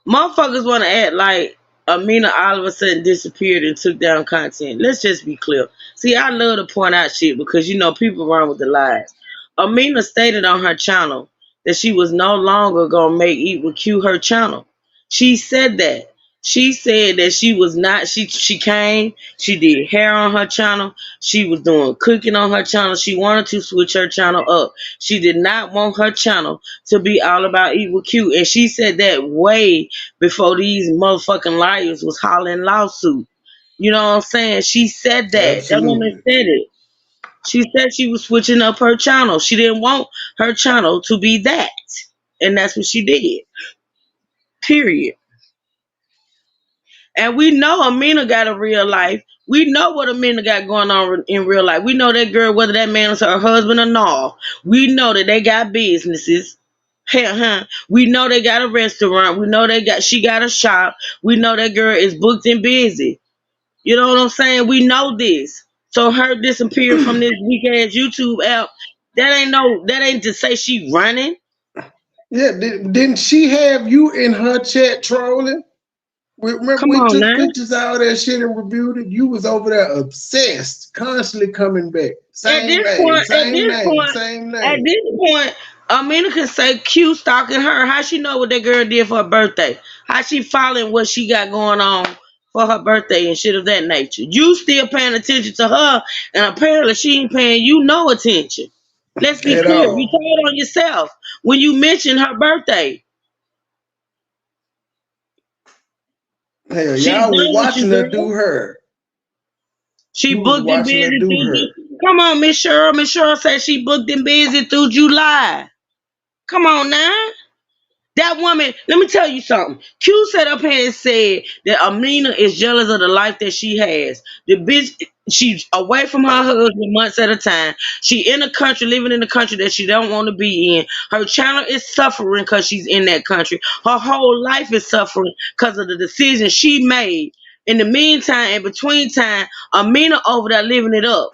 Motherfuckers want to act like Amina all of a sudden disappeared and took down content. Let's just be clear. See, I love to point out shit because you know people run with the lies. Amina stated on her channel that she was no longer gonna make Eat with Q her channel. She said that. She said that she was not. She came. She did hair on her channel. She was doing cooking on her channel. She wanted to switch her channel up. She did not want her channel to be all about Eat with Q, and she said that way before these motherfucking liars was hollering lawsuit. You know what I'm saying? She said it. that. That woman Absolutely. said it. She said she was switching up her channel. She didn't want her channel to be that. And that's what she did. Period. And we know Amina got a real life. We know what Amina got going on in real life. We know that girl, whether that man is her husband or not. We know that they got businesses. We know they got a restaurant. We know she got a shop. We know that girl is booked and busy. You know what I'm saying? We know this. So her disappearing from this weak ass YouTube app, that ain't to say she running. Yeah, didn't she have you in her chat trolling? Remember Come we on took now. pictures of all that shit and reviewed it. You was over there obsessed, constantly coming back. At Same this name, point, same name, same at name. this point, Amina can say Q stalking her. How she know what that girl did for her birthday? How she following what she got going on for her birthday and shit of that nature? You still paying attention to her, and apparently she ain't paying you no attention. Let's be At clear. You all. told on yourself when you mentioned her birthday. Hell, She's y'all was done with you, watching her do girl. her. She You was booked and watching her busy do through. her. Come on, Miss Cheryl. Miss Cheryl said she booked and busy through July. Come on now. That woman, let me tell you something. Q sat up here and said that Amina is jealous of the life that she has. The bitch, she's away from her husband months at a time. She in the country, living in the country that she don't want to be in. Her channel is suffering because she's in that country. Her whole life is suffering because of the decision she made. In the meantime, in between time, Amina over there living it up.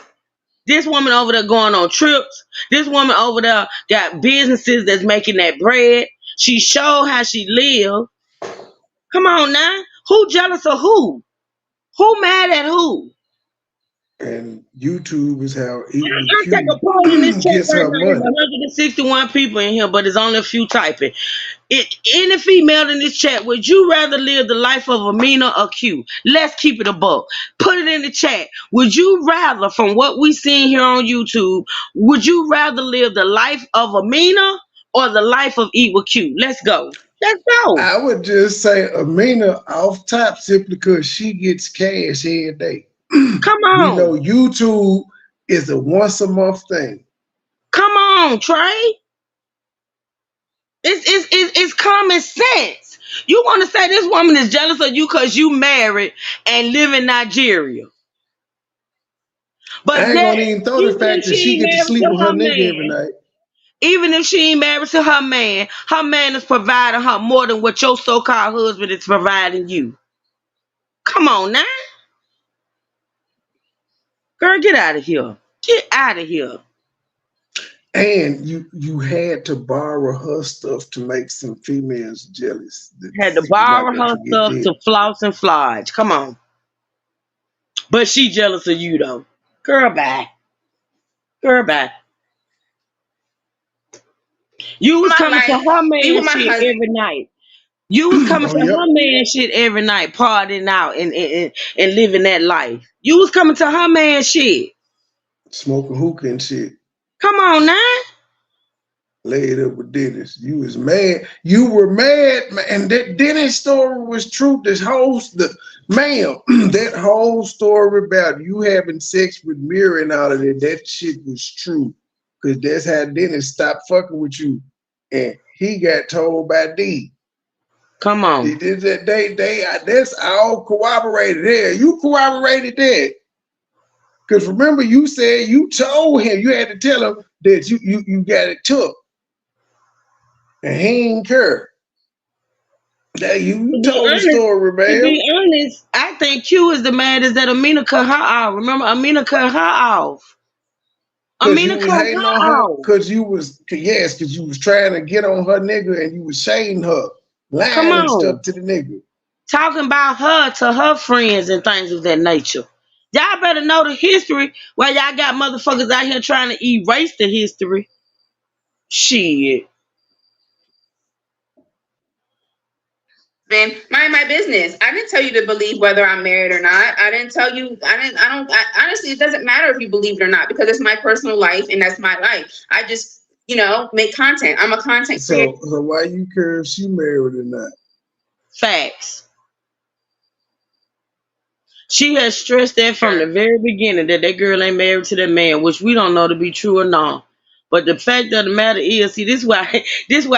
This woman over there going on trips. This woman over there got businesses that's making that bread. She showed how she live. Come on now. Who jealous of who? Who mad at who? And YouTube is how Eat with I take a Q poll in this chat gets right her now. There's money. 161 people in here, but there's only a few typing. Any female in this chat, would you rather live the life of Amina or Q? Let's keep it a buck. Put it in the chat. Would you rather, from what we seen here on YouTube, would you rather live the life of Amina or the life of Eat with Q? Let's go. Let's go. I would just say Amina off top simply because she gets cash every day. Come We know on. YouTube is a once a month thing. Come on, Trey. It's common sense. You want to say this woman is jealous of you because you married and live in Nigeria. But I ain't that, gonna even throw the even if fact that she she ain't get to married sleep to with her her nigga every man, night. even if she ain't married to her man is providing her more than what your so-called husband is providing you. Come on now. Girl, get out of here. Get out of here. And you had to borrow her stuff to make some females jealous. Had to We're not borrow gonna her forget stuff that. to floss and flodge. Come on. But she jealous of you though. Girl, bye. Girl, bye. You was My coming to life, her be man with my shit husband. every night. You was coming Oh to yep. her man shit every night, partying out and living that life. You was coming to her man shit. Smoking hookah and shit. Come on now. Laid up with Dennis. You was mad. You were mad, and that Dennis story was true. That whole story about you having sex with Mira and all of that shit was true. Cause that's how Dennis stopped fucking with you, and he got told by D. Come They on. did that. That's all corroborated there. You corroborated that. Cause remember, you said you told him you had to tell him that you got it took. and he ain't care. That you To be told the honest, story, man. I think Q is the maddest that Amina cut her off. Remember, Amina cut her off. Cause you Amina was cut hating her on her, off. cause you was trying to get on her nigga and you was shading her, Come lying and stuff on. to the nigga. Talking about her to her friends and things of that nature. Y'all better know the history while y'all got motherfuckers out here trying to erase the history. Shit. Man, mind my business. I didn't tell you to believe whether I'm married or not. I didn't tell you. Honestly, it doesn't matter if you believe it or not because it's my personal life and that's my life. I just, make content. I'm a content creator. So why you care if she married or not? Facts. She has stressed that from the very beginning that girl ain't married to that man, which we don't know to be true or not. But the fact of the matter is, see, this is why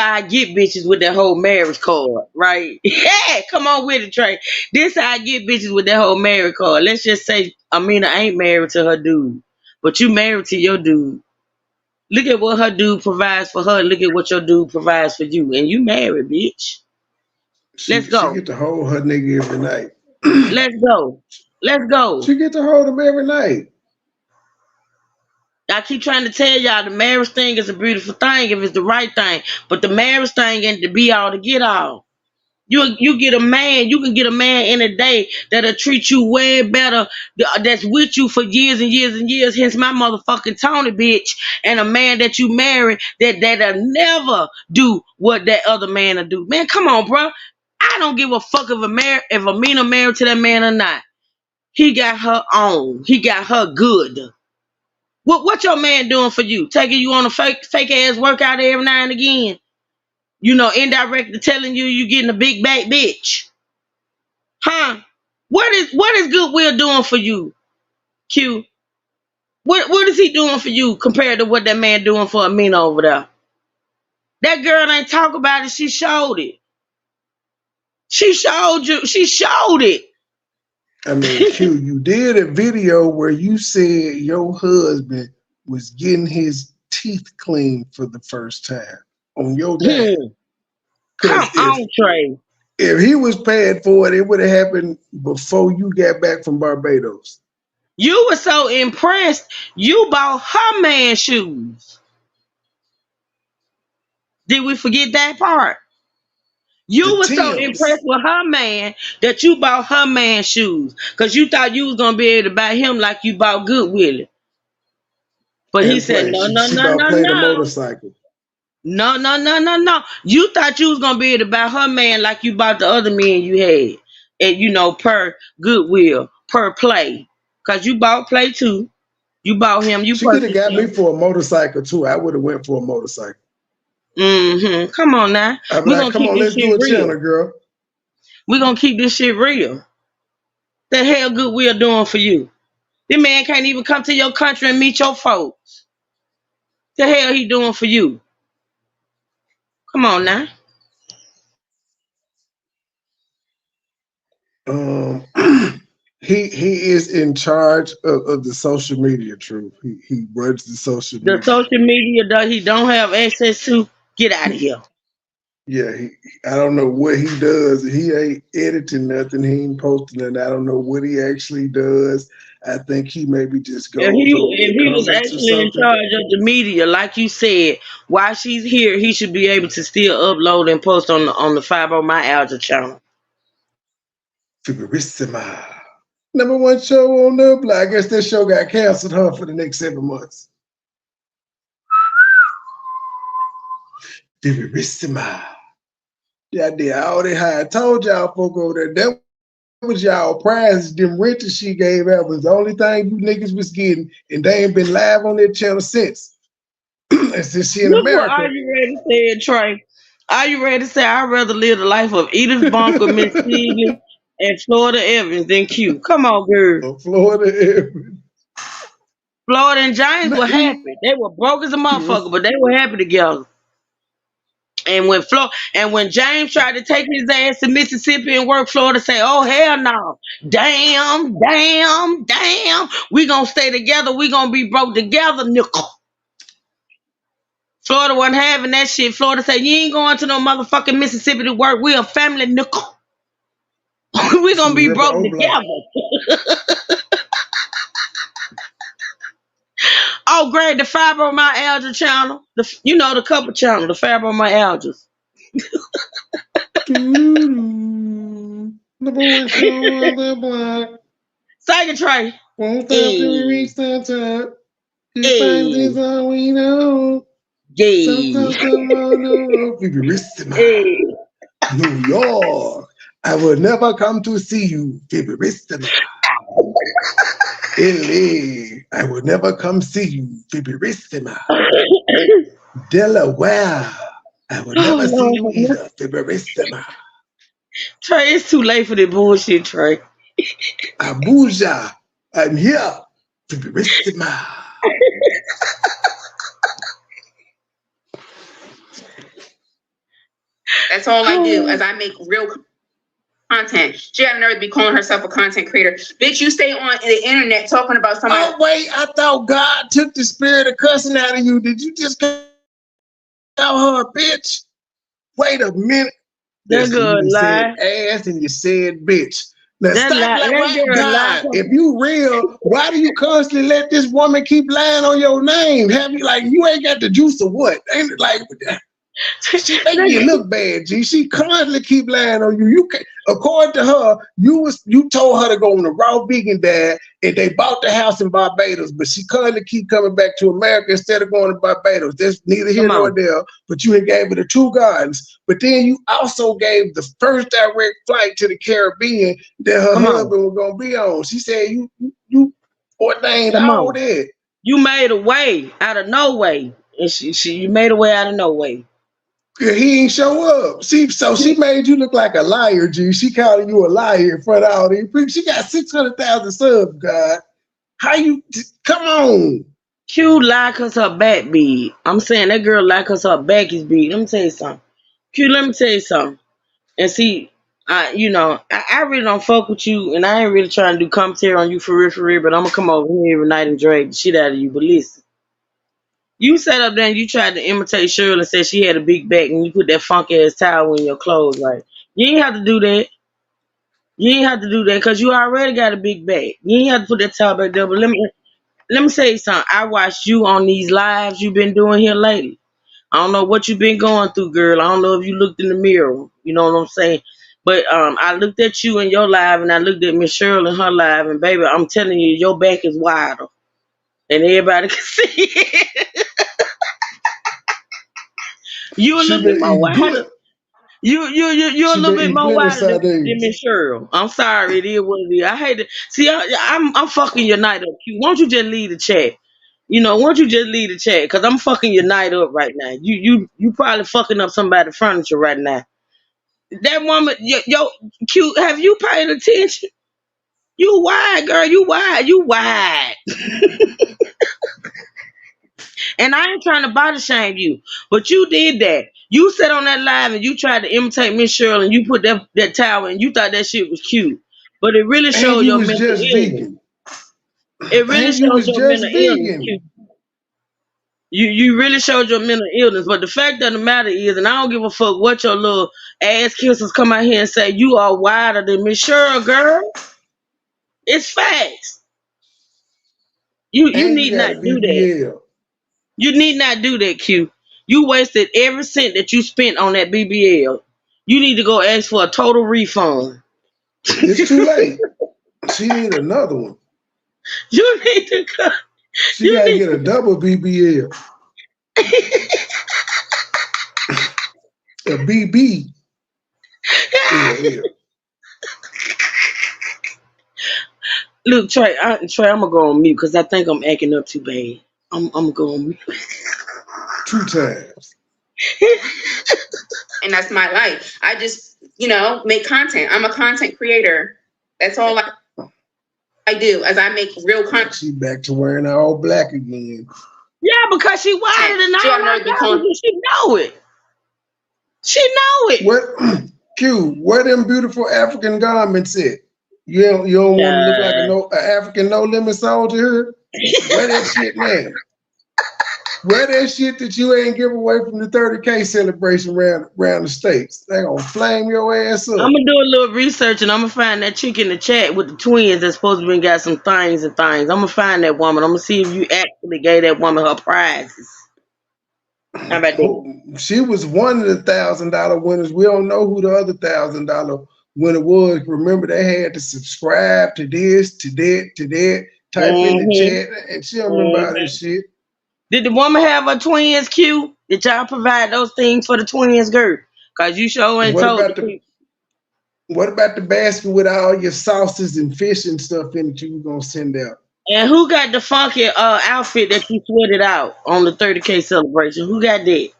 I get bitches with that whole marriage card, right? Yeah, come on with it, Trey. This how I get bitches with that whole marriage card. Let's just say Amina ain't married to her dude, but you married to your dude. Look at what her dude provides for her. Look at what your dude provides for you, and you married, bitch. Let's She go. get to hold her nigga every night. Let's go. Let's go. She get to hold him every night. I keep trying to tell y'all the marriage thing is a beautiful thing if it's the right thing. But the marriage thing ain't the be all to get all. You get a man, you can get a man in a day that'll treat you way better, that's with you for years and years and years, hence my motherfucking Tony bitch, and a man that you marry that'll never do what that other man will do. Man, come on, bro. I don't give a fuck if Amina married to that man or not. He got her on. He got her good. What your man doing for you? Taking you on a fake ass workout every now and again? Indirectly telling you getting a big back bitch. Huh? What is Goodwill doing for you, Q? What is he doing for you compared to what that man doing for Amina over there? That girl ain't talk about it, she showed it. She showed it. I mean, Q, you did a video where you said your husband was getting his teeth cleaned for the first time on your dad. Come Because on, Trey. if he was paying for it, it would have happened before you got back from Barbados. You were so impressed, you bought her man shoes. Did we forget that part? You The were so Timbs. impressed with her man that you bought her man shoes because you thought you was gonna be able to buy him like you bought Goodwill. But he And said, play. no, no, She no, about no, played a no. motorcycle. No, no, no, no, no. You thought you was gonna be able to buy her man like you bought the other men you had. And per Goodwill, per play. Cause you bought play too. You bought him, you She could have purchased got me him. for a motorcycle too. I would have went for a motorcycle. Mm-hmm. Come on now. I'd be We're like, gonna come keep on, this let's do shit a channel, real. girl. We're gonna keep this shit real. The hell Goodwill doing for you? This man can't even come to your country and meet your folks. The hell he doing for you? Come on now. He is in charge of the social media. Truth, he runs the social The media. social media that he don't have access to, get out of here. Yeah, I don't know what he does. He ain't editing nothing. He ain't posting nothing. I don't know what he actually does. I think he maybe just goes over If the he was comments or actually in something. charge of the media, like you said, while she's here, he should be able to still upload and post on the Fibromyalgia channel. Fibrissima. #1 show on the block. I guess that show got canceled, huh, for the next 7 months. Fibrissima. Yeah, I did all that high. I told y'all folk over there, that was y'all prizes. Them renters she gave out was the only thing you niggas was getting, and they ain't been live on that channel since. And since she in Look what America. Are You Ready said, Trey. Are you ready to say I'd rather live the life of Edith Bunker, Miss Seeley, and Florida Evans than Q? Come on, girl. Florida. Florida and James were happy. They were broke as a motherfucker, but they were happy together. And when James tried to take his ass to Mississippi and work, Florida say, "Oh hell no, damn, we gonna stay together. We gonna be broke together, nickel." Florida wasn't having that shit. Florida said, you ain't going to no motherfucking Mississippi to work. We a family nickel. We gonna be broke together. Oh, great, the fibromyalgia channel. The couple channel, the fibromyalgia. The boy show on the block. Sing it, Trey. Won't stop till we reach the top. This time is all we know. Sometimes come on the road. New York. I will never come to see you. Fibrissima. LA. I will never come see you. Fibrissima. Delaware. I will never see you either. Fibrissima. Trey, it's too late for that bullshit, Trey. Abuja. I'm here. Fibrissima. That's all I do, as I make real content. She had nerve to be calling herself a content creator. Bitch, you stay on the internet talking about somebody. Oh, wait, I thought God took the spirit of cussing out of you. Did you just call her a bitch? Wait a minute. That's good, you lie. said ass and you said bitch. Now That stop lie. like, That why, girl God, lie. if you real, why do you constantly let this woman keep lying on your name? Have you like you ain't got the juice or what? Ain't it like she make you look bad, G. She constantly keep lying on you. You can, according to her, you told her to go on the raw vegan diet, and they bought the house in Barbados, but she constantly keep coming back to America instead of going to Barbados. That's neither here nor there. But you had gave her the two gardens. But then you also gave the first direct flight to the Caribbean that her husband was gonna be on. She said you ordained all that. You made a way out of no way, and you made a way out of no way. Yeah, he ain't show up. She made you look like a liar, G. She calling you a liar in front of all these people. She got 600,000 subs, God. How you, come on. Q lie cause her back big. I'm saying that girl lie cause her back is big. Let me tell you something. Q, let me tell you something. And see, I really don't fuck with you, and I ain't really trying to do commentary on you for real, but I'm gonna come over here every night and drag the shit out of you. But listen. You sat up there and you tried to imitate Shirley and said she had a big back and you put that funky ass towel in your clothes, right? You ain't have to do that. You ain't have to do that because you already got a big back. You ain't have to put that towel back there. But let me say you something. I watched you on these lives you've been doing here lately. I don't know what you've been going through, girl. I don't know if you looked in the mirror. You know what I'm saying? But I looked at you in your live and I looked at Miss Shirley in her live, and baby, I'm telling you, your back is wider. And everybody can see it. You a little bit more wider. You a little bit more wider than Miss Cheryl. I'm sorry, it is what it is. I hate it. See, I'm fucking your night up. Won't you just leave the chat? Won't you just leave the chat? Because I'm fucking your night up right now. You probably fucking up somebody's furniture right now. That woman, yo, cute. Have you paid attention? You wide, girl. You wide. And I ain't trying to body shame you, but you did that. You sat on that live and you tried to imitate Miss Shirley and you put that towel and you thought that shit was cute. But it really showed your mental illness. It really showed your mental illness. You really showed your mental illness. But the fact of the matter is, and I don't give a fuck what your little ass kissers come out here and say, you are wider than Miss Shirley, girl. It's facts. You need not do that. You need not do that, Q. You wasted every cent that you spent on that BBL. You need to go ask for a total refund. It's too late. She need another one. You need to go. She gotta get a double BBL. A BB. Yeah. Look, Trey, I'm gonna go on mute because I think I'm acting up too bad. I'm gonna go on mute. 2 times. And that's my life. I just, make content. I'm a content creator. That's all I do, as I make real content. She back to wearing all black again. Yeah, because she wider than she know it. She know it. What, Q, where them beautiful African garments at? You don't want to look like an African no limit soldier? Where that shit, man? Wear that shit that you ain't give away from the 30K celebration around the states. They gonna flame your ass up. I'm gonna do a little research and I'm gonna find that chick in the chat with the twins that's supposed to be got some things and things. I'm gonna find that woman. I'm gonna see if you actually gave that woman her prizes. How about that? She was one of the $1,000 winners. We don't know who the other $1,000 winner was. Remember, they had to subscribe to this, to that, to that. Type in the chat, and she don't remember all this shit. Did the woman have her twins, Q? Did y'all provide those things for the twins, girl? Cause you sure ain't told the What about the basket with all your sauces and fish and stuff in it you were gonna send out? And who got the funky outfit that you sweated out on the 30K celebration? Who got that?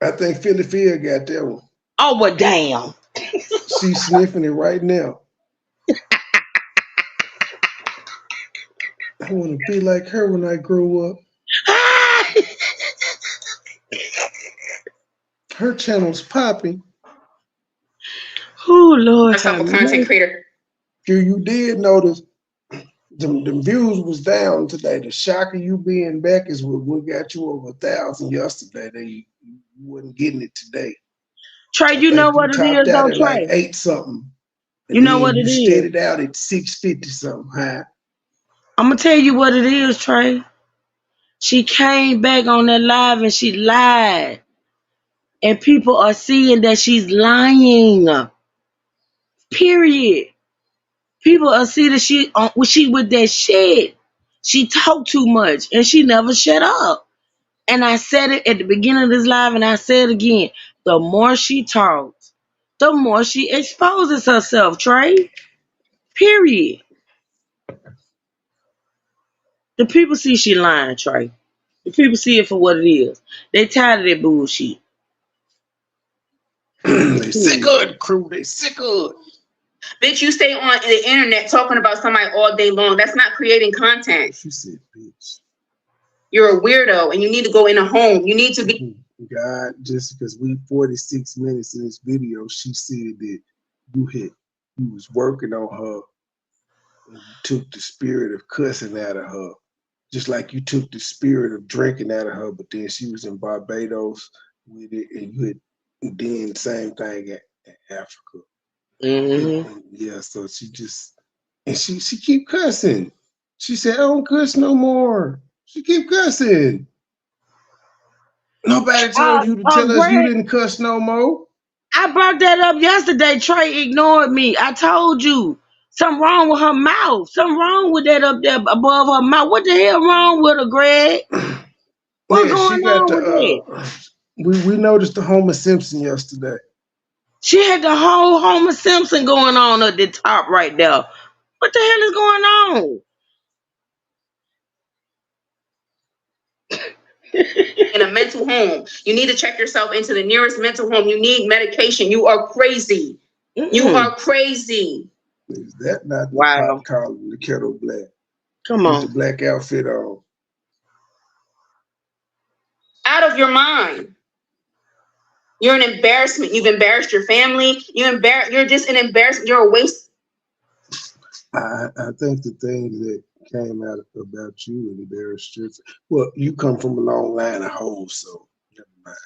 I think Philly Phil got that one. Oh, well, damn. She's sniffing it right now. I want to be like her when I grow up. Her channel's popping. Oh, Lord. That's how content creator. You did notice the views was down today. The shock of you being back is what got you over 1,000 yesterday. You wasn't getting it today. Trey, you know what it is, though, Trey? Like 8 something. You know what it is? You steadied out at 650 something high. I'm going to tell you what it is, Trey. She came back on that live and she lied. And people are seeing that she's lying. Period. People are seeing that she with that shit. She talked too much and she never shut up. And I said it at the beginning of this live and I said it again. The more she talks, the more she exposes herself, Trey. Period. The people see she lying, Trey. The people see it for what it is. They tired of that bullshit. They sick of it, crew. They sick of it. Bitch, you stay on the internet talking about somebody all day long. That's not creating content. She said, bitch. You're a weirdo and you need to go in a home. You need to be. God, just because we 46 minutes in this video, she said that you was working on her and you took the spirit of cussing out of her. Just like you took the spirit of drinking out of her, but then she was in Barbados with it and you had then same thing at Africa. Mm-hmm. And yeah, so she keep cussing. She said, I don't cuss no more. She keep cussing. Nobody told you to tell us you didn't cuss no more. I brought that up yesterday. Trey ignored me. I told you. Something wrong with her mouth. Something wrong with that up there above her mouth. What the hell wrong with her, Greg? What's going on with that? We noticed the Homer Simpson yesterday. She had the whole Homer Simpson going on at the top right there. What the hell is going on? In a mental home. You need to check yourself into the nearest mental home. You need medication. You are crazy. Mm-hmm. You are crazy. Is that not the pot calling the kettle black? Come on. With the black outfit on. Out of your mind. You're an embarrassment. You've embarrassed your family. You're just an embarrassment. You're a waste. I think the things that came out about you embarrassed you. Well, you come from a long line of hoes, so never mind.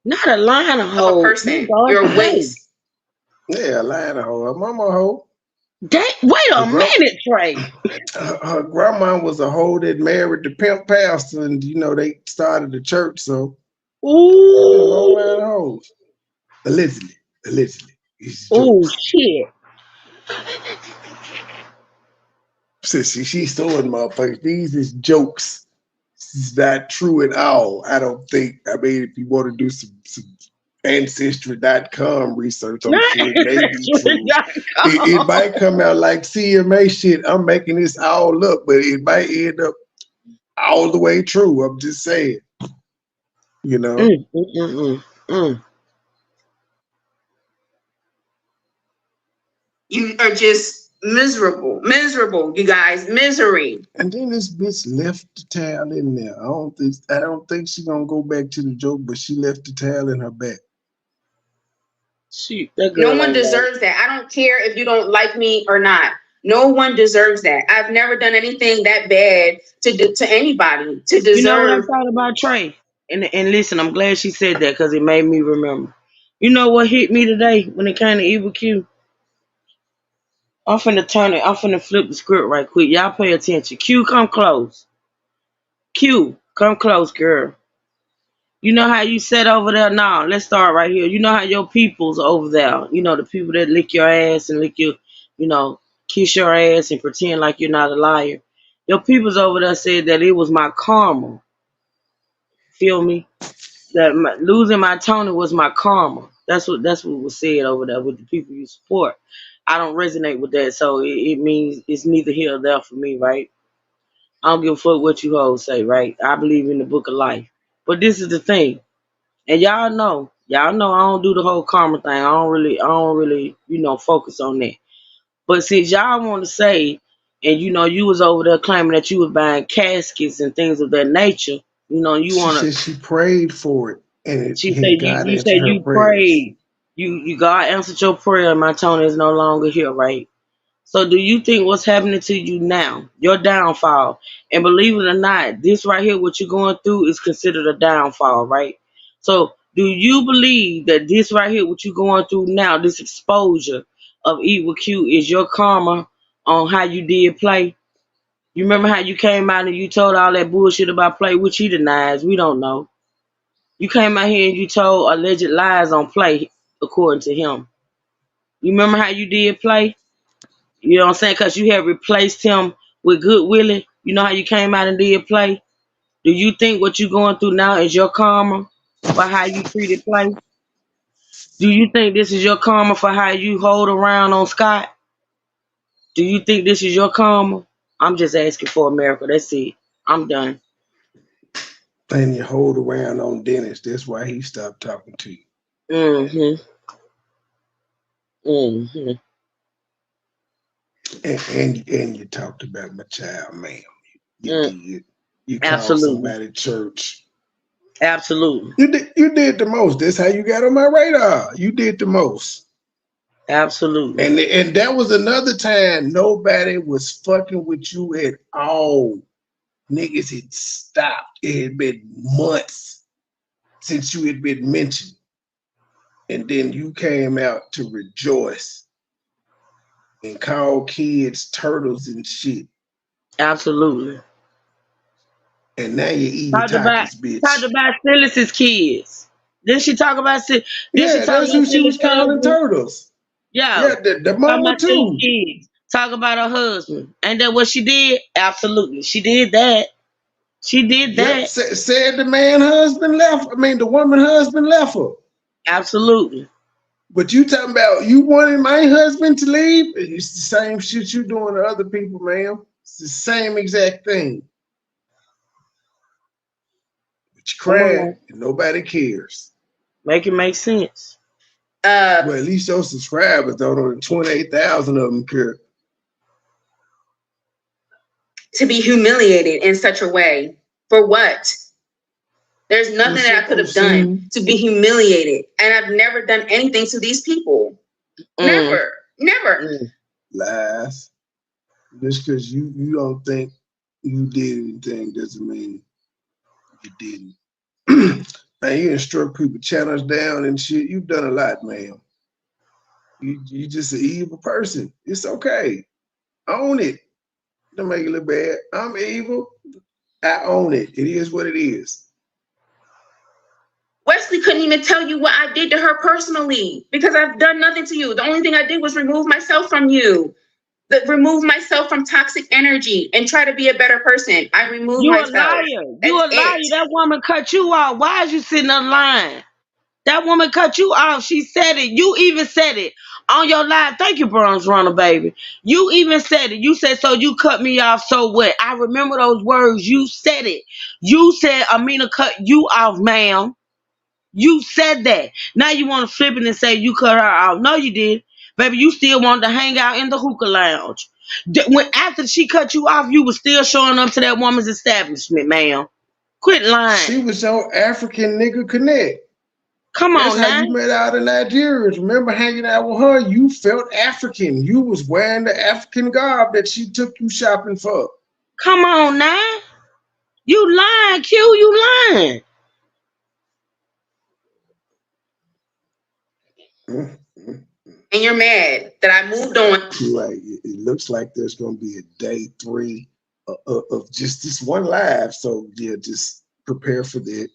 Not a line of hoes. A person. You're a waste. Yeah, a line of hoes. Her mama a hoe. Wait a minute, Trey. Her grandma was a hoe that married the pimp pastor, and they started the church. So, long line of hoes. Allegedly. Oh shit. She's throwing motherfuckers. These is jokes. This is not true at all. I don't think. I mean, if you want to do some Ancestry.com research, I'm sure it may be true. It might come out like CMA shit. I'm making this all up, but it might end up all the way true. I'm just saying. You are just miserable, you guys, misery. And then this bitch left the towel in there. I don't think she's gonna go back to the joke, but she left the towel in her back. Shoot, no one deserves that. I don't care if you don't like me or not. No one deserves that. I've never done anything that bad to anybody to You know what I deserve. thought about Trey? And listen, I'm glad she said that because it made me remember. You know what hit me today when it came to Evil Q? I'm finna turn it. I'm finna flip the script right quick. Y'all pay attention. Q, come close. Q, come close, girl. You know how you sat over there? Nah, let's start right here. You know how your people's over there. You know, the people that lick your ass and lick your, kiss your ass and pretend like you're not a liar. Your people's over there said that it was my karma. Feel me? That losing my Tony was my karma. That's what was said over there with the people you support. I don't resonate with that, so it means it's neither here or there for me, right? I don't give a fuck what you hoes say, right? I believe in the book of life. But this is the thing. And y'all know I don't do the whole karma thing. I don't really, focus on that. But since y'all want to say, and you was over there claiming that you was buying caskets and things of that nature, you She want said to. she prayed for it, She said and God you answered said her you prayers. prayed. You God answered your prayer, and my Tony is no longer here, right? So do you think what's happening to you now, your downfall, and believe it or not, this right here, what you're going through is considered a downfall, right? So do you believe that this right here, what you're going through now, this exposure of Evil Q is your karma on how you did play? You remember how you came out and you told all that bullshit about play, which he denies. We don't know. You came out here and you told alleged lies on play, according to him. You remember how you did play? You know what I'm saying? Because you have replaced him with Good Willie. You know how you came out and did play? Do you think what you're going through now is your karma for how you treated play? Do you think this is your karma for how you hold around on Scott? Do you think this is your karma? I'm just asking for America. That's it. I'm done. And you hold around on Dennis. That's why he stopped talking to you. Mm-hmm. Mm-hmm. And you talked about my child, ma'am. You did. You called Absolutely. somebody church. Absolutely. You did the most. That's how you got on my radar. You did the most. Absolutely. And that was another time nobody was fucking with you at all. Niggas had stopped. It had been months since you had been mentioned. And then you came out to rejoice and call kids turtles and shit. Absolutely. And now you're eating Talked about Takis, bitch. Phyllis's kids. Didn't she talk about Didn't she Yeah, talk that's about who she was Phyllis' calling husband? turtles. Yeah. Yeah, the Talking mama about Phyllis' too. kids. Talk about her husband. Ain't that what she did? Absolutely. She did that. She did Yep, that. said the man husband left. I mean, the woman husband left her. Absolutely. But you talking about you wanted my husband to leave? It's the same shit you doing to other people, ma'am. It's the same exact thing. But you Come crying on. and nobody cares. Make it make sense. Well, at least your subscribers don't. Only 28,000 of them care. To be humiliated in such a way. For what? There's nothing that I could have done to be humiliated. And I've never done anything to these people. Never. Lies. Just because you don't think you did anything doesn't mean you didn't. Man, you instruct people channels down and shit. You've done a lot, man. You just an evil person. It's okay. Own it. Don't make it look bad. I'm evil. I own it. It is what it is. Wesley couldn't even tell you what I did to her personally because I've done nothing to you. The only thing I did was remove myself from you. Remove myself from toxic energy and try to be a better person. I removed myself. You a liar. You a liar. That woman cut you off. Why is you sitting there lying? That woman cut you off. She said it. You even said it on your live. Thank you, Bronze Runner, baby. You even said it. You said, so you cut me off, so what? I remember those words. You said it. You said, Amina cut you off, ma'am. You said that. Now you want to flip it and say you cut her off. No, you did. Baby, you still wanted to hang out in the hookah lounge. After she cut you off, you were still showing up to that woman's establishment, ma'am. Quit lying. She was on African Nigga Connect. Come That's on how now. you met all the Nigerians. Remember hanging out with her? You felt African. You was wearing the African garb that she took you shopping for. Come on now. You lying, Q. You lying. And you're mad that I moved on. Like, it looks like there's going to be a day 3 of just this one live. So, yeah, just prepare for that.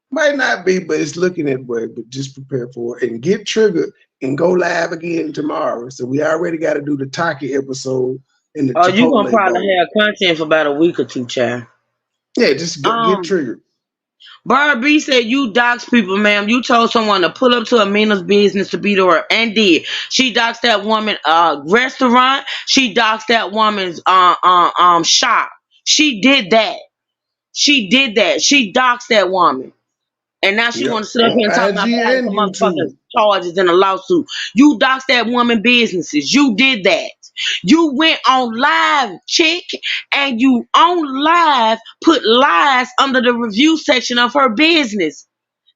Might not be, but it's looking that way. But just prepare for it and get triggered and go live again tomorrow. So we already got to do the Taki episode and the Oh, you gonna Chipotle probably bowl. have content for about a week or two, child. Yeah, just get triggered. Barb B said you doxed people, ma'am. You told someone to pull up to Amina's business to beat her and did. She doxed that woman restaurant. She doxed that woman's shop. She did that. She did that. She doxed that woman. And now she want to sit up On here and talk about IG and some YouTube. motherfucking charges in a lawsuit. You doxed that woman businesses. You did that. You went on live, chick, and you on live put lies under the review section of her business.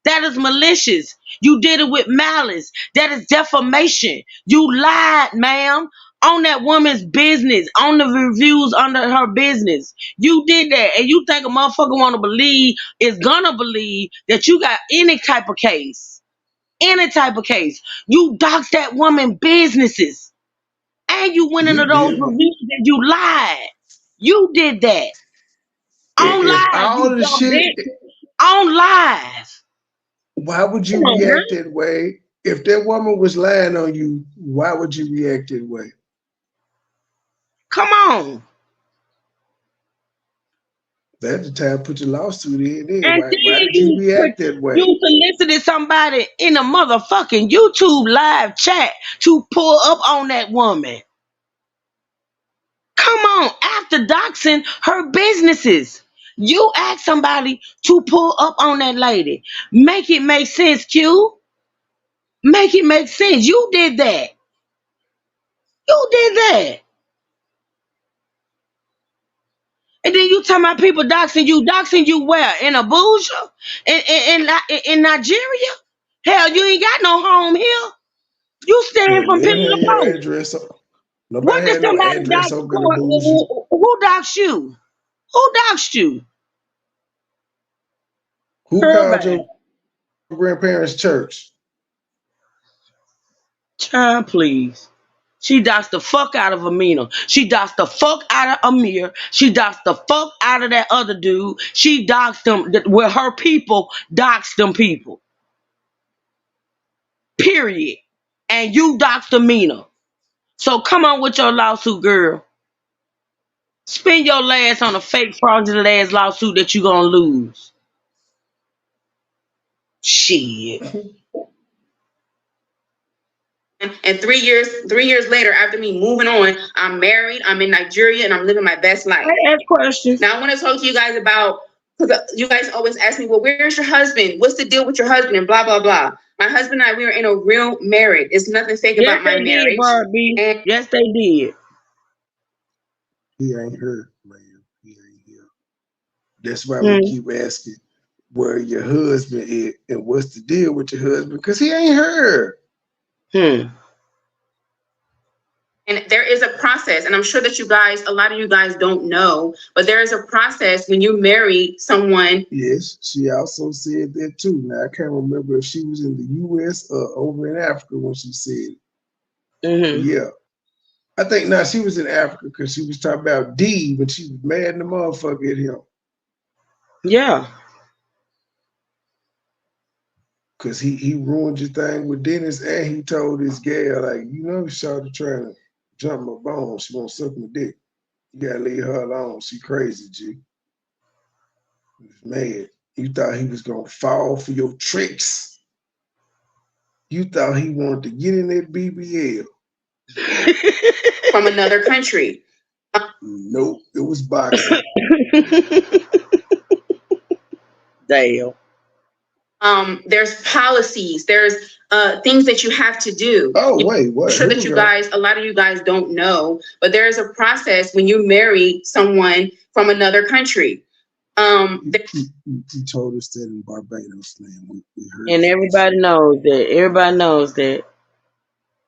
That is malicious. You did it with malice. That is defamation. You lied, ma'am, on that woman's business, on the reviews under her business. You did that. And you think a motherfucker want to believe, is gonna believe that you got any type of case. Any type of case. You doxed that woman businesses. And you went into those reviews and you lied. You did that. On live, all you the dumb shit. bitch. On live. Why would you react that way? If that woman was lying on you, why would you react that way? Come on. That's the time to put your lawsuit in. And Why did you react that way? You solicited somebody in a motherfucking YouTube live chat to pull up on that woman. Come on, after doxing her businesses. You asked somebody to pull up on that lady. Make it make sense, Q. Make it make sense. You did that. You did that. And then you talking about people doxing you where? In Abuja? In Nigeria? Hell, you ain't got no home here. You staying from They pillar had to your post. address. What Nobody did had no somebody address dox? over in Abuja. Who doxed you? Who doxed you? Who called Everybody. your grandparents' church? Child, please. She doxed the fuck out of Amina. She doxed the fuck out of Amir. She doxed the fuck out of that other dude. She doxed them where her people doxed them people. Period. And you doxed Amina. So come on with your lawsuit, girl. Spend your last on a fake fraudulent ass lawsuit that you gonna lose. Shit. And 3 years later, after me moving on, I'm married, I'm in Nigeria, and I'm living my best life. I ask questions. Now I want to talk to you guys about, because you guys always ask me, well, where's your husband? What's the deal with your husband? And blah, blah, blah. My husband and I, we were in a real marriage. It's nothing fake about my marriage. And yes, they did. He ain't here, man. He ain't here. That's why we keep asking where your husband is and what's the deal with your husband, because he ain't here. And there is a process, and I'm sure that a lot of you guys don't know, but there is a process when you marry someone. Yes, she also said that too. Now, I can't remember if she was in the U.S. or over in Africa when she said it. Yeah. I think, she was in Africa because she was talking about D when she was mad in the motherfucker at him. Yeah. Because he ruined your thing with Dennis, and he told this gal, like, Shawty trying to jump my bones. She won't suck my dick. You gotta leave her alone. She crazy, G. He was mad. You thought he was gonna fall for your tricks. You thought he wanted to get in that BBL. From another country. Nope, it was boxing. Damn. There's policies, there's things that you have to do. Oh, wait, what? I'm sure that a lot of you guys don't know, but there is a process when you marry someone from another country. You told us that in Barbados, man. We heard And everybody knows that. Everybody knows that.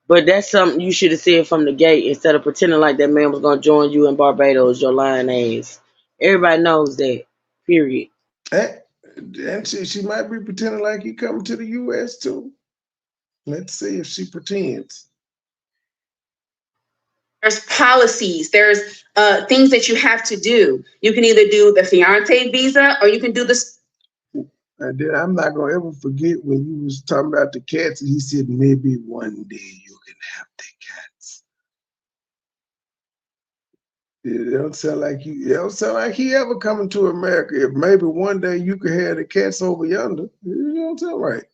But that's something you should have said from the gate instead of pretending like that man was gonna join you in Barbados, your lying ass. Everybody knows that. Period. And she might be pretending like he coming to the U.S. too. Let's see if she pretends. There's policies. There's things that you have to do. You can either do the fiance visa or you can do this. And then I'm not gonna ever forget when you was talking about the cats, and he said maybe one day you can have the cats. It don't sound like he ever coming to America. If maybe one day you could have the cats over yonder, it don't sound right.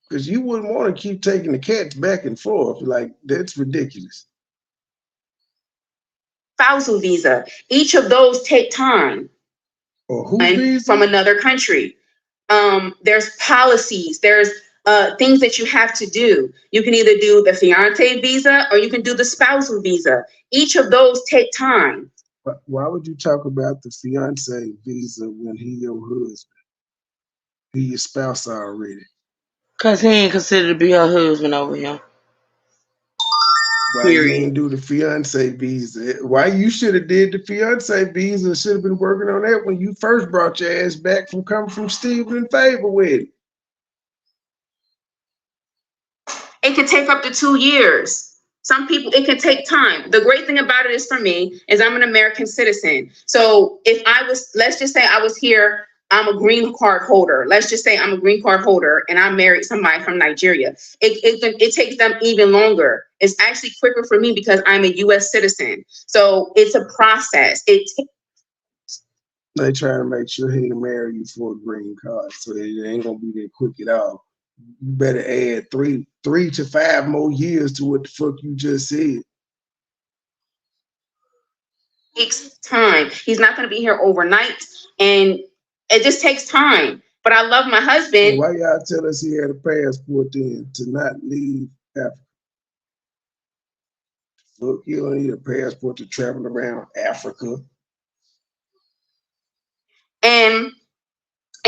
Because you wouldn't want to keep taking the cats back and forth. Like, that's ridiculous. Spousal visa. Each of those take time. Or who visa? From another country. There's policies. There's things that you have to do. You can either do the fiance visa or you can do the spousal visa. Each of those take time. Why would you talk about the fiance visa when he your husband? He your spouse already. Cause he ain't considered to be her husband over here. Why you ain't do the fiance visa? Why you should have did the fiance visa? Should have been working on that when you first brought your ass back from coming from Stephen and Favor wedding. It could take up to 2 years. Some people, it can take time. The great thing about it is for me is I'm an American citizen. So if I was, let's just say I was here, I'm a green card holder. Let's just say I'm a green card holder and I married somebody from Nigeria. It takes them even longer. It's actually quicker for me because I'm a U.S. citizen. So it's a process. They trying to make sure he can marry you for a green card, so it ain't gonna be that quick at all. You better add 3 to 5 more years to what the fuck you just said. Takes time. He's not going to be here overnight, and it just takes time. But I love my husband. So why y'all tell us he had a passport then to not leave Africa? Look, you don't need a passport to travel around Africa.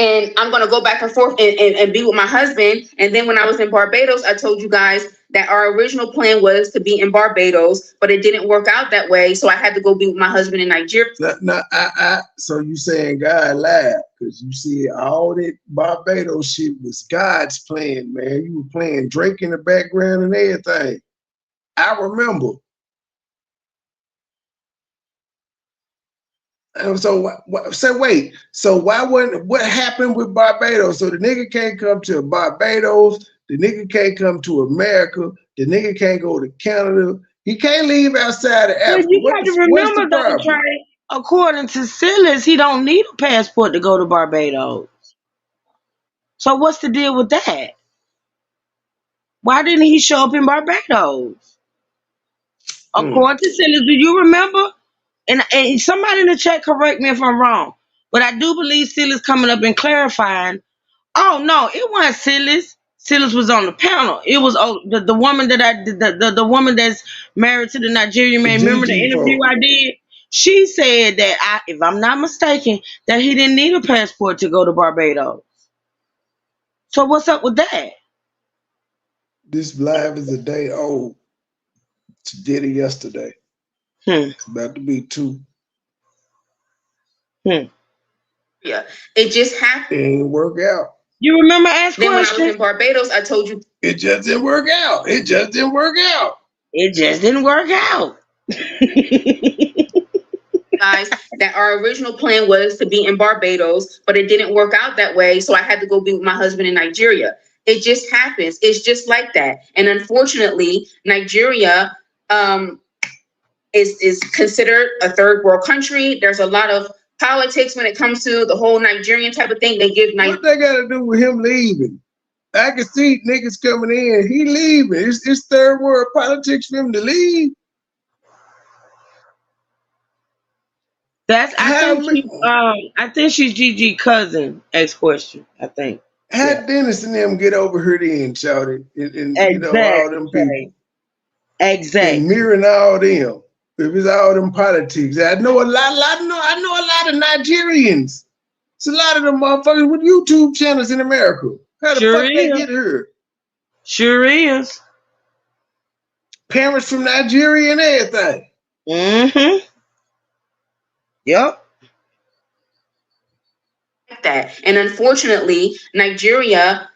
And I'm going to go back and forth and be with my husband. And then when I was in Barbados, I told you guys that our original plan was to be in Barbados, but it didn't work out that way. So I had to go be with my husband in Nigeria. So you saying God lied? Because you see all that Barbados shit was God's plan, man. You were playing Drake in the background and everything. I remember. So wait. So what happened with Barbados? So the nigga can't come to Barbados. The nigga can't come to America. The nigga can't go to Canada. He can't leave outside of Africa. Well, you got to remember though, Trey, according to Silas, he don't need a passport to go to Barbados. So what's the deal with that? Why didn't he show up in Barbados? According to Silas, do you remember? And somebody in the chat correct me if I'm wrong, but I do believe Silas coming up and clarifying. Oh no, it wasn't Silas. Silas was on the panel. It was the woman that the woman that's married to the Nigerian man. Remember the interview I did? She said that if I'm not mistaken, that he didn't need a passport to go to Barbados. So what's up with that? This live is a day old. Did it yesterday. It's about to be 2. Yeah, it just happened. It didn't work out. You remember asking Then when I was in Barbados, I told you it just didn't work out. It just didn't work out. It just didn't work out. Guys, that our original plan was to be in Barbados, but it didn't work out that way. So I had to go be with my husband in Nigeria. It just happens. It's just like that. And unfortunately, Nigeria is considered a third world country. There's a lot of politics when it comes to the whole Nigerian type of thing. They give what they got to do with him leaving? I can see niggas coming in. He leaving. It's third world politics for him to leave. I think she's Gigi cousin. Question. I think. How Dennis and them get over here then, shouted, and exactly. You know all them people. Exactly. And mirroring all them. If it's all them politics, I know a lot of Nigerians. It's a lot of them motherfuckers with YouTube channels in America. How the Sure fuck they is. get here? Sure is. Parents from Nigeria and everything. Mm-hmm. Yep. That. And unfortunately, Nigeria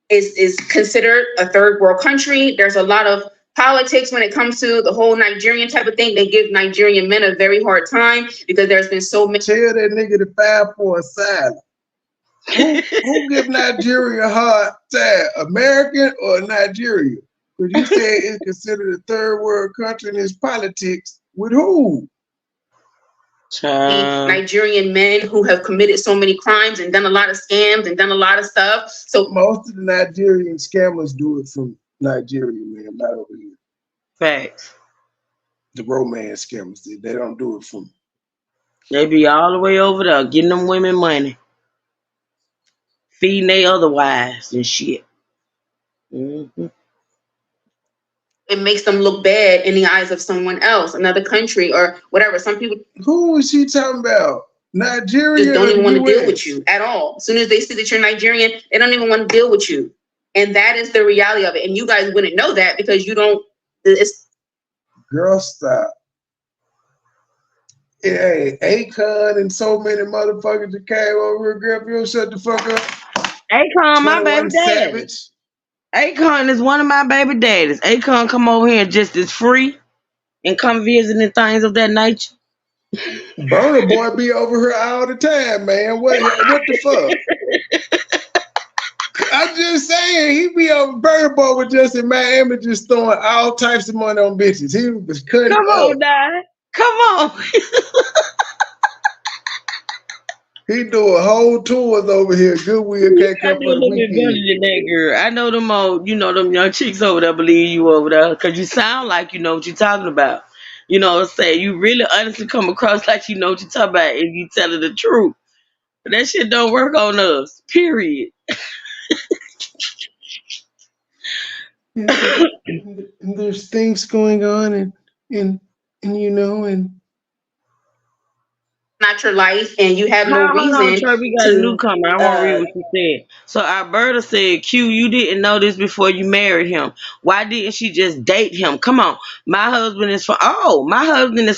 is considered a third world country. There's a lot of politics when it comes to the whole Nigerian type of thing. They give Nigerian men a very hard time because there's been so many. Tell that nigga to file for asylum. Who give Nigeria a hard time? American or Nigeria? Because you say it's considered a third world country in its politics. With who? Nigerian men who have committed so many crimes and done a lot of scams and done a lot of stuff. So most of the Nigerian scammers do it from Nigeria, man, not over here. Facts. The romance scammers, they don't do it from. They be all the way over there getting them women money, feeding they other wives and shit. Mm-hmm. It makes them look bad in the eyes of someone else, another country or whatever. Some people. Who is she talking about? Nigeria just don't even want to US? deal with you at all. As soon as they see that you're Nigerian, they don't even want to deal with you. And that is the reality of it. And you guys wouldn't know that because you don't. Girl, stop. Hey, Akon and so many motherfuckers that came over here, girl, if you don't shut the fuck up. Akon, my baby daddy. Akon is one of my baby daddies. Akon come over here just as free and come visiting things of that nature. Burna Boy be over here all the time, man. What the fuck? I'm just saying, he be over. Burna Boy was just in Miami just throwing all types of money on bitches. He was cutting Come up. on, Dad. Come on. He doing whole tours over here. Goodwill can't come for the weekend. That girl. I know them old, them young chicks over there believe you over there because you sound like you know what you're talking about. You know what I'm saying? You really honestly come across like you know what you're talking about if you telling the truth. But that shit don't work on us. Period. And there's things going on and not your life, and you have no reason. Hold on, Trey, we got a newcomer. I want to read what you said. So Alberta said, Q, you didn't know this before you married him. Why didn't she just date him? Come on. My husband is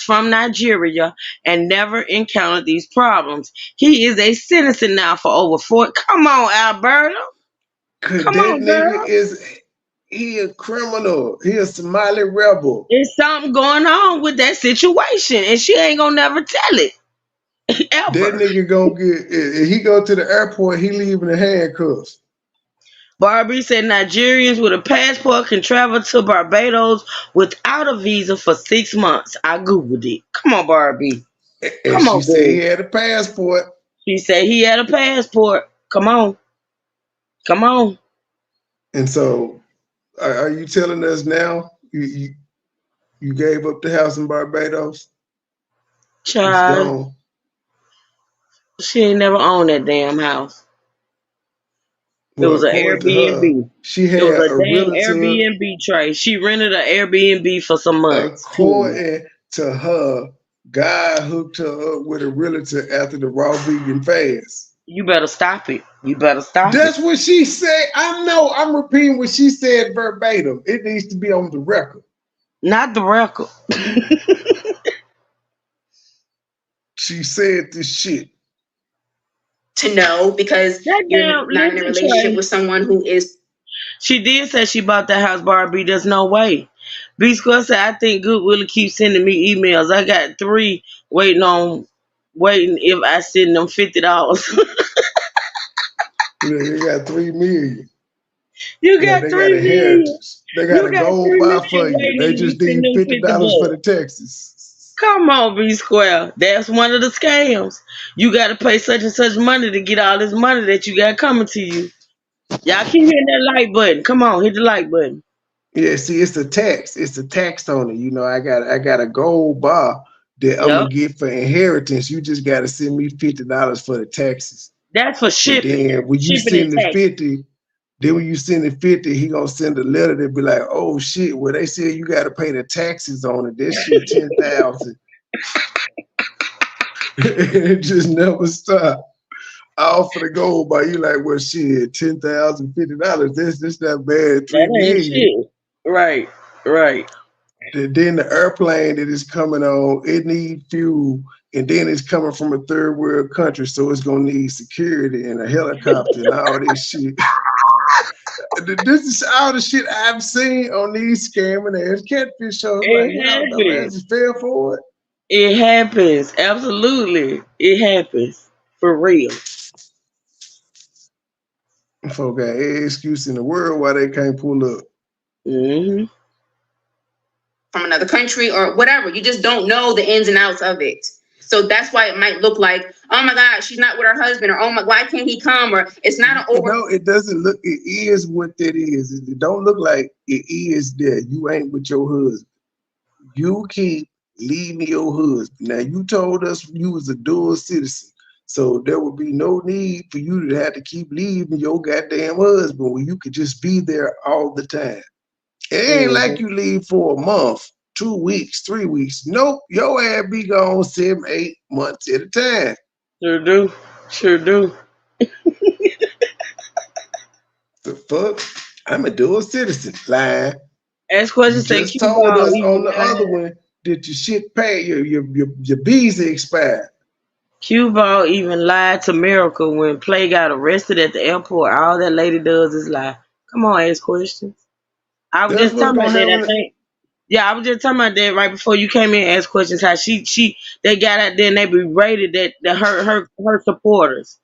from Nigeria and never encountered these problems. He is a citizen now for over 4. Come on, Alberta. Come on, girl. He a criminal. He a Somali rebel. There's something going on with that situation, and she ain't gonna never tell it. Ever. That nigga gonna get. If he go to the airport, he leaving the handcuffs. Barbie said Nigerians with a passport can travel to Barbados without a visa for 6 months. I googled it. Come on, Barbie. And she said he had a passport. She said he had a passport. Come on. Come on. And so, are you telling us now you gave up the house in Barbados? Child. She ain't never owned that damn house. Well, it was an Airbnb. She had a realtor. Airbnb, Trey. She rented an Airbnb for some months. According to her, God hooked her up with a realtor after the raw vegan fast. You better stop it. That's what she said. I know. I'm repeating what she said verbatim. It needs to be on the record. Not the record. She said this shit. To know because you're not in a relationship with someone who is. She did say she bought that house, Barbie. There's no way. B Square said, I think Goodwill keeps sending me emails. I got 3 waiting if I send them $50. You got 3 million. You got 3 million. They got a gold bar for you. They just need $50 for the taxes. Come on, B Square. That's one of the scams. You got to pay such and such money to get all this money that you got coming to you. Y'all keep hitting that like button. Come on, hit the like button. Yeah, see, it's the tax. It's the tax on it. I got a gold bar that I'm gonna get for inheritance. You just got to send me $50 for the taxes. That's for shipping. And then when you send the 50, Then when you send it 50, he gonna send a letter that be like, oh shit, well they said you gotta pay the taxes on it. That shit 10,000. It just never stop. All for the gold, but you like, well shit, $10,000, $50. That's not bad. 3 That ain't million. shit. Right, right. Then the airplane that is coming on, it need fuel, and then it's coming from a third world country, so it's gonna need security and a helicopter and all this shit. This is all the shit I've seen on these scamming ass catfish shows. Like, It y'all happens. dumbasses fell for it. It happens. Absolutely. It happens. For real. Folk got every excuse in the world why they can't pull up. Mm-hmm. From another country or whatever. You just don't know the ins and outs of it. So that's why it might look like, oh my God, she's not with her husband, or oh my, why can't he come? Or it's not an over. No, it doesn't look. It is what that is. It don't look like it is there. You ain't with your husband. You keep leaving your husband. Now you told us you was a dual citizen, so there would be no need for you to have to keep leaving your goddamn husband when you could just be there all the time. It ain't like you leave for a month, 2 weeks, 3 weeks. Nope, your ass be gone 7, 8 months at a time. Sure do. Sure do. The fuck? I'm a dual citizen. Lying. Ask You questions. Say just cue told ball us even on the lied. other one that your shit paid, your visa expired. Cue ball even lied to Miracle when Play got arrested at the airport. All that lady does is lie. Come on, ask questions. I was That's just what's talking gonna about that, I happen. think. Yeah, I was just talking about that right before you came in and asked questions. How they got out there and they berated that her supporters.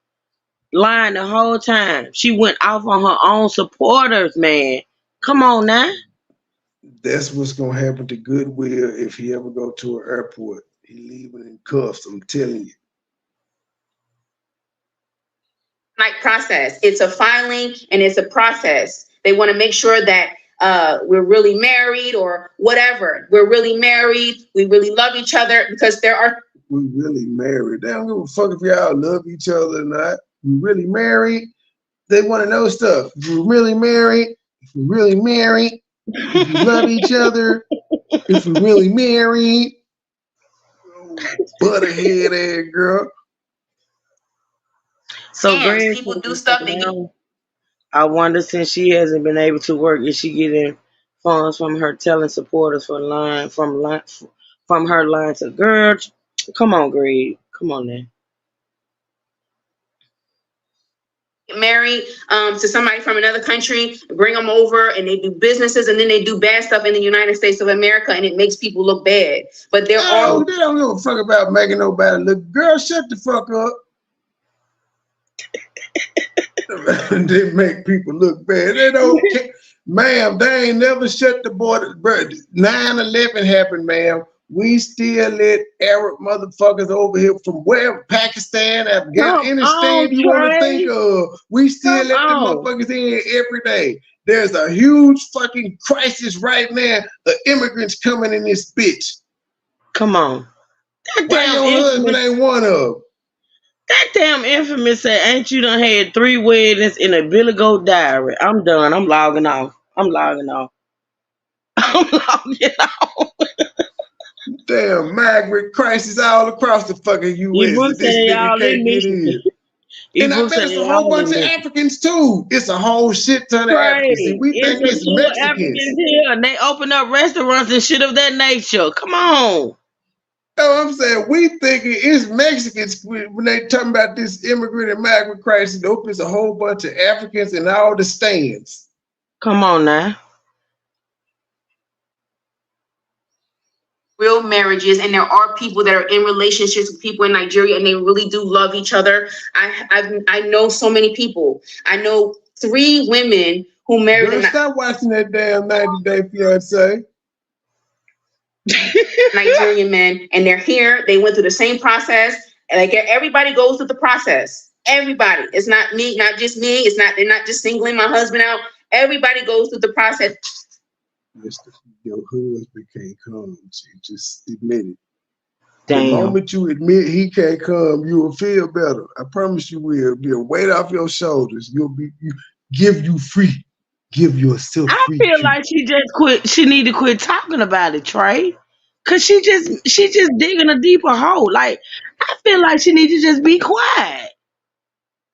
Lying the whole time. She went off on her own supporters, man. Come on now. That's what's gonna happen to Goodwill if he ever go to an airport. He leaving in cuffs. I'm telling you. Like process. It's a filing and it's a process. They want to make sure that we're really married or whatever. We're really married. We really love each other because there are. We really married. They don't give a fuck if y'all love each other or not. We really married. They want to know stuff. If we're really married, if we're really married, if we love each other, if we're really married. Oh, butterhead ass girl. So Scams. Greg, People do stuff. They get. I wonder, since she hasn't been able to work, is she getting funds from her telling supporters from her line to girl? Come on, Greg. Come on now. Married to somebody from another country, bring them over, and they do businesses, and then they do bad stuff in the United States of America, and it makes people look bad. But they're all. They don't give a fuck about making nobody look. Girl, shut the fuck up. They make people look bad. They don't care. Ma'am, they ain't never shut the border. 9/11 happened, ma'am. We still let Arab motherfuckers over here from where? Pakistan, Afghanistan, any state you want to think of. We still let the motherfuckers in every day. There's a huge fucking crisis right now of immigrants coming in this bitch. Come on. That Why damn your husband ain't one of them? That damn infamous said, ain't you done had 3 weddings in a Billy Goat diary? I'm done. I'm logging off. I'm logging off. Damn, migrant crisis all across the fucking U.S. that this nigga can't get in. And I bet it's a whole bunch of Africans too. It's a whole shit ton of Africans. See, we think it's Mexicans. Africans here, and they open up restaurants and shit of that nature. Come on. No, I'm saying we thinking it's Mexicans when they talking about this immigrant and migrant crisis. It opens a whole bunch of Africans in all the stands. Come on now. Real marriages, and there are people that are in relationships with people in Nigeria, and they really do love each other. I know so many people. I know 3 women who married. Girl, stop watching that damn 90 Day Fiance. Nigerian men, and they're here. They went through the same process, and like everybody goes through the process. Everybody. It's not me, not just me. It's not. They're not just singling my husband out. Everybody goes through the process. Your husband can't come. So you just admit it. Damn. The moment you admit he can't come, you will feel better. I promise you will. Be a weight off your shoulders. give you free. Give yourself I free, feel Q. like she just quit. She need to quit talking about it, Trey. Cause she just digging a deeper hole. Like I feel like she need to just be quiet.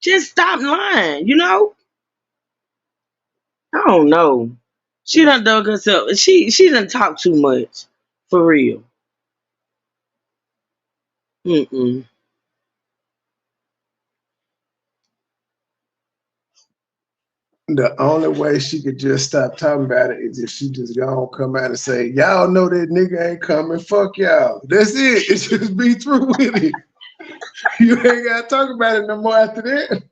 Just stop lying. You know? I don't know. She done dug herself. She done talk too much. For real. Mm-mm. The only way she could just stop talking about it is if she just gonna come out and say, y'all know that nigga ain't coming, fuck y'all. That's it. It's just be through with it. You ain't gotta talk about it no more after that.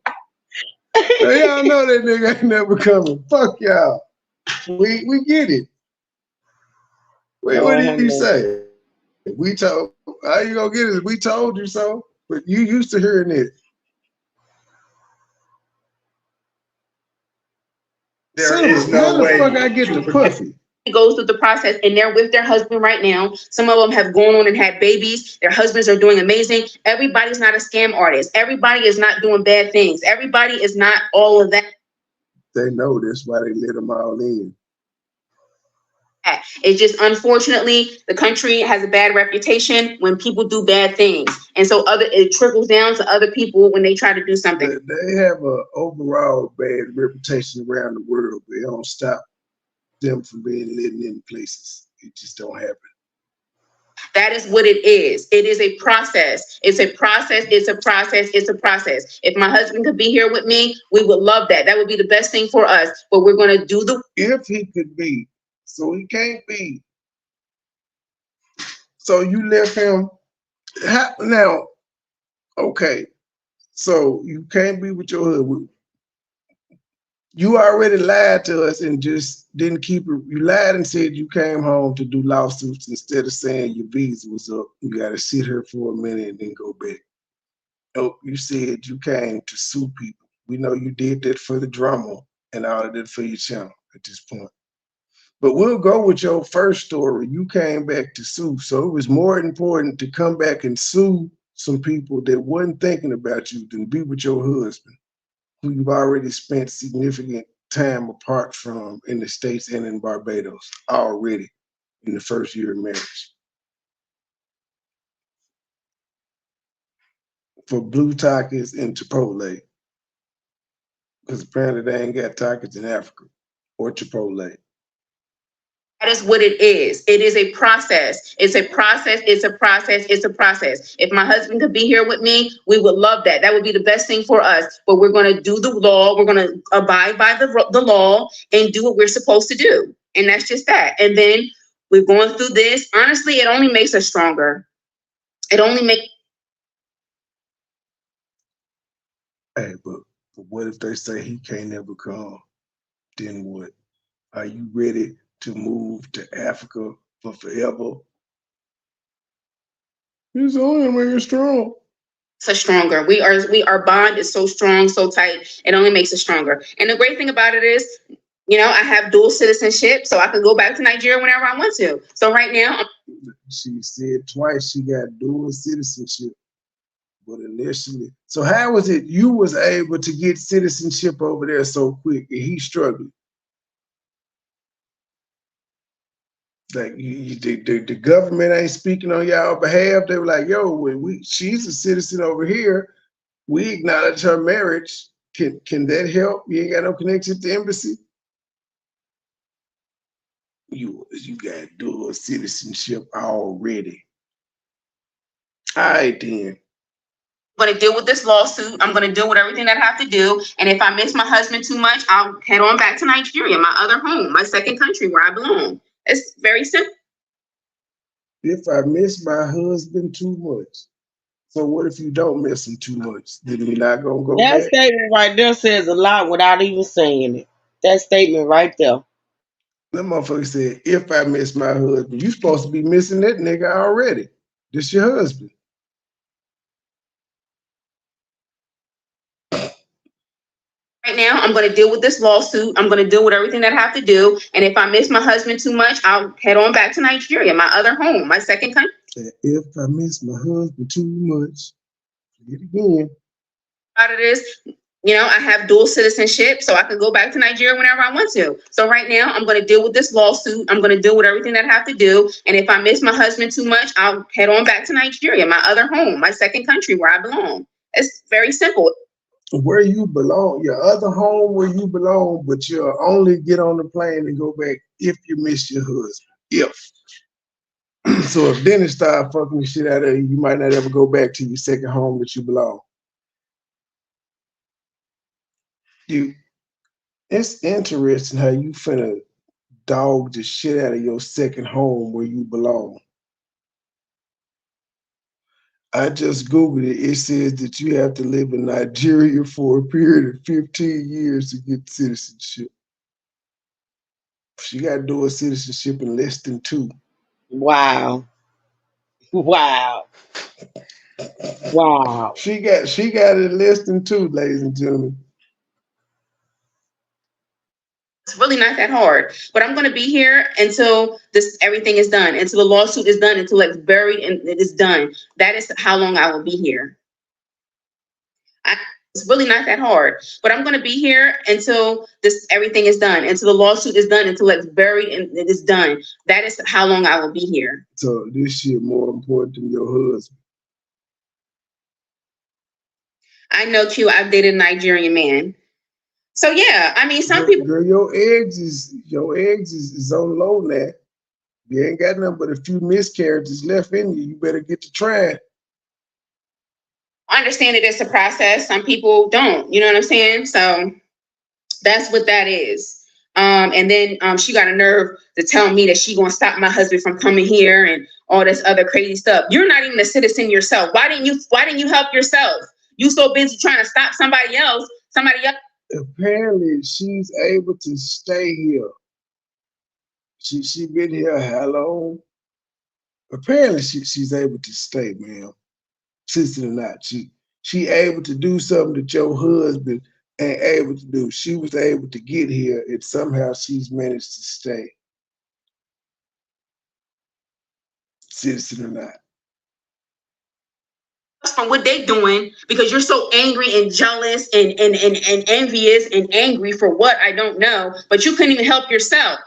So y'all know that nigga ain't never coming. Fuck y'all. We get it. Wait, what Lord did have you mercy. say? We told, how you gonna get it? We told you so. But you used to hearing it. There is Simple. no How the way fuck I get to the predict. puffy? Goes through the process and they're with their husband right now. Some of them have gone on and had babies. Their husbands are doing amazing. Everybody's not a scam artist. Everybody is not doing bad things. Everybody is not all of that. They know that's why they let them all in. It's just unfortunately the country has a bad reputation when people do bad things, and so it trickles down to other people when they try to do something. They have a overall bad reputation around the world, but it don't stop them from being letting in places. It just don't happen. That is what it is. It is a process. It's a process. It's a process. It's a process. If my husband could be here with me, we would love that. That would be the best thing for us. But we're going to do the. If he could be, so he can't be. So you left him. Now, okay. So you can't be with your husband. You already lied to us and just didn't keep it. You lied and said you came home to do lawsuits instead of saying your visa was up. You got to sit here for a minute and then go back. Nope, you said you came to sue people. We know you did that for the drama and all of that for your channel at this point. But we'll go with your first story. You came back to sue. So it was more important to come back and sue some people that wasn't thinking about you than be with your husband, who you've already spent significant time apart from in the States and in Barbados already in the first year of marriage. For blue tacos and Chipotle, because apparently they ain't got tacos in Africa or Chipotle. That is what it is. It is a process. It's a process. It's a process. It's a process. If my husband could be here with me, we would love that. That would be the best thing for us. But we're going to do the law. We're going to abide by the law and do what we're supposed to do. And that's just that. And then we're going through this. Honestly, it only makes us stronger. It only makes. Hey, but what if they say he can't ever come? Then what? Are you ready to move to Africa for forever? It's only when you're strong. So stronger. Our bond is so strong, so tight. It only makes us stronger. And the great thing about it is, I have dual citizenship, so I could go back to Nigeria whenever I want to. So right now, she said twice she got dual citizenship, but initially. So how was it you was able to get citizenship over there so quick and he struggled? Like the government ain't speaking on y'all behalf. They were like, "Yo, she's a citizen over here. We acknowledge her marriage. Can that help? You ain't got no connection to the embassy. You got dual citizenship already. All right, then. I'm going to deal with this lawsuit. I'm going to deal with everything that I have to do. And if I miss my husband too much, I'll head on back to Nigeria, my other home, my second country where I belong. It's very simple. If I miss my husband too much, so what if you don't miss him too much? Then you're not gonna go That back? statement right there says a lot without even saying it. That statement right there. That motherfucker said, if I miss my husband, you supposed to be missing that nigga already. This your husband. Right now, I'm going to deal with this lawsuit. I'm going to deal with everything that I have to do. And if I miss my husband too much, I'll head on back to Nigeria, my other home, my second country. If I miss my husband too much, get it again. Out of this, You know, I have dual citizenship, so I can go back to Nigeria whenever I want to. So right now, I'm going to deal with this lawsuit. I'm going to deal with everything that I have to do. And if I miss my husband too much, I'll head on back to Nigeria, my other home, my second country where I belong. It's very simple. Where you belong, your other home where you belong, but you'll only get on the plane and go back if you miss your husband. If. So if Dennis start fucking the shit out of you, you might not ever go back to your second home that you belong. It's interesting how you finna dog the shit out of your second home where you belong. I just Googled it. It says that you have to live in Nigeria for a period of 15 years to get citizenship. She got dual citizenship in less than 2. Wow. Wow. Wow. She got it in less than 2, ladies and gentlemen. It's really not that hard, but I'm going to be here until everything is done, until the lawsuit is done, until it's buried and it is done. That is how long I will be here. It's really not that hard, but I'm going to be here until everything is done, until the lawsuit is done, until it's buried and it is done. That is how long I will be here. So this shit more important than your husband. I know, Q. I've dated a Nigerian man. So yeah, I mean, some people. Girl, your eggs is on low now. You ain't got nothing but a few miscarriages left in you. You better get to trying. I understand it is a process. Some people don't. You know what I'm saying? So that's what that is. And then she got a nerve to tell me that she gonna stop my husband from coming here and all this other crazy stuff. You're not even a citizen yourself. Why didn't you help yourself? You so busy trying to stop somebody else. Apparently, she's able to stay here. She been here how long? Apparently, she's able to stay, ma'am. Sister or not, she able to do something that your husband ain't able to do. She was able to get here, and somehow she's managed to stay. Citizen or not. From what they doing, because you're so angry and jealous and envious and angry for what I don't know, but you couldn't even help yourself.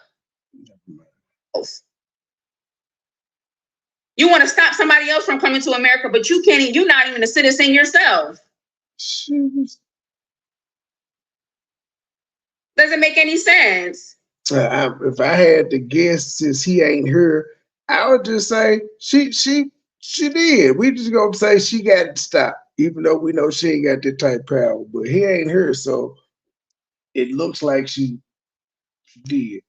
You want to stop somebody else from coming to America, but you can't. You're not even a citizen yourself. Doesn't make any sense. If I had to guess, since he ain't here, I would just say she did. We just gonna say she got to stop, even though we know she ain't got that type of power. But he ain't here, so it looks like she did.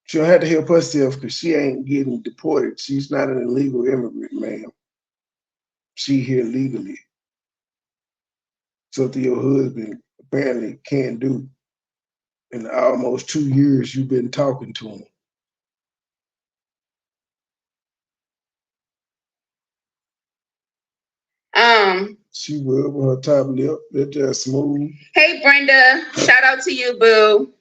She don't have to help herself because she ain't getting deported. She's not an illegal immigrant, ma'am. She here legally. Something your husband apparently can't do. In almost 2 years you've been talking to him. She rubbed her top lip. They're just smooth. Hey, Brenda. Shout out to you, boo.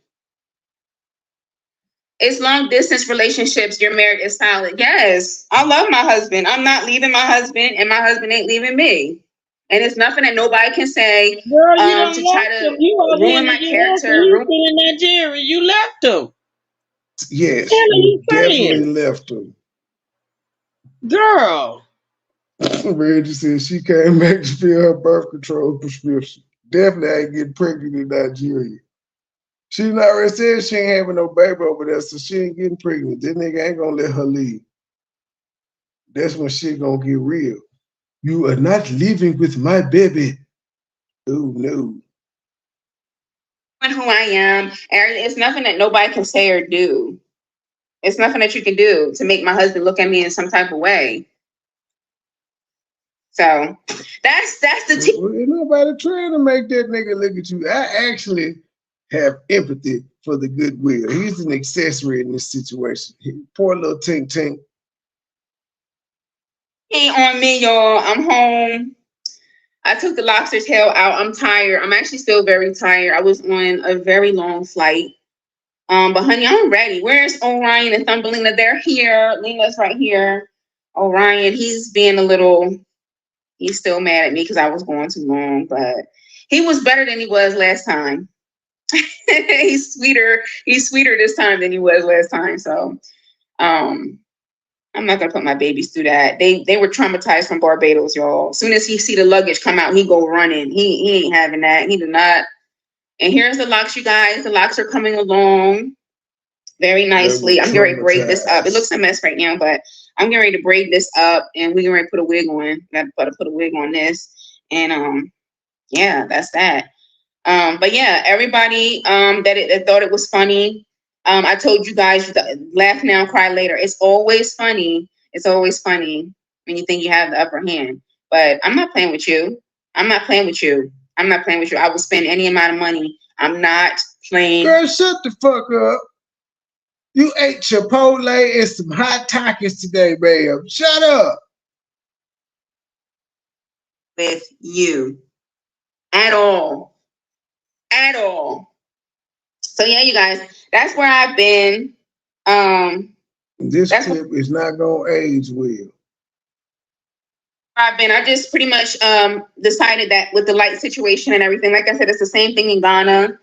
It's long distance relationships. Your marriage is solid. Yes, I love my husband. I'm not leaving my husband, and my husband ain't leaving me. And it's nothing that nobody can say to try to ruin my character. You in Nigeria, you left him. Yes, you definitely left him. Girl. Reggie said she came back to fill her birth control prescription. Definitely ain't getting pregnant in Nigeria. She already said she ain't having no baby over there, so she ain't getting pregnant. This nigga ain't gonna let her leave. That's when shit gonna get real. You are not living with my baby. Oh, no. Who I am, it's nothing that nobody can say or do. It's nothing that you can do to make my husband look at me in some type of way. So that's the tea. Well, ain't nobody trying to make that nigga look at you. I actually have empathy for the goodwill. He's an accessory in this situation. Poor little Tink Tink. Ain't on me, y'all. I'm home. I took the lobster's tail out. I'm tired. I'm actually still very tired. I was on a very long flight. But honey, I'm ready. Where's Orion and Thumbelina? They're here. Lena's right here. Orion, he's still mad at me because I was going too long, but He was better than he was last time. He's sweeter this time than he was last time. So I'm not gonna put my babies through that. They were traumatized from Barbados, y'all. As soon as he see the luggage come out, he go running. He ain't having that. He did not. And here's the locks, you guys. The locks are coming along very nicely. I'm getting ready to braid this up. It looks a mess right now, but I'm getting ready to braid this up, and we're getting ready to put a wig on. Got to put a wig on this, and yeah, that's that. But yeah, everybody that thought it was funny. I told you guys, laugh now, cry later. It's always funny. It's always funny when you think you have the upper hand. But I'm not playing with you. I'm not playing with you. I'm not playing with you. I will spend any amount of money. I'm not playing. Girl, shut the fuck up. You ate Chipotle and some hot Takis today, babe. Shut up. With you. At all. At all. So yeah, you guys, that's where I've been. This clip is not gonna age well. I just pretty much decided that with the light situation and everything, like I said, it's the same thing in Ghana.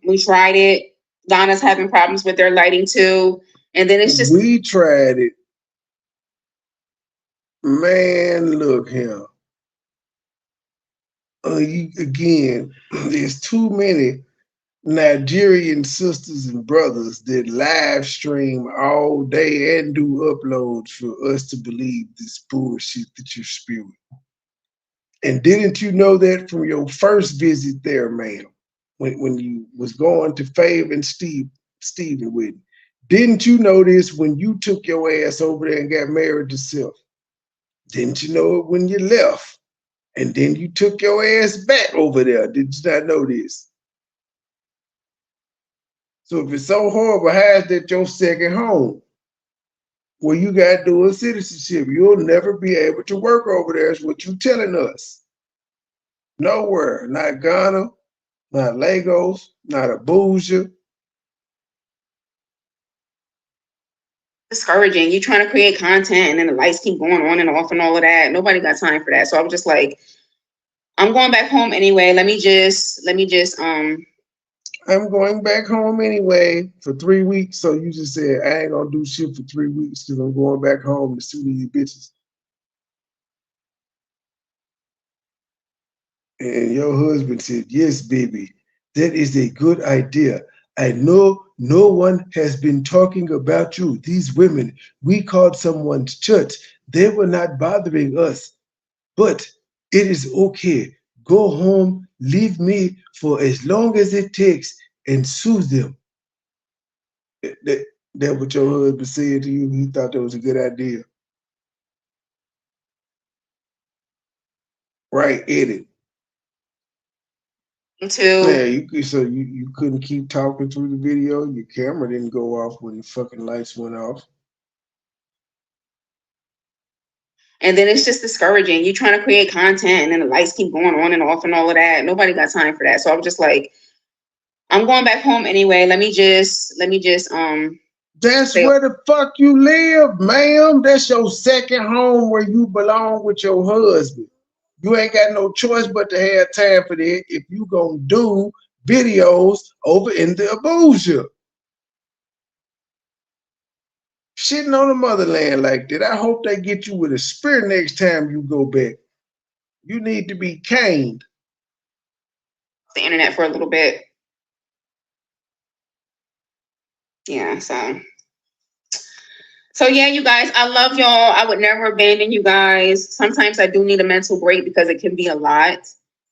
We tried it. Ghana's having problems with their lighting too. And then it's just we tried it. Man, look here. Again, there's too many Nigerian sisters and brothers that live stream all day and do uploads for us to believe this bullshit that you're spewing. And didn't you know that from your first visit there, ma'am, when you was going to Fave and Stephen with? Didn't you know this when you took your ass over there and got married to Sylph? Didn't you know it when you left? And then you took your ass back over there. Did you not know this? So if it's so horrible, how is that your second home? Well, you got dual citizenship. You'll never be able to work over there is what you're telling us. Nowhere. Not Ghana, not Lagos, not Abuja. discouraging. You trying to create content and then the lights keep going on and off and all of that. Nobody got time for that. So I was just like, I'm going back home anyway. Let me just I'm going back home anyway for 3 weeks. So you just said I ain't gonna do shit for 3 weeks because I'm going back home to see these bitches. And your husband said, yes, baby, that is a good idea. I know no one has been talking about you. These women, we called someone's church. They were not bothering us. But it is okay. Go home, leave me for as long as it takes and sue them. That what your husband said to you? He thought that was a good idea. Right, edit. Yeah, you couldn't keep talking through the video. Your camera didn't go off when the fucking lights went off. And then it's just discouraging. You trying to create content and then the lights keep going on and off and all of that. Nobody got time for that. So I was just like, I'm going back home anyway. Let me just That's where the fuck you live, ma'am. That's your second home where you belong with your husband. You ain't got no choice but to have time for that if you gonna do videos over in the Abuja. Shitting on the motherland like that. I hope they get you with a spear next time you go back. You need to be caned. The internet for a little bit. Yeah, so yeah, you guys, I love y'all. I would never abandon you guys. Sometimes I do need a mental break because it can be a lot,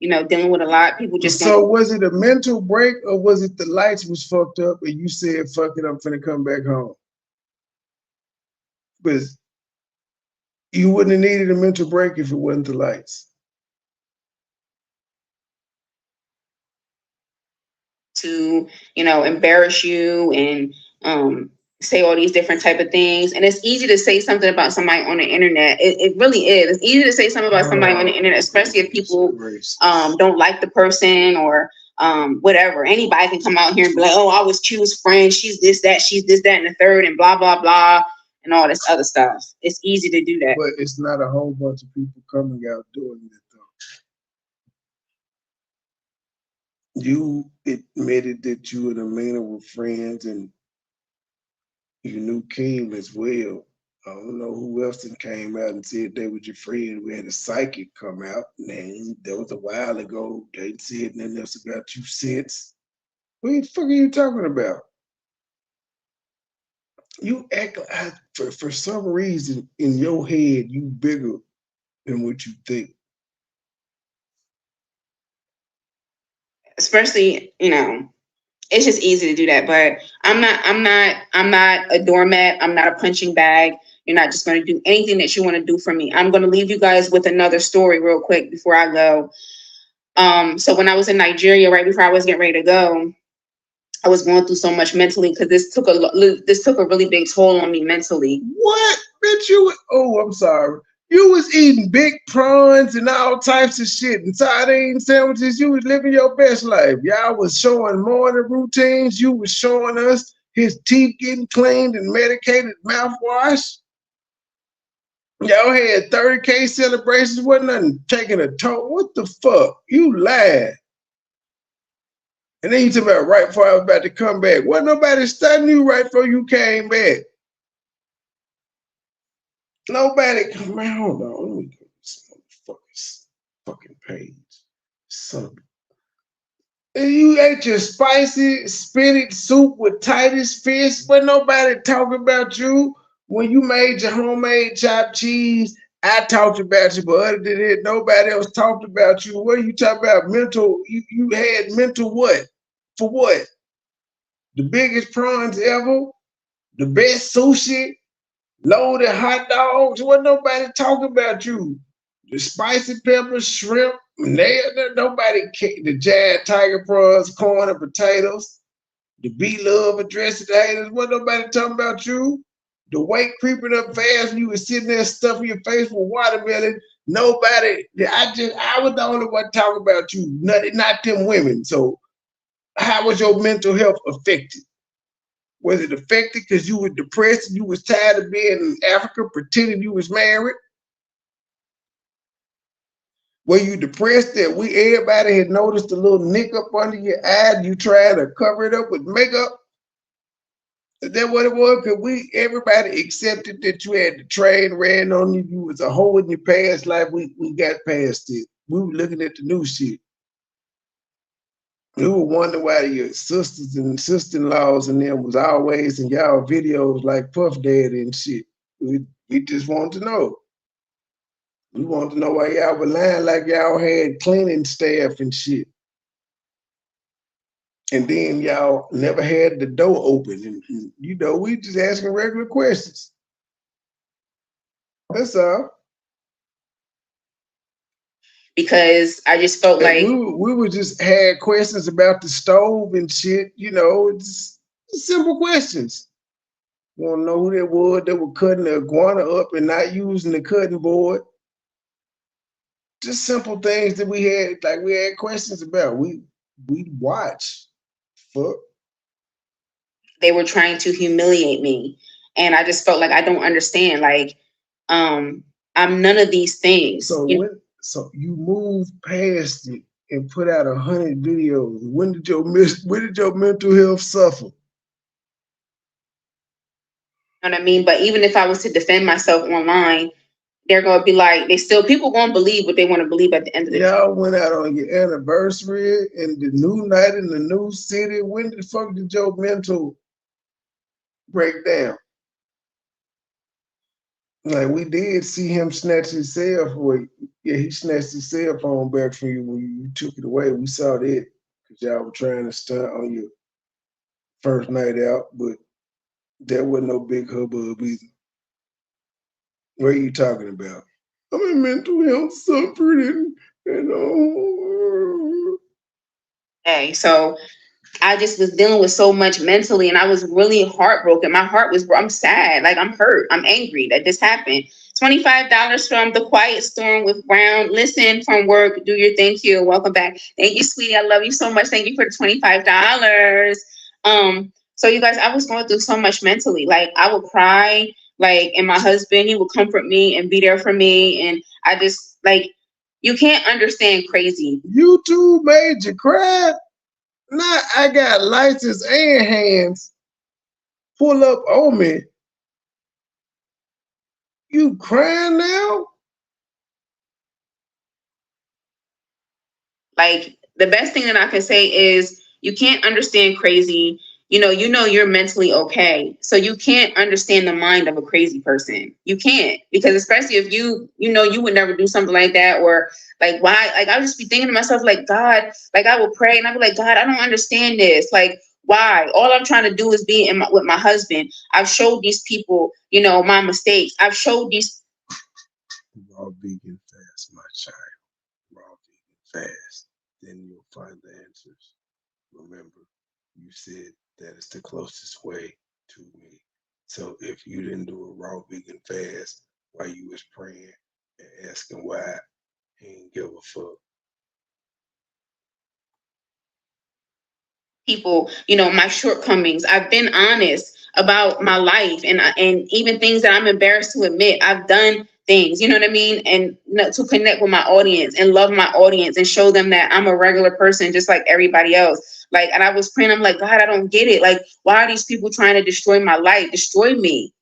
dealing with a lot. People just So was it a mental break or was it the lights was fucked up and you said, fuck it, I'm finna come back home? Because you wouldn't have needed a mental break if it wasn't the lights. To, embarrass you and say all these different type of things. And it's easy to say something about somebody on the internet. It really is. It's easy to say something about somebody on the internet, especially if people don't like the person or whatever. Anybody can come out here and be like, oh, I was Q's friend. She's this, that, and the third, and blah, blah, blah, and all this other stuff. It's easy to do that. But it's not a whole bunch of people coming out doing it, though. You admitted that you and Amina were friends and you knew Kim as well. I don't know who else that came out and said they were your friend. We had a psychic come out, and that was a while ago. They ain't said nothing else about you since. What the fuck are you talking about? You act like, for some reason in your head, you bigger than what you think. Especially, it's just easy to do that. But I'm not a doormat. I'm not a punching bag. You're not just going to do anything that you want to do for me. I'm going to leave you guys with another story real quick before I go. So when I was in Nigeria, right before I was getting ready to go, I was going through so much mentally because this took a really big toll on me mentally. What? Bitch, I'm sorry. You was eating big prawns and all types of shit and sardine sandwiches. You was living your best life. Y'all was showing morning routines. You was showing us his teeth getting cleaned and medicated mouthwash. Y'all had 30K celebrations. Wasn't nothing taking a toll. What the fuck? You lied. And then you talk about right before I was about to come back. Wasn't nobody studying you right before you came back. Nobody, man, hold on. Let me go to this motherfucker's fucking page. Son. And you ate your spicy spinach soup with Titus fish, but nobody talking about you. When you made your homemade chopped cheese, I talked about you, but other than that, nobody else talked about you. What are you talking about? Mental, you had mental what? For what? The biggest prawns ever? The best sushi? Loaded hot dogs? What nobody talking about you? The spicy pepper, shrimp, nobody the giant tiger prawns, corn and potatoes, the be-love addressed to haters. What nobody talking about you? The weight creeping up fast when you was sitting there stuffing your face with watermelon. Nobody, I was the only one talking about you, not them women. So how was your mental health affected? Was it affected because you were depressed and you was tired of being in Africa pretending you was married? Were you depressed that everybody had noticed a little nick up under your eye and you tried to cover it up with makeup? Is that what it was? Because everybody accepted that you had the train ran on you. You was a hoe in your past life. We got past it. We were looking at the new shit. We were wondering why your sisters and sister-in-laws and them was always in y'all videos like Puff Daddy and shit. We just wanted to know. We wanted to know why y'all were lying like y'all had cleaning staff and shit. And then y'all never had the door open. And we just asking regular questions. That's all. Because I just felt like we were just had questions about the stove and shit. It's simple questions. You want to know who that was that were cutting the iguana up and not using the cutting board? Just simple things that we had questions about. We watch. Fuck. They were trying to humiliate me. And I just felt like I don't understand. Like, I'm none of these things. So you moved past it and put out 100 videos. When did your mental health suffer? You know what I mean? But even if I was to defend myself online, they're gonna be like, people gonna believe what they want to believe at the end of the day. Y'all went out on your anniversary and the new night in the new city. When the fuck did your mental break down? Like, we did see him snatch his cell phone. Yeah, he snatched his cell phone back from you when you took it away. We saw that because y'all were trying to stunt on your first night out, but there wasn't no big hubbub either. What are you talking about? I'm in mental health suffering and Hey, so I just was dealing with so much mentally and I was really heartbroken. My heart was, I'm sad. Like, I'm hurt. I'm angry that this happened. $25 from The Quiet Storm with Brown. Listen from work. Do your thank you. Welcome back. Thank you, sweetie. I love you so much. Thank you for the $25. So you guys, I was going through so much mentally. Like, I would cry, and my husband, he would comfort me and be there for me. And I just, you can't understand crazy. YouTube made you cry? Now I got license and hands pull up on me. You crying now? Like, the best thing that I can say is you can't understand crazy. You know you're mentally okay. So you can't understand the mind of a crazy person. You can't, because especially if you would never do something like that, or like, why? Like, I'll just be thinking to myself, like, God, like, I will pray and I'll be like, God, I don't understand this. Like, why? All I'm trying to do is be with my husband. I've showed these people, my mistakes. I've showed these. Raw vegan fast, my child. Raw vegan fast. Then you'll find the answers. Remember, you said that is the closest way to me. So if you didn't do a raw vegan fast while you was praying and asking why, he ain't give a fuck. People, my shortcomings. I've been honest about my life, and even things that I'm embarrassed to admit. I've done things, you know what I mean? And to connect with my audience and love my audience and show them that I'm a regular person just like everybody else. Like, and I was praying, I'm like, God, I don't get it. Like, why are these people trying to destroy my life, destroy me?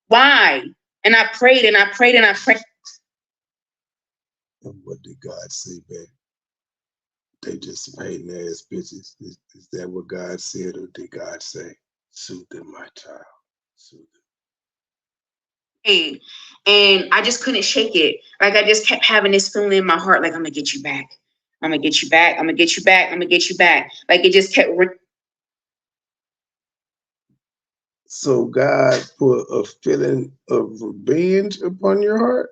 Why? And I prayed and I prayed and I prayed. And what did God say back? They just hating ass bitches. Is that what God said, or did God say, soothe them, my child, soothe them? And I just couldn't shake it. Like, I just kept having this feeling in my heart, like, I'm gonna get you back. I'm gonna get you back. I'm gonna get you back. I'm gonna get you back. Like, it just kept. So God put a feeling of revenge upon your heart?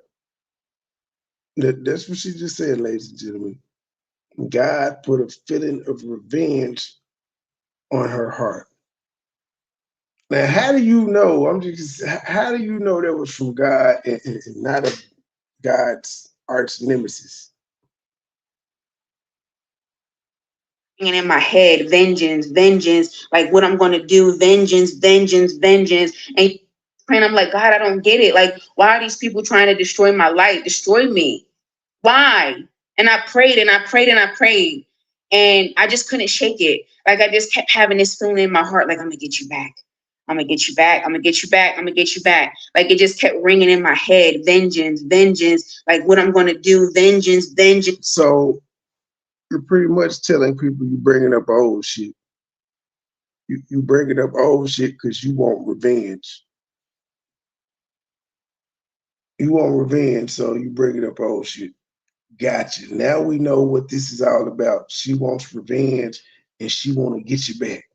That's what she just said, ladies and gentlemen. God put a feeling of revenge on her heart. Now, how do you know? How do you know that was from God and not a God's arch nemesis? In my head, vengeance, vengeance, like what I'm gonna do, vengeance, vengeance, vengeance. And I'm like, God, I don't get it. Like, why are these people trying to destroy my life, destroy me? Why? And I prayed and I prayed and I prayed. And I just couldn't shake it. Like, I just kept having this feeling in my heart, like, I'm gonna get you back. I'm gonna get you back. I'm gonna get you back. I'm gonna get you back. Like, it just kept ringing in my head. Vengeance, vengeance. Like, what I'm gonna do, vengeance, vengeance. So you're pretty much telling people you bringing up old shit. You bringing up old shit because you want revenge. You want revenge, so you bringing up old shit. Gotcha. Now we know what this is all about. She wants revenge and she want to get you back.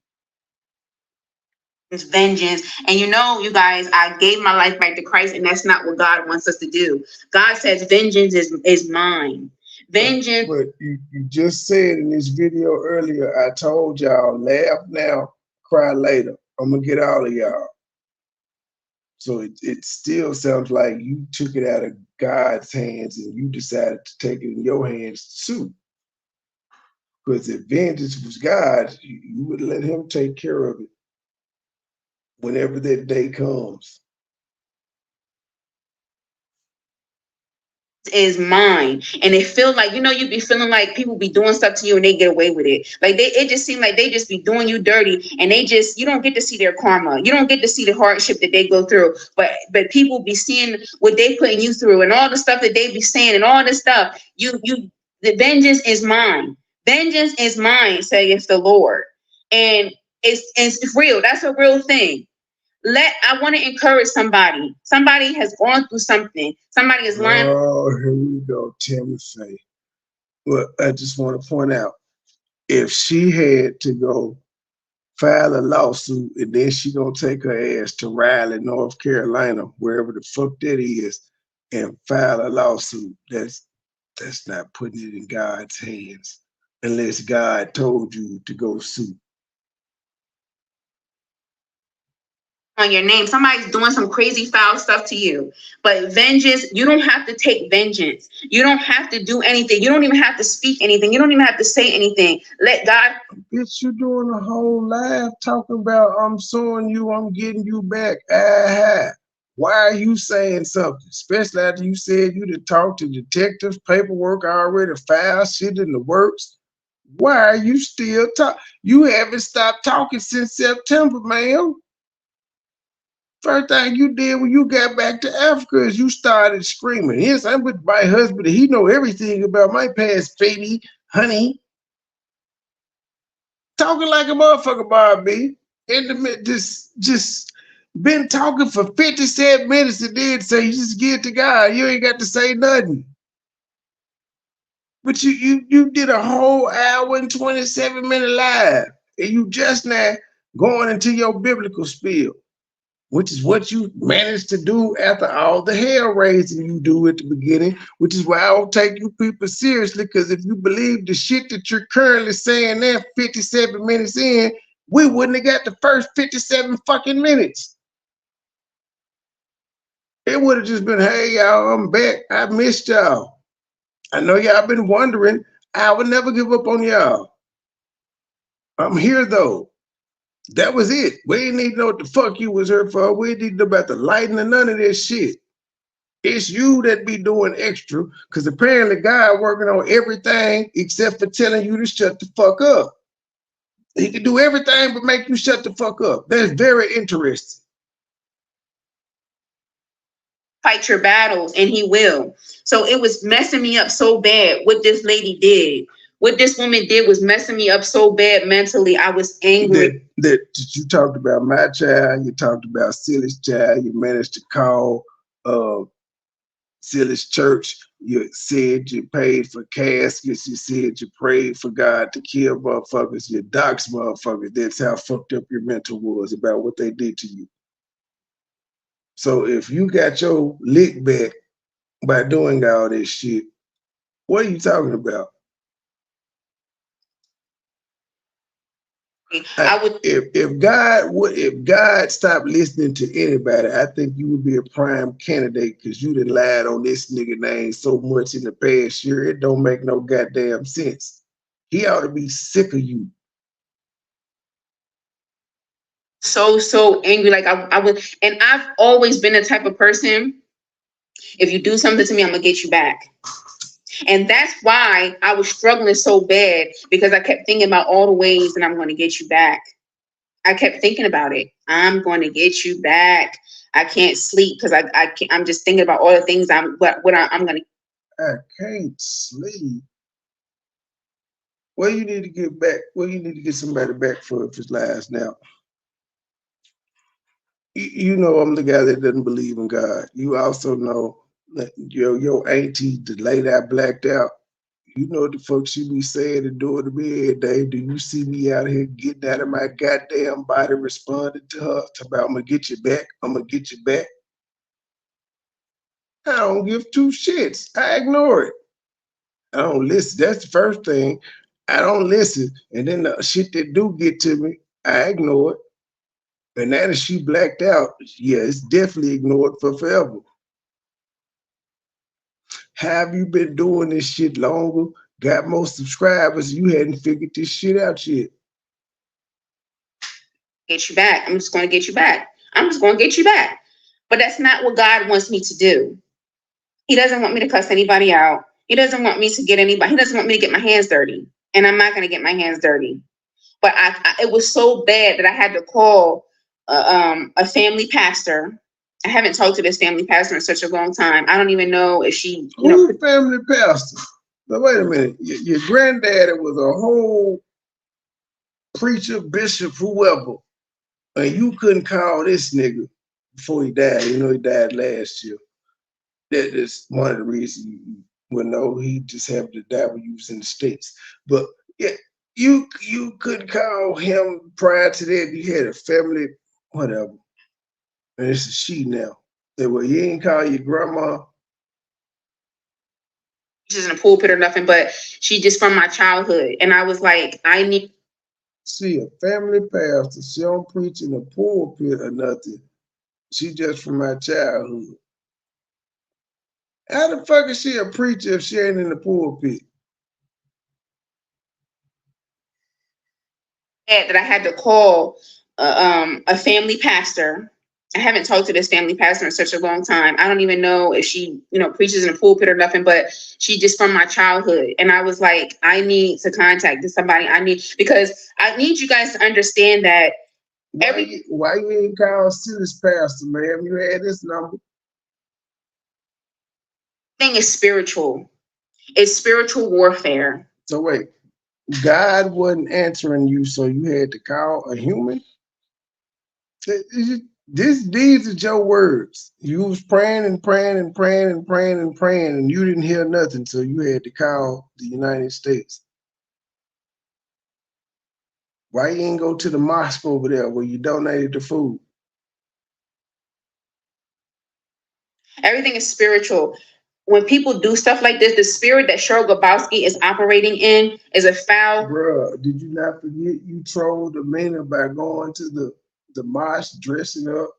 It's vengeance. And you guys, I gave my life back to Christ, and that's not what God wants us to do. God says vengeance is mine. Vengeance. But you just said in this video earlier, I told y'all, laugh now, cry later. I'm going to get all of y'all. So it still sounds like you took it out of God's hands and you decided to take it in your hands to sue. Because if vengeance was God, you would let him take care of it whenever that day comes. Is mine. And it feel like, you be feeling like people be doing stuff to you and they get away with it. Like, it just seemed like they just be doing you dirty, and you don't get to see their karma. You don't get to see the hardship that they go through. But people be seeing what they putting you through and all the stuff that they be saying and all this stuff. The vengeance is mine. Vengeance is mine, saith the Lord. And it's real. That's a real thing. I want to encourage somebody. Somebody has gone through something. Somebody is lying. Oh, here we go, Timothy. Well, I just want to point out, if she had to go file a lawsuit and then she gonna take her ass to Raleigh, North Carolina, wherever the fuck that is, and file a lawsuit, that's not putting it in God's hands unless God told you to go sue. On your name, somebody's doing some crazy foul stuff to you. But vengeance, you don't have to take vengeance. You don't have to do anything. You don't even have to speak anything. You don't even have to say anything. Let God. Bitch, you doing a whole live talking about I'm suing you, I'm getting you back. Why are you saying something? Especially after you said you to talk to detectives, paperwork already filed, shit in the works. Why are you still talking? You haven't stopped talking since September, ma'am. First thing you did when you got back to Africa is you started screaming. Yes, I'm with my husband. He know everything about my past, baby, honey. Talking like a motherfucker, Barbie. Intimate, just been talking for 57 minutes and then say you just get to God. You ain't got to say nothing. But you did a whole hour and 27-minute live. And you just now going into your biblical spiel, which is what you managed to do after all the hell raising you do at the beginning, which is why I don't take you people seriously, because if you believe the shit that you're currently saying there 57 minutes in, we wouldn't have got the first 57 fucking minutes. It would have just been, hey, y'all, I'm back. I missed y'all. I know y'all been wondering. I would never give up on y'all. I'm here, though. That was it. We didn't need to know what the fuck you was here for. We didn't need to know about the lighting or none of this shit. It's you that be doing extra, because apparently God working on everything except for telling you to shut the fuck up. He can do everything but make you shut the fuck up. That's very interesting. Fight your battles, and he will. So it was messing me up so bad what this lady did. What this woman did was messing me up so bad mentally. I was angry. That you talked about my child, you talked about Silly's child, you managed to call Silly's church, you said you paid for caskets, you said you prayed for God to kill motherfuckers, you dox motherfuckers. That's how fucked up your mental was about what they did to you. So if you got your lick back by doing all this shit, what are you talking about? If God stopped listening to anybody, I think you would be a prime candidate, because you done lied on this nigga name so much in the past year. It don't make no goddamn sense. He ought to be sick of you. So angry. Like I was, and I've always been the type of person, if you do something to me, I'm gonna get you back. And that's why I was struggling so bad, because I kept thinking about all the ways that I'm going to get you back. I kept thinking about it. I'm going to get you back. I can't sleep because I'm just thinking about all the things I'm going to. I can't sleep. Well, you need to get back. Well, you need to get somebody back for his lives now. You know I'm the guy that doesn't believe in God. You also know that your auntie, the lady I blacked out, you know what the fuck she be saying and doing to me every day. Do you see me out here getting out of my goddamn body, responding to her about I'm gonna get you back, I'm gonna get you back? I don't give two shits. I ignore it. I don't listen. That's the first thing. I don't listen. And then the shit that do get to me, I ignore it. And now that she blacked out, yeah, it's definitely ignored for forever. Have you been doing this shit longer? Got more subscribers? You hadn't figured this shit out yet. Get you back. I'm just going to get you back. I'm just going to get you back. But that's not what God wants me to do. He doesn't want me to cuss anybody out. He doesn't want me to get anybody. He doesn't want me to get my hands dirty. And I'm not going to get my hands dirty. But it was so bad that I had to call a family pastor. I haven't talked to this family pastor in such a long time. I don't even know if she. Who's family pastor? But wait a minute. Your granddaddy was a whole preacher, bishop, whoever. And you couldn't call this nigga before he died. You know, he died last year. That is one of the reasons you would know he just happened to die when you was in the States. But yeah, you couldn't call him prior to that. You had a family, whatever. And it's a she now. Well, you ain't call your grandma. She's in a pulpit or nothing, but she just from my childhood. And I was like, I need. See, a family pastor. She don't preach in a pulpit or nothing. She just from my childhood. How the fuck is she a preacher if she ain't in the pulpit? That I had to call a family pastor I haven't talked to this family pastor in such a long time. I don't even know if she, preaches in a pulpit or nothing, but she just from my childhood. And I was like, I need to contact somebody. Because I need you guys to understand that why you ain't call to this pastor, ma'am? You had this number. Thing is spiritual. It's spiritual warfare. So wait, God wasn't answering you, so you had to call a human? These are your words. You was praying and praying and praying and praying and praying, and you didn't hear nothing, so you had to call the United States. Why you ain't go to the mosque over there where you donated the food? Everything is spiritual. When people do stuff like this, the spirit that Cheryl Grabowski is operating in is a foul. Bruh, did you not forget you trolled the men by going to the mosque dressing up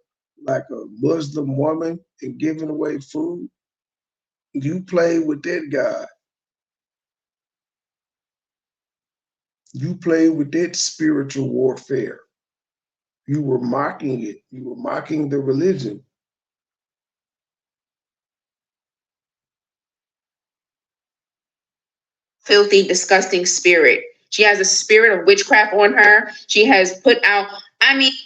like a Muslim woman and giving away food? You played with that God. You played with that spiritual warfare. You were mocking it. You were mocking the religion. Filthy, disgusting spirit. She has a spirit of witchcraft on her. She has put out,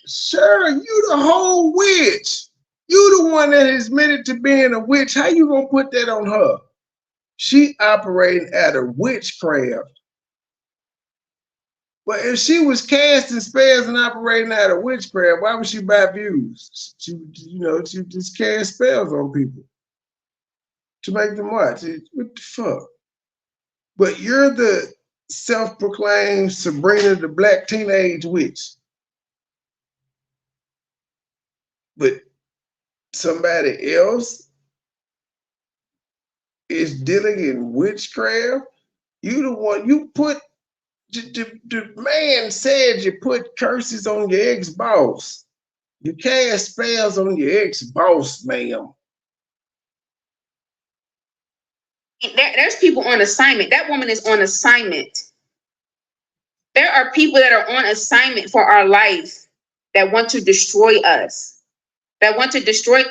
Sure, you the whole witch. You the one that is admitted to being a witch. How you gonna put that on her? She operating at a witchcraft. But if she was casting spells and operating out of witchcraft, why would she buy views? She just cast spells on people to make them watch. What the fuck? But you're the self-proclaimed Sabrina the Black Teenage Witch. But somebody else is dealing in witchcraft. You the one, you put, the man said you put curses on your ex-boss. You cast spells on your ex-boss, ma'am. There's people on assignment. That woman is on assignment. There are people that are on assignment for our life that want to destroy us. They want to destroy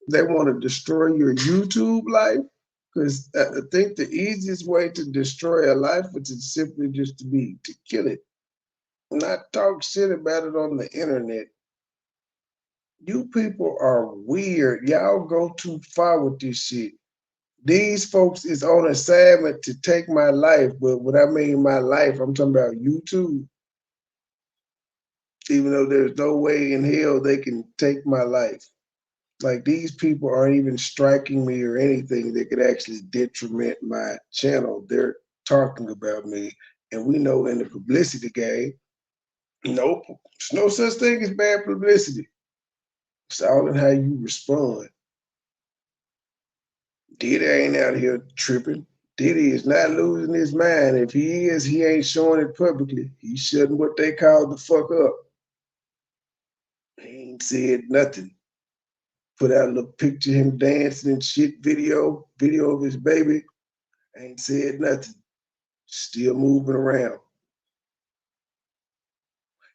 your YouTube life. Because I think the easiest way to destroy a life is simply just to kill it. Not talk shit about it on the internet. You people are weird. Y'all go too far with this shit. These folks is on assignment to take my life, but what I mean my life, I'm talking about YouTube. Even though there's no way in hell they can take my life. Like, these people aren't even striking me or anything that could actually detriment my channel. They're talking about me. And we know in the publicity game, nope, there's no such thing as bad publicity. It's all in how you respond. Diddy ain't out here tripping. Diddy is not losing his mind. If he is, he ain't showing it publicly. He's shutting what they call the fuck up. He ain't said nothing. Put out a little picture of him dancing and shit, video of his baby. Ain't said nothing. Still moving around.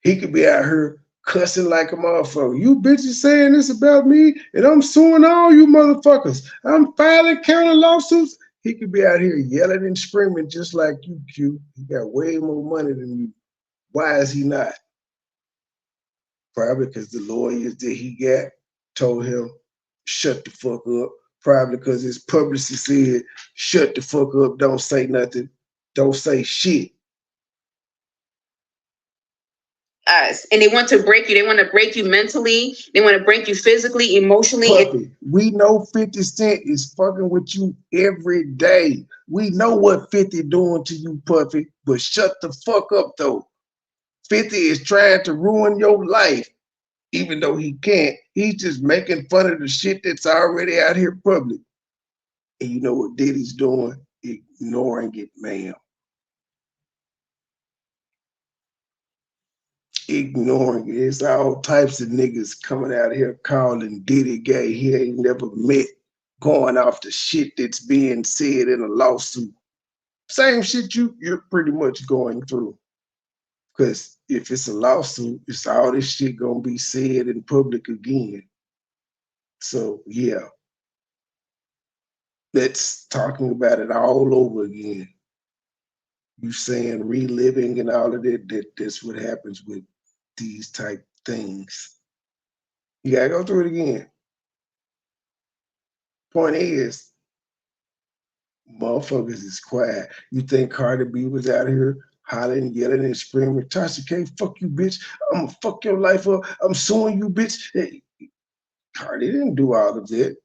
He could be out here cussing like a motherfucker. You bitches saying this about me, and I'm suing all you motherfuckers. I'm filing counter lawsuits. He could be out here yelling and screaming just like you, Q. He got way more money than you. Why is he not? Probably because the lawyers that he got told him, shut the fuck up. Probably because his publicist said, shut the fuck up, don't say nothing, don't say shit. Us. And they want to break you. They want to break you mentally. They want to break you physically, emotionally. Puppy, we know 50 Cent is fucking with you every day. We know what 50 doing to you, Puppy, but shut the fuck up, though. 50 is trying to ruin your life, even though he can't. He's just making fun of the shit that's already out here public. And you know what Diddy's doing? Ignoring it, ma'am. Ignoring it. It's all types of niggas coming out here calling Diddy gay. He ain't never met, going off the shit that's being said in a lawsuit. Same shit you're pretty much going through. Because if it's a lawsuit, it's all this shit gonna be said in public again. So yeah, that's talking about it all over again. You saying reliving and all of that's what happens with these type things. You gotta go through it again. Point is, motherfuckers is quiet. You think Cardi B was out here hollering, yelling, and screaming, Tasha K, fuck you, bitch. I'm gonna fuck your life up. I'm suing you, bitch. Hey, Cardi didn't do all of that.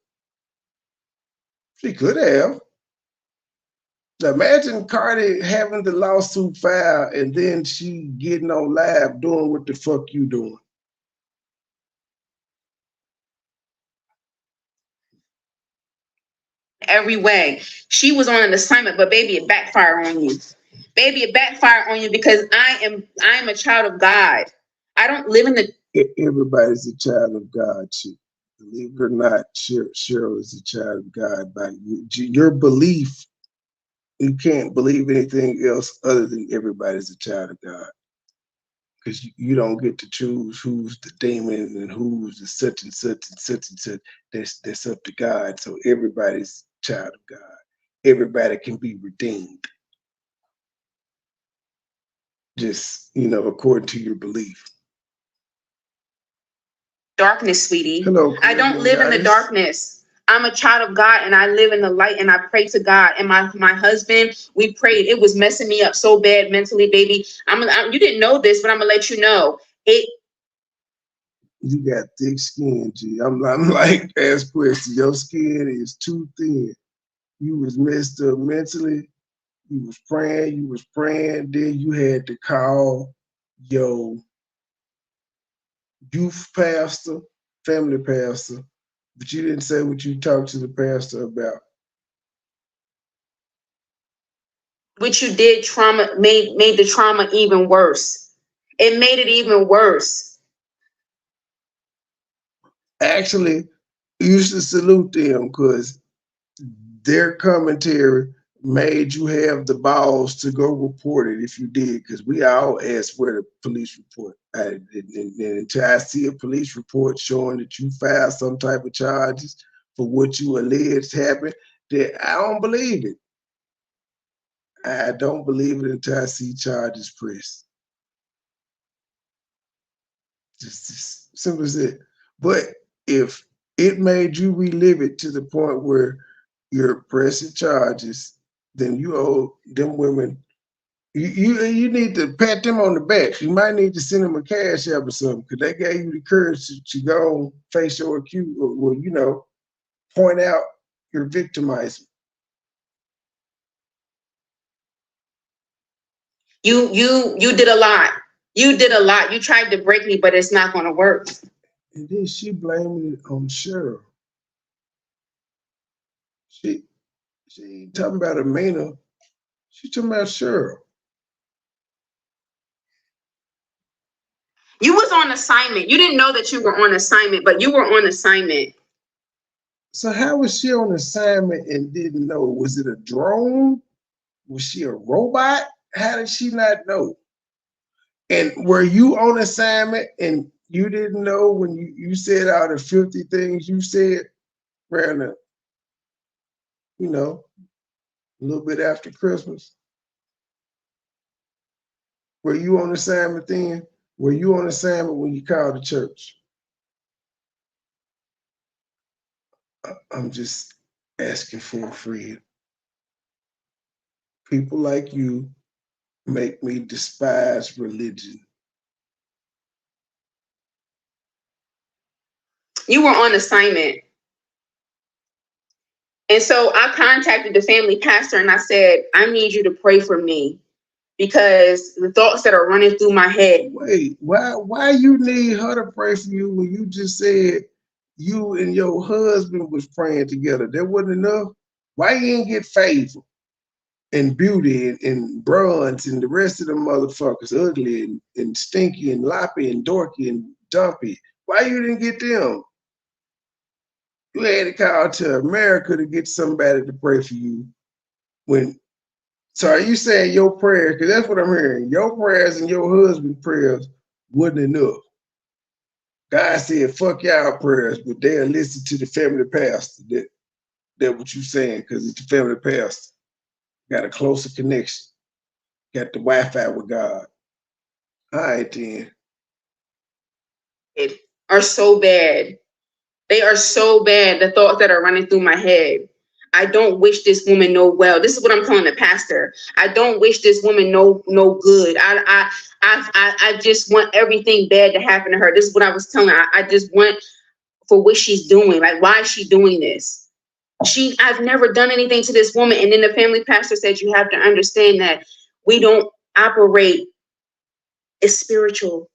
She could have. Imagine Cardi having the lawsuit filed and then she getting on live doing what the fuck you doing. Every way. She was on an assignment, but baby, it backfired on you. Baby, it backfired on you because I am a child of God. I don't live in the Everybody's a child of God. Believe it or not, Cheryl is a child of God. By your belief, you can't believe anything else other than everybody's a child of God. Because you don't get to choose who's the demon and who's the such and such and such and such. That's up to God. So everybody's a child of God. Everybody can be redeemed. Just, according to your belief. darkness, sweetie. Hello, I don't live in the darkness. I'm a child of God and I live in the light and I pray to God. And my husband, we prayed. It was messing me up so bad mentally, baby. You didn't know this, but I'm gonna let you know. You got thick skin, G. I'm like, ask question. Your skin is too thin. You was messed up mentally. You was praying. Then you had to call your youth pastor, family pastor, but you didn't say what you talked to the pastor about. Which you did made the trauma even worse. It made it even worse. Actually, you should salute them because their commentary made you have the balls to go report it if you did, because we all asked where the police report. And until I see a police report showing that you filed some type of charges for what you alleged happened, that I don't believe it. I don't believe it until I see charges pressed. Just simple as it. But if it made you relive it to the point where you're pressing charges, then you owe them women. You need to pat them on the back. You might need to send them a cash app or something because they gave you the courage to go face your accuse, or point out your victimizing. You did a lot. You did a lot. You tried to break me, but it's not going to work. And then she blamed it on Cheryl. She ain't talking about Amina. She talking about Cheryl. You was on assignment. You didn't know that you were on assignment, but you were on assignment. So how was she on assignment and didn't know? Was it a drone? Was she a robot? How did she not know? And were you on assignment and you didn't know when you said all the filthy things you said around a little bit after Christmas? Were you on assignment then? Were you on assignment when you called the church? I'm just asking for a friend. People like you make me despise religion. You were on assignment. And so I contacted the family pastor and I said, I need you to pray for me because the thoughts that are running through my head. Wait, why you need her to pray for you when you just said you and your husband was praying together? That wasn't enough? Why you didn't get favor and beauty and bronze and the rest of them motherfuckers, ugly and stinky and loppy and dorky and dumpy? Why you didn't get them? You had to call to America to get somebody to pray for you when So are you saying your prayers, because that's what I'm hearing, your prayers and your husband's prayers wasn't enough. God said, fuck y'all prayers, but they'll listen to the family pastor. That's what you saying, because it's the family pastor. Got a closer connection. Got the Wi-Fi with God. All right, then. Are so bad. They are so bad, the thoughts that are running through my head. I don't wish this woman no well. This is what I'm telling the pastor. I don't wish this woman no good. I just want everything bad to happen to her. This is what I was telling her. I just want for what she's doing. Like, why is she doing this? I've never done anything to this woman. And then the family pastor said, you have to understand that we don't operate. It's spiritual.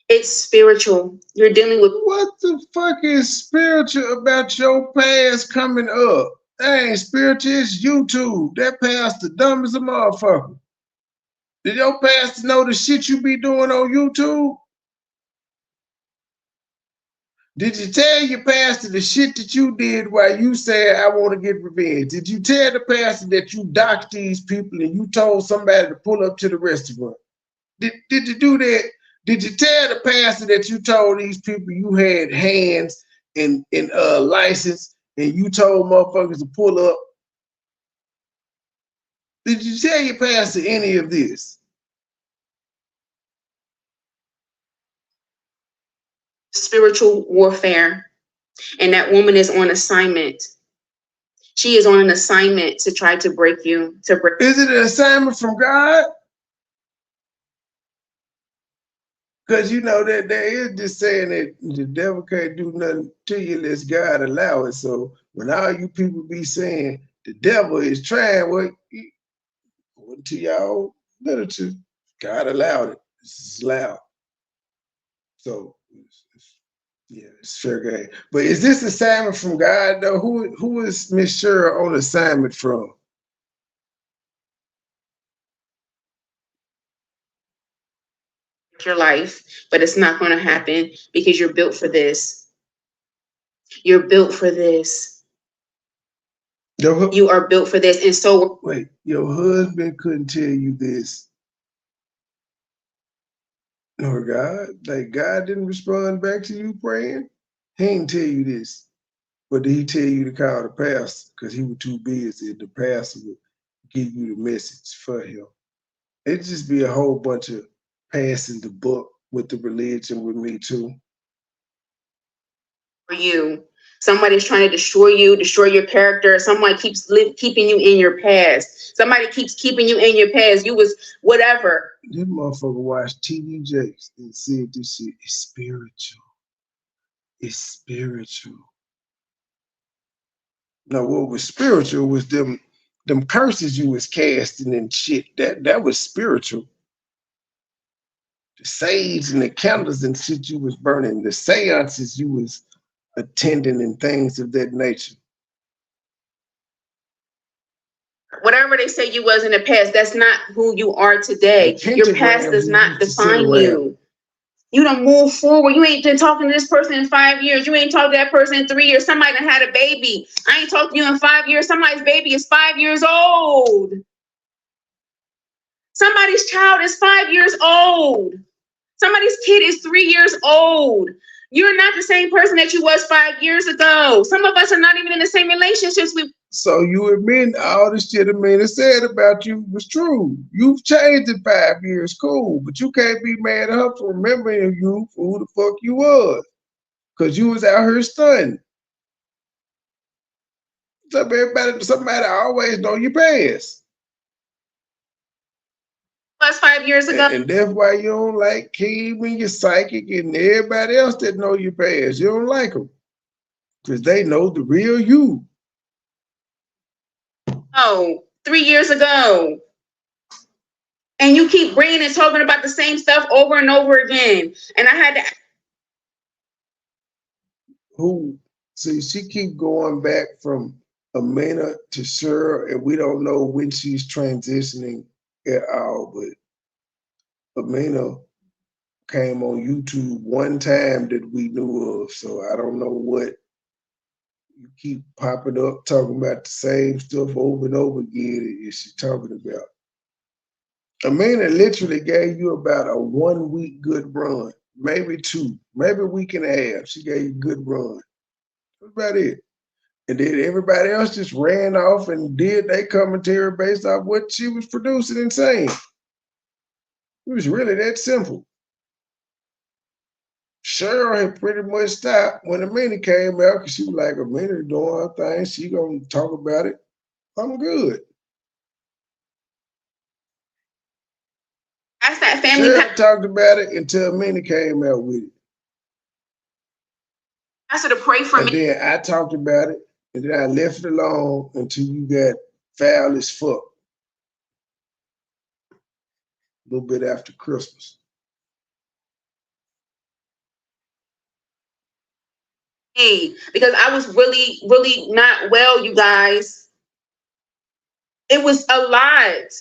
It's spiritual. You're dealing with. What the fuck is spiritual about your past coming up? That ain't spiritual, it's YouTube. That pastor dumb as a motherfucker. Did your pastor know the shit you be doing on YouTube? Did you tell your pastor the shit that you did while you said, I want to get revenge? Did you tell the pastor that you doxed these people and you told somebody to pull up to the restaurant? Did you do that? Did you tell the pastor that you told these people you had hands and license and you told motherfuckers to pull up? Did you tell your pastor any of this? Spiritual warfare. And that woman is on assignment. She is on an assignment to try to break you. Is it an assignment from God? Because you know that there is just saying that the devil can't do nothing to you unless God allow it. So when all you people be saying the devil is trying, well, according to y'all literature, God allowed it. This is allowed. So yeah, it's fair game. But is this assignment from God though? Who is Miss Cheryl on assignment from? Your life, but it's not going to happen because you're built for this. You're built for this. You are built for this. And so wait, your husband couldn't tell you this. Or God, like God didn't respond back to you praying? He didn't tell you this. But did he tell you to call the pastor? Because he was too busy. The pastor would give you the message for him. It'd just be a whole bunch of passing the buck with the religion with me too. For you, somebody's trying to destroy you, destroy your character. Someone keeps keeping you in your past. Somebody keeps keeping you in your past. You was whatever. This motherfucker watched TV Jakes and said this shit is spiritual. It's spiritual. No, what was spiritual was them curses you was casting and shit. That was spiritual. The sage and the candles and shit you was burning, the seances you was attending and things of that nature. Whatever they say you was in the past, that's not who you are today. Your past does not define you. You don't move forward. You ain't been talking to this person in 5 years. You ain't talked to that person in 3 years. Somebody done had a baby. I ain't talked to you in 5 years. Somebody's baby is 5 years old. Somebody's child is 5 years old. Somebody's kid is 3 years old. You're not the same person that you was 5 years ago. Some of us are not even in the same relationships with. So you admit all the shit Amanda said about you was true. You've changed in 5 years, cool. But you can't be mad at her for remembering you for who the fuck you was. Because you was out here stunning. Somebody always know your past. Plus 5 years ago. And that's why you don't like Kim and your psychic and everybody else that know your past. You don't like them. Because they know the real you. Oh, 3 years ago. And you keep bringing and talking about the same stuff over and over again. And I had to. Who? See, she keep going back from Amanda to Cheryl, and we don't know when she's transitioning at all. But Amanda came on YouTube one time that we knew of, so I don't know what You keep popping up talking about the same stuff over and over again. Is she talking about? A man that literally gave you about a 1 week good run, maybe two, maybe a week and a half. She gave you a good run. That's about it. And then everybody else just ran off and did their commentary based off what she was producing and saying. It was really that simple. Cheryl had pretty much stopped when Amanda came out because she was like, Amanda doing her thing. She gonna talk about it. I'm good. That's that family. Cheryl talked about it until Amanda came out with it. I should have prayed for And me. then I talked about it, and then I left it alone until you got foul as fuck. A little bit after Christmas. Because I was really, really not well, you guys. It was a lot.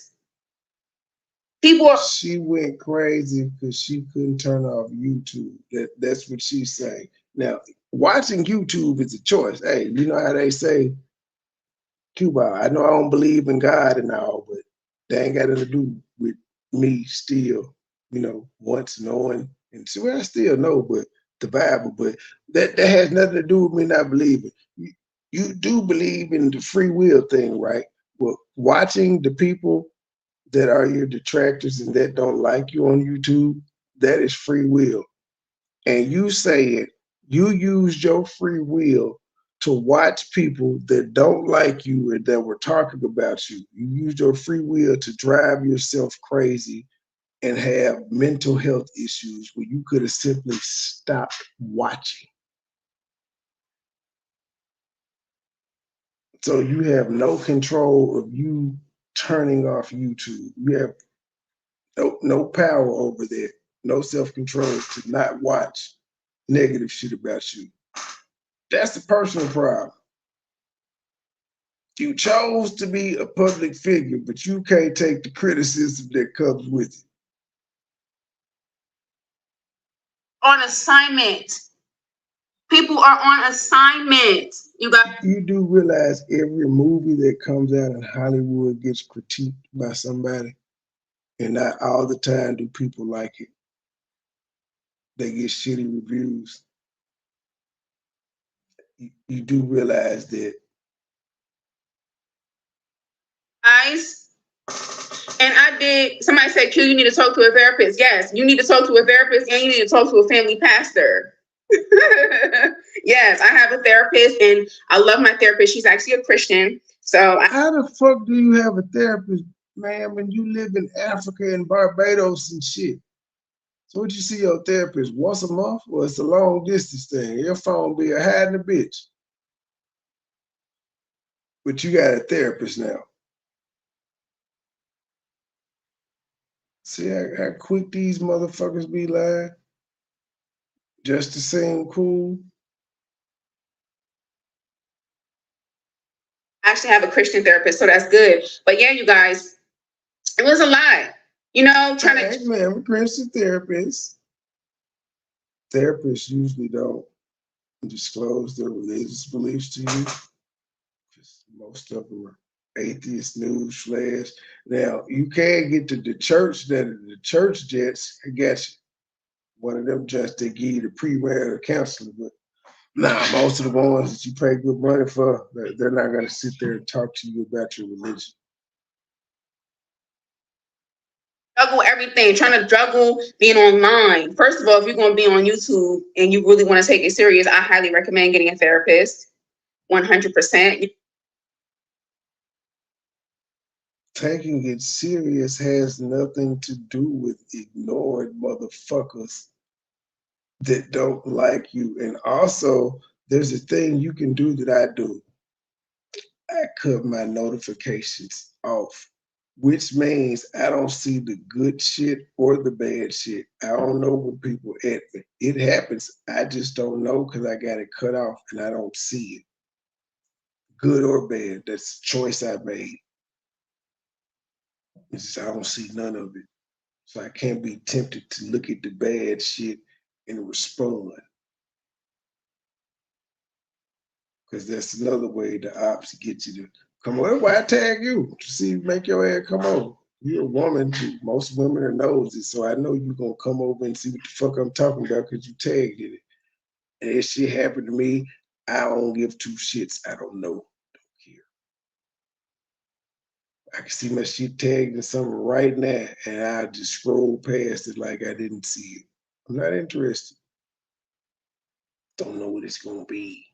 She went crazy because she couldn't turn off YouTube. That's what she's saying. Now, watching YouTube is a choice. Hey, you know how they say, Cuba, I know I don't believe in God and all, but they ain't got nothing to do with me still, once knowing. And so I still know, but the Bible, but that has nothing to do with me not believing. You do believe in the free will thing, right? Well, watching the people that are your detractors and that don't like you on YouTube, that is free will. And you saying you used your free will to watch people that don't like you and that were talking about you. You used your free will to drive yourself crazy and have mental health issues where you could have simply stopped watching. So you have no control of you turning off YouTube. You have no power over there, no self-control to not watch negative shit about you. That's the personal problem. You chose to be a public figure, but you can't take the criticism that comes with it. On assignment. People are on assignment. You do realize every movie that comes out in Hollywood gets critiqued by somebody, and not all the time do people like it. They get shitty reviews. You do realize that. Guys, and I did. Somebody said, Q, you need to talk to a therapist. Yes, you need to talk to a therapist, and you need to talk to a family pastor. Yes, I have a therapist, and I love my therapist. She's actually a Christian. So how the fuck do you have a therapist, man, when you live in Africa and Barbados and shit? So what you see your therapist once a month? Well, it's a long distance thing. Your phone be a hiding a bitch. But you got a therapist now. See how quick these motherfuckers be lying? Just to seem cool. I actually have a Christian therapist, so that's good. But yeah, you guys, it was a lot. Trying to. Man, I'm a Christian therapist. Therapists usually don't disclose their religious beliefs to you. Most of them are atheist news flash. Now, you can get to the church that the church jets, I guess one of them just to give you the pre-marital counseling, but most of the ones that you pay good money for, they're not going to sit there and talk to you about your religion. Juggle everything, trying to juggle being online. First of all, if you're going to be on YouTube and you really want to take it serious, I highly recommend getting a therapist. 100%. Taking it serious has nothing to do with ignoring motherfuckers that don't like you. And also, there's a thing you can do that I do. I cut my notifications off, which means I don't see the good shit or the bad shit. I don't know what people at me. It happens. I just don't know because I got it cut off and I don't see it. Good or bad, that's a choice I made. I don't see none of it. So I can't be tempted to look at the bad shit and respond. Because that's another way the ops get you to come over. Why I tag you? To see, make your ass come over. You're a woman. Most women are nosy, so I know you're going to come over and see what the fuck I'm talking about because you tagged in it. And if shit happened to me, I don't give two shits. I don't know. Don't care. I can see my shit tagged in something right now, and I just scroll past it like I didn't see it. I'm not interested. Don't know what it's going to be.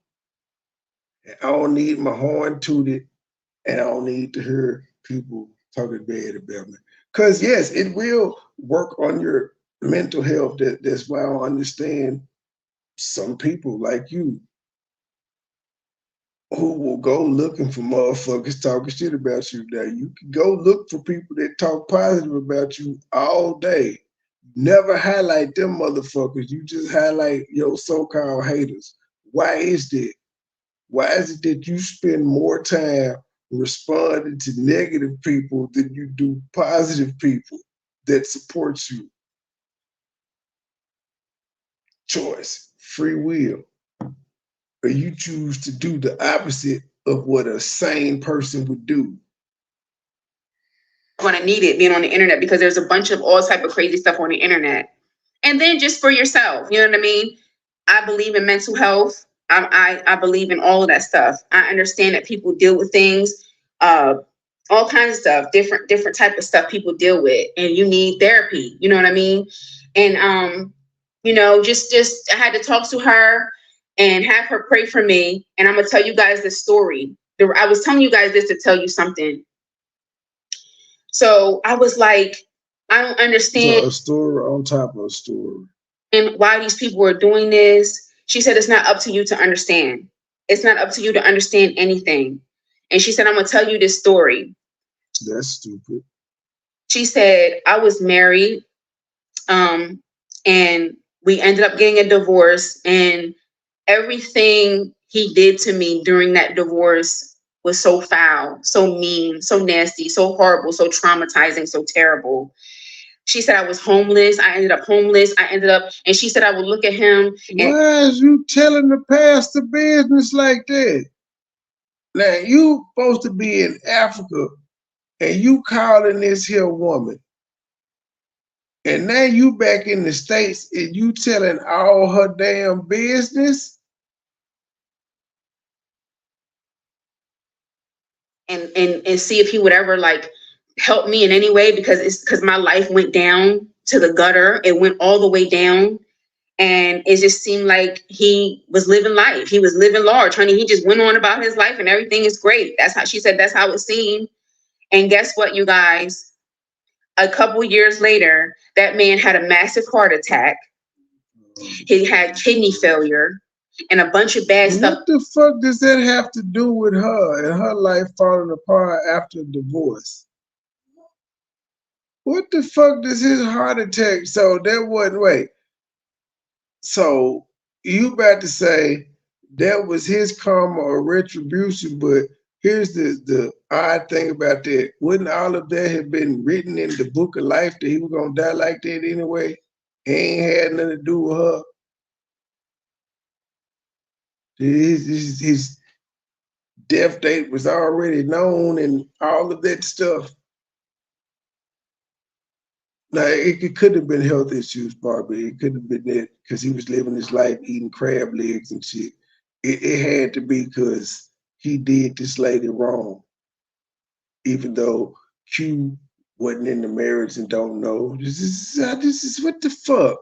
And I don't need my horn tooted, and I don't need to hear people talking bad about me. Because, yes, it will work on your mental health. That's why I don't understand some people like you who will go looking for motherfuckers talking shit about you. Now, you can go look for people that talk positive about you all day. Never highlight them motherfuckers. You just highlight your so-called haters. Why is that? Why is it that you spend more time responding to negative people than you do positive people that support you? Choice, free will. Or you choose to do the opposite of what a sane person would do. Going to need it being on the internet because there's a bunch of all type of crazy stuff on the internet. And then just for yourself, you know what I mean? I believe in mental health. I believe in all of that stuff. I understand that people deal with things, all kinds of stuff, different type of stuff people deal with, and you need therapy. You know what I mean? And you know, just I had to talk to her and have her pray for me. And I'm gonna tell you guys this story. I was telling you guys this to tell you something. So I was like, I don't understand. So a story on top of a story. And why these people are doing this. She said, it's not up to you to understand. It's not up to you to understand anything. And she said, I'm going to tell you this story. That's stupid. She said, I was married and we ended up getting a divorce, and everything he did to me during that divorce was so foul, so mean, so nasty, so horrible, so traumatizing, so terrible. She said I was homeless. I ended up homeless. And she said I would look at him. Why is you telling the pastor business like that? Now, you supposed to be in Africa, and you calling this here woman. And now you back in the States, and you telling all her damn business? And see if he would ever like help me in any way, because my life went down to the gutter. It went all the way down. And it just seemed like he was living life. He was living large, honey. He just went on about his life and everything is great. That's how she said, that's how it seemed. And guess what, you guys? A couple years later, that man had a massive heart attack. He had kidney failure and a bunch of bad stuff. What the fuck does that have to do with her and her life falling apart after divorce? What the fuck does his heart attack? So that wasn't, wait. So you about to say that was his karma or retribution, but here's the odd thing about that. Wouldn't all of that have been written in the book of life that he was gonna die like that anyway? He ain't had nothing to do with her. His death date was already known and all of that stuff. Now, it could have been health issues, Barbie. It could have been that because he was living his life eating crab legs and shit. It had to be because he did this lady wrong. Even though Q wasn't in the marriage and don't know. This is what the fuck?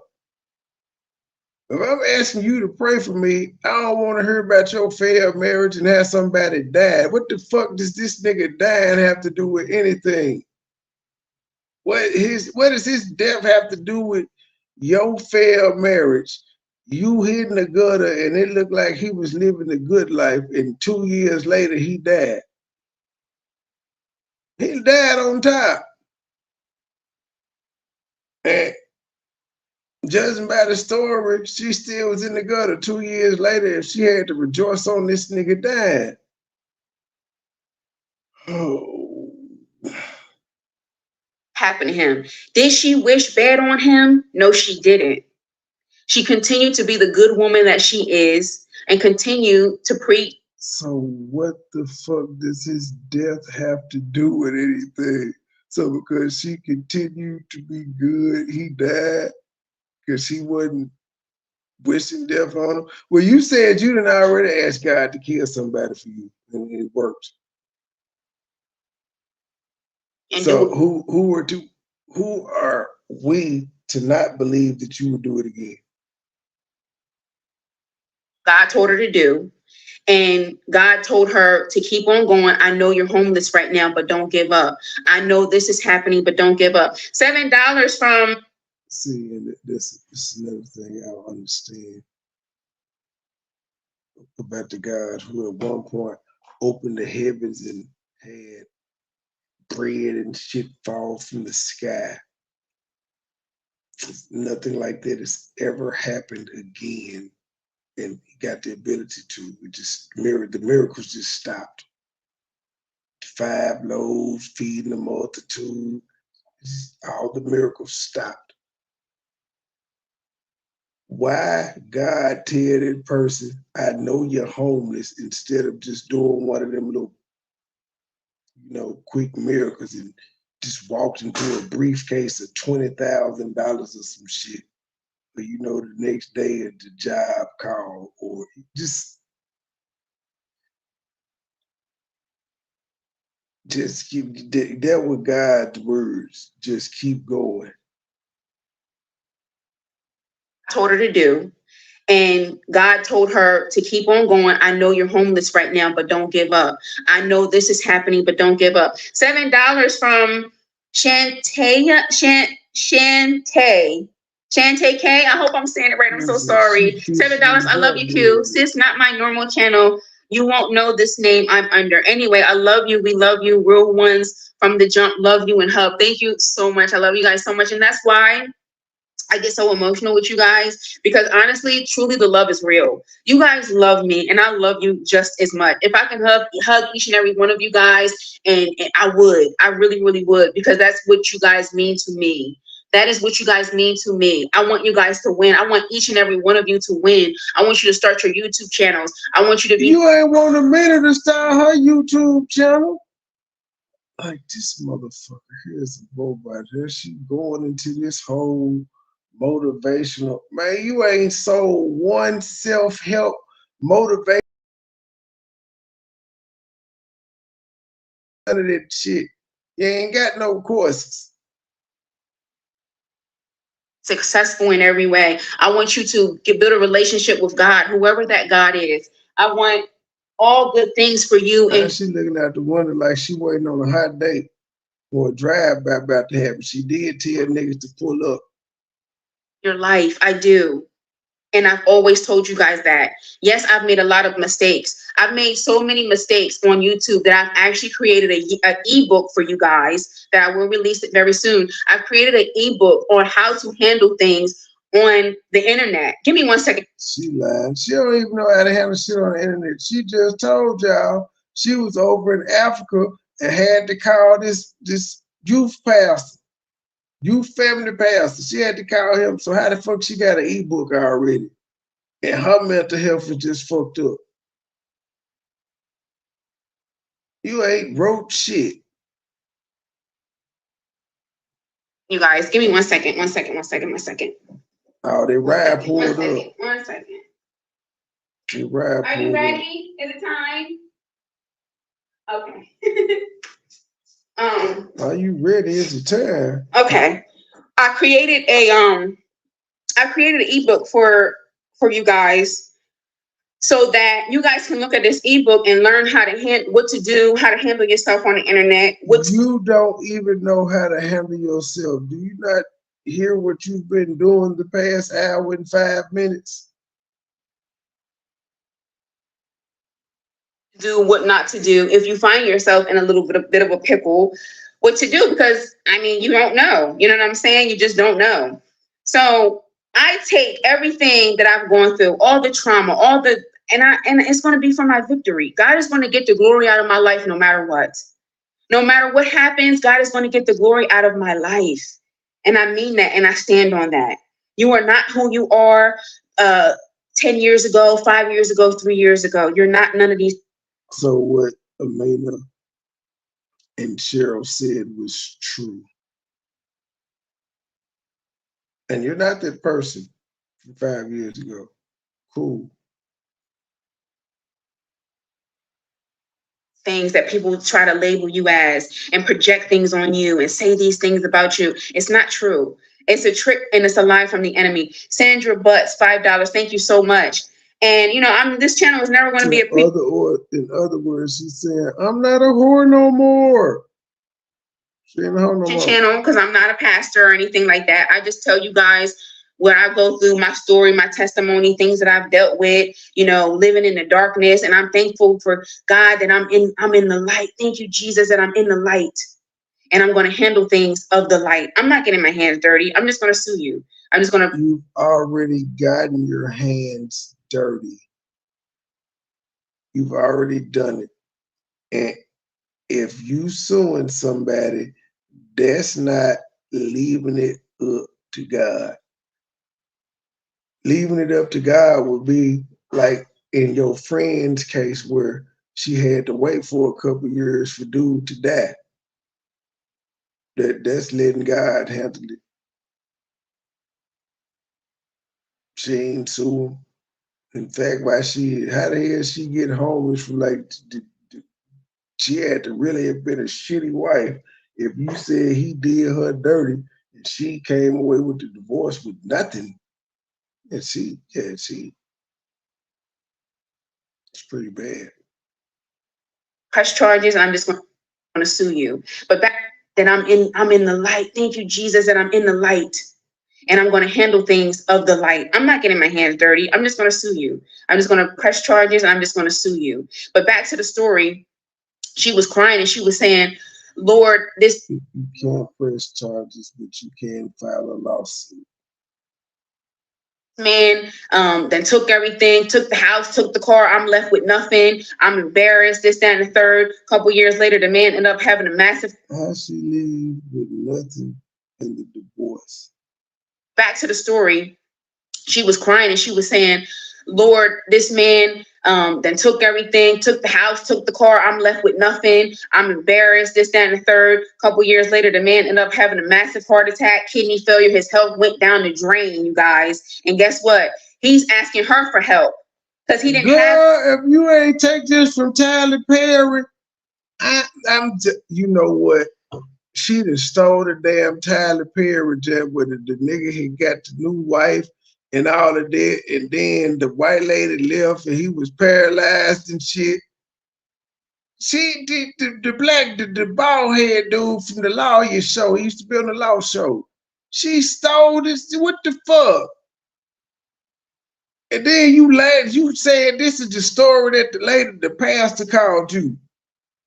If I'm asking you to pray for me, I don't want to hear about your failed marriage and have somebody die. What the fuck does this nigga dying have to do with anything? What does his death have to do with your failed marriage? You hid in the gutter and it looked like he was living a good life, and 2 years later he died. He died on top. And judging by the story, she still was in the gutter 2 years later if she had to rejoice on this nigga dying. Oh. Happened to him. Did she wish bad on him? No, she didn't. She continued to be the good woman that she is and continue to preach So what the fuck does his death have to do with anything? So because she continued to be good, he died because she wasn't wishing death on him. Well, you said you didn't already ask God to kill somebody for you, and it worked. And so who are we to not believe that you would do it again? God told her to do. And God told her to keep on going. I know you're homeless right now, but don't give up. I know this is happening, but don't give up. $7 from. See, and this is another thing I don't understand about the God who at one point opened the heavens and had bread and shit fall from the sky. Nothing like that has ever happened again. And he got the ability to. It just the miracles just stopped. 5 loaves feeding the multitude. All the miracles stopped. Why God tell that person, I know you're homeless, instead of just doing one of them little, quick miracles and just walked into a briefcase of $20,000 or some shit. But the next day at the job call, or just keep, that were God's words. Just keep going. Told her to do. And God told her to keep on going. I know you're homeless right now, but don't give up. I know this is happening, but don't give up. $7 from Shantae K. I hope I'm saying it right. I'm so sorry. $7. I love you, Q. Sis, not my normal channel. You won't know this name I'm under. Anyway, I love you. We love you. Real ones from the jump. Love you and hug. Thank you so much. I love you guys so much. And that's why I get so emotional with you guys, because honestly, truly, the love is real. You guys love me, and I love you just as much. If I can hug each and every one of you guys, and I would. I really, really would, because that's what you guys mean to me. That is what you guys mean to me. I want you guys to win. I want each and every one of you to win. I want you to start your YouTube channels. I want you to be. You ain't want a minute to start her YouTube channel. Like, this motherfucker, here's a robot. There she going into this whole motivational. Man, you ain't sold one self-help motivation. None of that shit. You ain't got no courses. Successful in every way. I want you to build a relationship with God, whoever that God is. I want all good things for you. And she looking out the window like she waiting on a hot date or a drive-by about to happen. She did tell niggas to pull up. Your life, I do. And I've always told you guys that. Yes, I've made a lot of mistakes. I've made so many mistakes on YouTube that I've actually created an ebook for you guys that I will release it very soon. I've created an ebook on how to handle things on the internet. Give me 1 second. She lied. She don't even know how to handle shit on the internet. She just told y'all she was over in Africa and had to call this youth pastor, youth family pastor. She had to call him. So how the fuck she got an ebook already? And her mental health was just fucked up. You ain't wrote shit. You guys, give me 1 second. 1 second. 1 second. 1 second. Oh, they ride pulled up. 1 second. They ride pulled up. Are you ready? Is it time? Okay. Are you ready? Is it time? Okay. I created an ebook for you guys, so that you guys can look at this ebook and learn how to what to do, how to handle yourself on the internet. You don't even know how to handle yourself. Do you not hear what you've been doing the past hour and 5 minutes? Do what not to do if you find yourself in a little bit of a pickle, what to do, because I mean, you don't know. You know what I'm saying? You just don't know. So I take everything that I've gone through, all the trauma, and it's going to be for my victory. God is going to get the glory out of my life no matter what. No matter what happens, God is going to get the glory out of my life. And I mean that, and I stand on that. You are not who you are 10 years ago, 5 years ago, 3 years ago. You're not none of these So what Elena and Cheryl said was true. And you're not that person from 5 years ago. Cool. Things that people try to label you as and project things on you and say these things about you. It's not true. It's a trick and it's a lie from the enemy. Sandra Butts, $5. Thank you so much. And this channel is never going to be a in other words, she's saying, I'm not a whore no more. She ain't a whore no more. Channel because I'm not a pastor or anything like that. I just tell you guys what I go through, my story, my testimony, things that I've dealt with, living in the darkness. And I'm thankful for God that I'm in the light. Thank you, Jesus, that I'm in the light. And I'm going to handle things of the light. I'm not getting my hands dirty. I'm just going to sue you. I'm just going to. You've already gotten your hands dirty. You've already done it. And if you suing somebody, that's not leaving it up to God. Leaving it up to God would be like in your friend's case where she had to wait for a couple years for dude to die. That's letting God handle it. She ain't suing. In fact, how the hell she get home is from she had to really have been a shitty wife if you said he did her dirty and she came away with the divorce with nothing. And it's pretty bad. Press charges, and I'm just going to sue you. But back then, I'm in the light. Thank you, Jesus, that I'm in the light. And I'm going to handle things of the light. I'm not getting my hands dirty. I'm just going to sue you. I'm just going to press charges, and I'm just going to sue you. But back to the story, she was crying and she was saying, Lord, this. You can't press charges, but you can file a lawsuit. Man then took everything, took the house, took the car. I'm left with nothing. I'm embarrassed, this, that, and the third. A couple years later, the man ended up having a massive. How she leave with nothing in the divorce? Back to the story, she was crying and she was saying, Lord, this man then took everything, took the house, took the car. I'm left with nothing. I'm embarrassed, this, that, and the third. A couple years later, the man ended up having a massive heart attack, kidney failure. His health went down the drain, you guys. And guess what? He's asking her for help because he didn't have. If you ain't take this from Tyler Perry, you know what? She done stole the damn Tyler Perry jet with the nigga. He got the new wife and all of that, and then the white lady left and he was paralyzed and shit. She did the bald head dude from the lawyer show. He used to be on the law show. She stole this. What the fuck? And then you said this is the story that the pastor called you.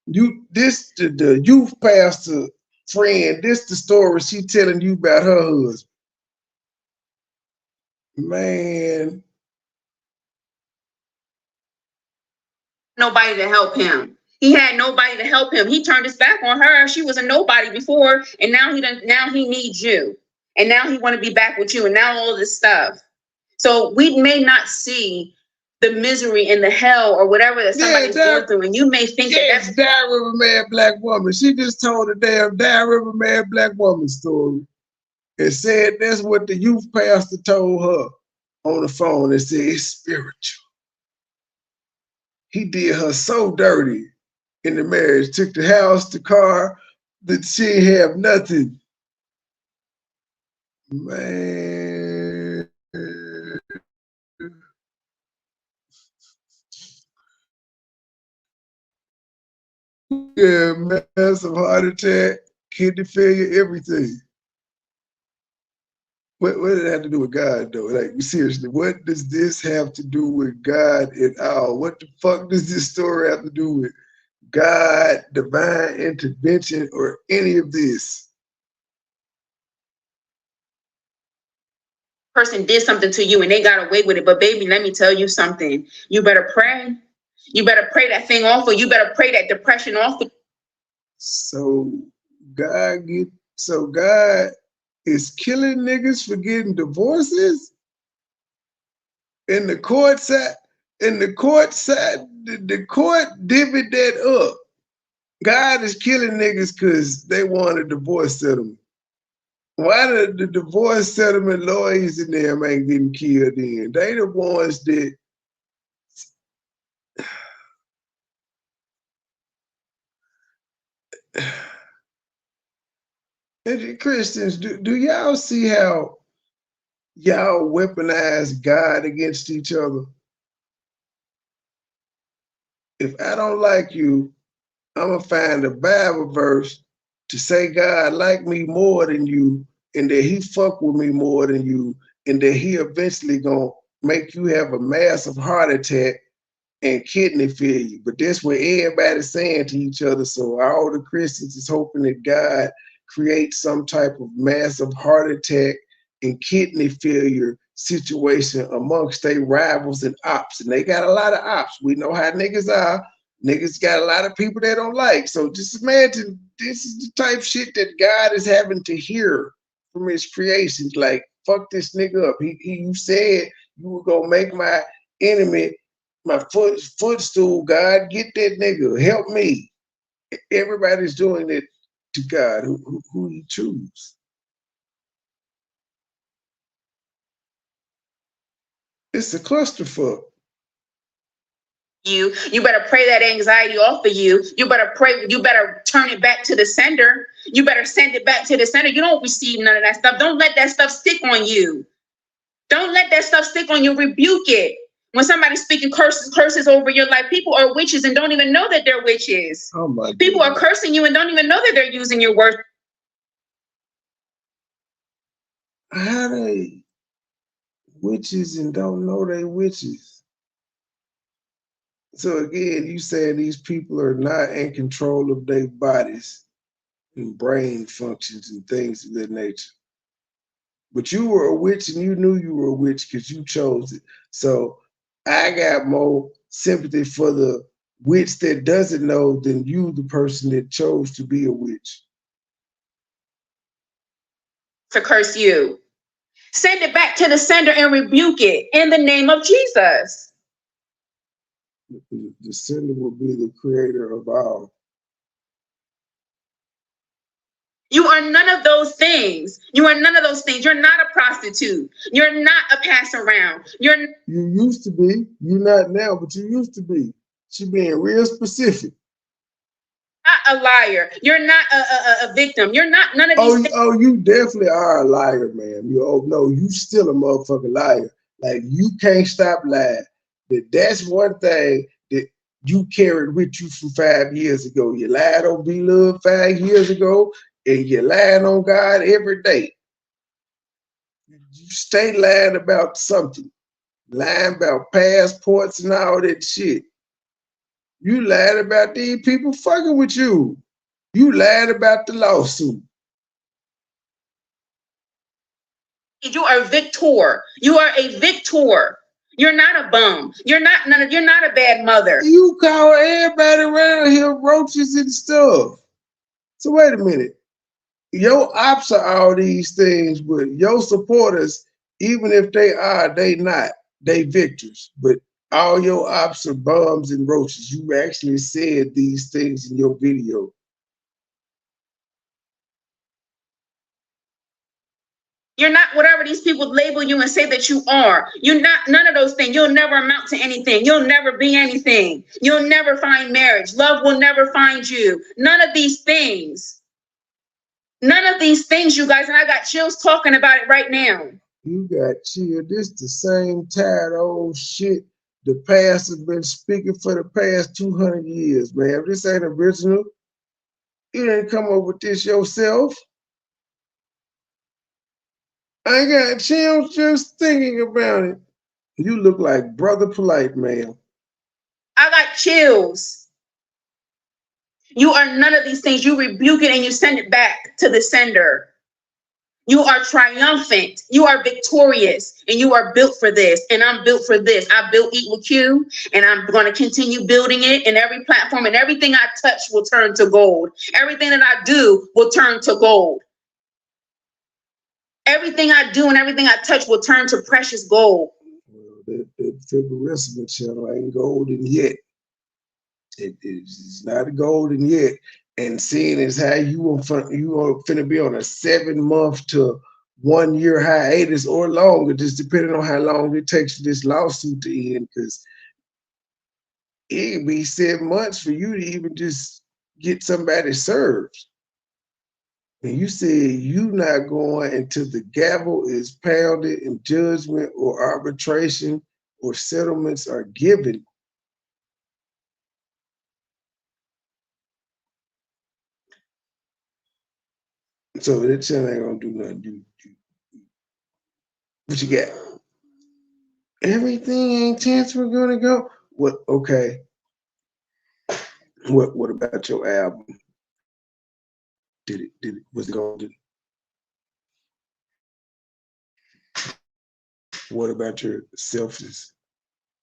The youth pastor friend, this the story she telling you about her husband. Man. Nobody to help him. He had nobody to help him. He turned his back on her. She was a nobody before, and now he needs you. And now he want to be back with you, and now all this stuff. So we may not see the misery and the hell or whatever that somebody's going through, and you may think that's Down River Man Black Woman. She just told a damn Down River Man Black Woman story. And said that's what the youth pastor told her on the phone. And said it's spiritual. He did her so dirty in the marriage. Took the house, the car, that she didn't have nothing. Man. Yeah, massive heart attack, kidney failure, everything. What did it have to do with God, though? Like, seriously, what does this have to do with God at all? What the fuck does this story have to do with God, divine intervention, or any of this? Person did something to you and they got away with it. But baby, let me tell you something. You better pray. You better pray that thing off, or you better pray that depression off. So God is killing niggas for getting divorces in the courts. And the court said the court divvied that up. God is killing niggas because they want a divorce settlement. Why the divorce settlement lawyers in them ain't getting killed in? They the ones that and Christians, do y'all see how y'all weaponize God against each other? If I don't like you, I'm gonna find a Bible verse to say God like me more than you, and that he fuck with me more than you, and that he eventually gonna make you have a massive heart attack and kidney failure. But that's what everybody's saying to each other. So all the Christians is hoping that God creates some type of massive heart attack and kidney failure situation amongst their rivals and ops. And they got a lot of ops. We know how niggas are. Niggas got a lot of people they don't like. So just imagine this is the type of shit that God is having to hear from his creations. Like, fuck this nigga up. You said you were gonna make my enemy my footstool. God, get that nigga. Help me. Everybody's doing it to God, who you choose. It's a clusterfuck. You better pray that anxiety off of you. You better pray. You better turn it back to the sender. You better send it back to the sender. You don't receive none of that stuff. Don't let that stuff stick on you. Don't let that stuff stick on you. Rebuke it. When somebody's speaking curses over your life, people are witches and don't even know that they're witches. Oh my people God. are cursing you and don't even know that they're using your words. How they witches and don't know they witches? So again, you saying these people are not in control of their bodies and brain functions and things of that nature. But you were a witch and you knew you were a witch because you chose it. So I got more sympathy for the witch that doesn't know than you, the person that chose to be a witch. To curse you. Send it back to the sender and rebuke it in the name of Jesus. The sender will be the creator of all. You are none of those things. You are none of those things. You're not a prostitute. You're not a pass around. You used to be. You're not now, but you used to be. She being real specific. Not a liar. You're not a victim. You're not none of these things. Oh, you definitely are a liar, man. You still a motherfucking liar. Like, you can't stop lying. That's one thing that you carried with you from 5 years ago. You lied on B-Love 5 years ago, and you lying on God every day. You stay lying about something. Lying about passports and all that shit. You lied about these people fucking with you. You lied about the lawsuit. You are a victor. You are a victor. You're not a bum. You're not a bad mother. You call everybody around here roaches and stuff. So wait a minute. Your ops are all these things, but your supporters, even if they not. They victors. But all your ops are bums and roaches. You actually said these things in your video. You're not whatever these people label you and say that you are. You're not none of those things. You'll never amount to anything. You'll never be anything. You'll never find marriage. Love will never find you. None of these things. None of these things, you guys. And I got chills talking about it right now. You got chill. This the same tired old shit the past has been speaking for the past 200 years, man. This ain't original. You didn't come up with this yourself. I got chills just thinking about it. You look like Brother Polite, man. I got chills. You are none of these things. You rebuke it and you send it back to the sender. You are triumphant. You are victorious. And you are built for this. And I'm built for this. I built Eat with Q. And I'm going to continue building it in every platform. And everything I touch will turn to gold. Everything that I do will turn to gold. Everything I do and everything I touch will turn to precious gold. Well, the fibrosis channel ain't golden yet. It's not golden yet. And seeing as how you are finna be on a 7-month to 1 year hiatus or longer, just depending on how long it takes for this lawsuit to end, because it can be 7 months for you to even just get somebody served. And you said you not going until the gavel is pounded and judgment or arbitration or settlements are given. So that channel ain't gonna do nothing. What you got? Everything ain't chance we're gonna go. What? Okay. What about your album? Was it golden? What about your selfies,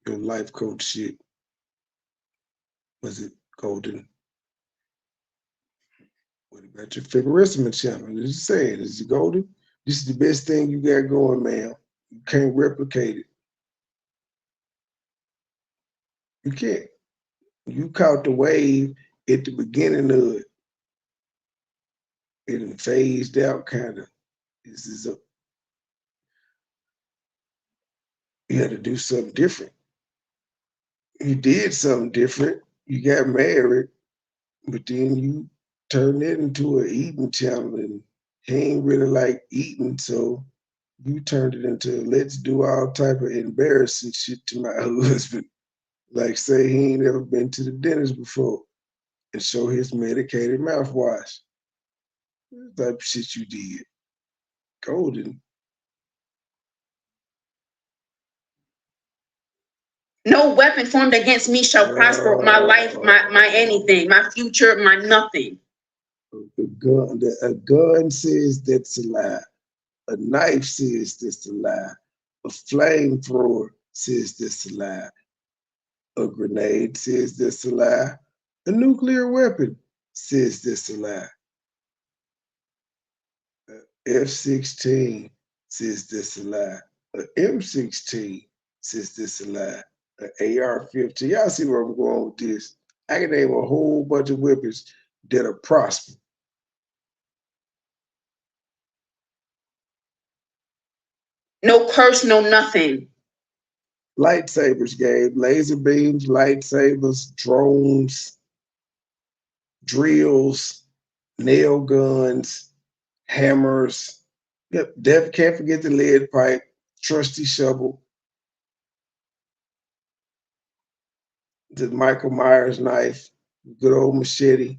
your life coach shit? Was it golden? What about your figurative channel? Just say it. Is it golden? This is the best thing you got going, man. You can't replicate it. You can't. You caught the wave at the beginning of it. It phased out kind of. You had to do something different. You did something different. You got married, but then you turned it into an eating channel, and he ain't really like eating, so you turned it into let's do all type of embarrassing shit to my husband. Like say he ain't ever been to the dentist before and show his medicated mouthwash. That type of shit you did. Golden. No weapon formed against me shall prosper. My life, my anything, my future, my nothing. A gun says that's a lie. A knife says that's a lie. A flamethrower says that's a lie. A grenade says that's a lie. A nuclear weapon says that's a lie. F-16 says that's a lie. A M16 says that's a lie. An AR-15. Y'all see where I'm going with this. I can name a whole bunch of weapons that are prosper. No curse, no nothing. Lightsabers, Gabe. Laser beams, lightsabers, drones, drills, nail guns, hammers. Yep, can't forget the lead pipe, trusty shovel, the Michael Myers knife, good old machete,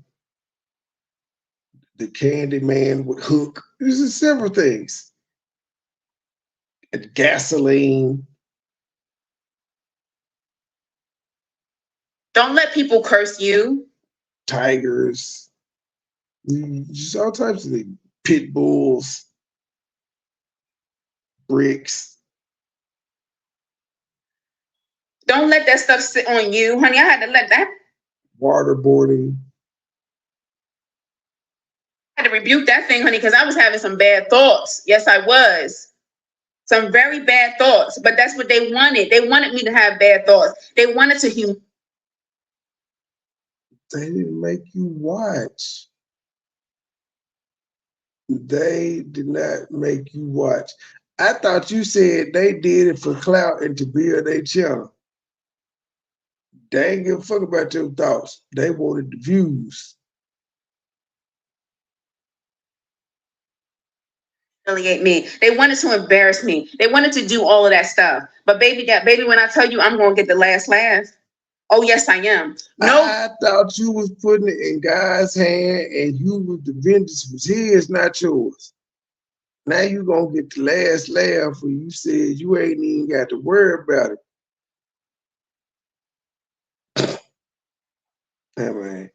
the candy man with hook. There's just several things. And gasoline. Don't let people curse you. Tigers. Just all types of things. Pit bulls. Bricks. Don't let that stuff sit on you, honey. I had to let that. Waterboarding. I had to rebuke that thing, honey, because I was having some bad thoughts. Yes, I was. Some very bad thoughts, but that's what they wanted. They wanted me to have bad thoughts. They wanted to They didn't make you watch. They did not make you watch. I thought you said they did it for clout and to build their channel. They ain't give a fuck about your thoughts. They wanted the views. humiliate me. They wanted to embarrass me. They wanted to do all of that stuff. But baby, when I tell you I'm gonna get the last laugh, oh yes, I am. No, I thought you was putting it in God's hand and you was the vengeance was his, not yours. Now you gonna get the last laugh when you said you ain't even got to worry about it. Hey man,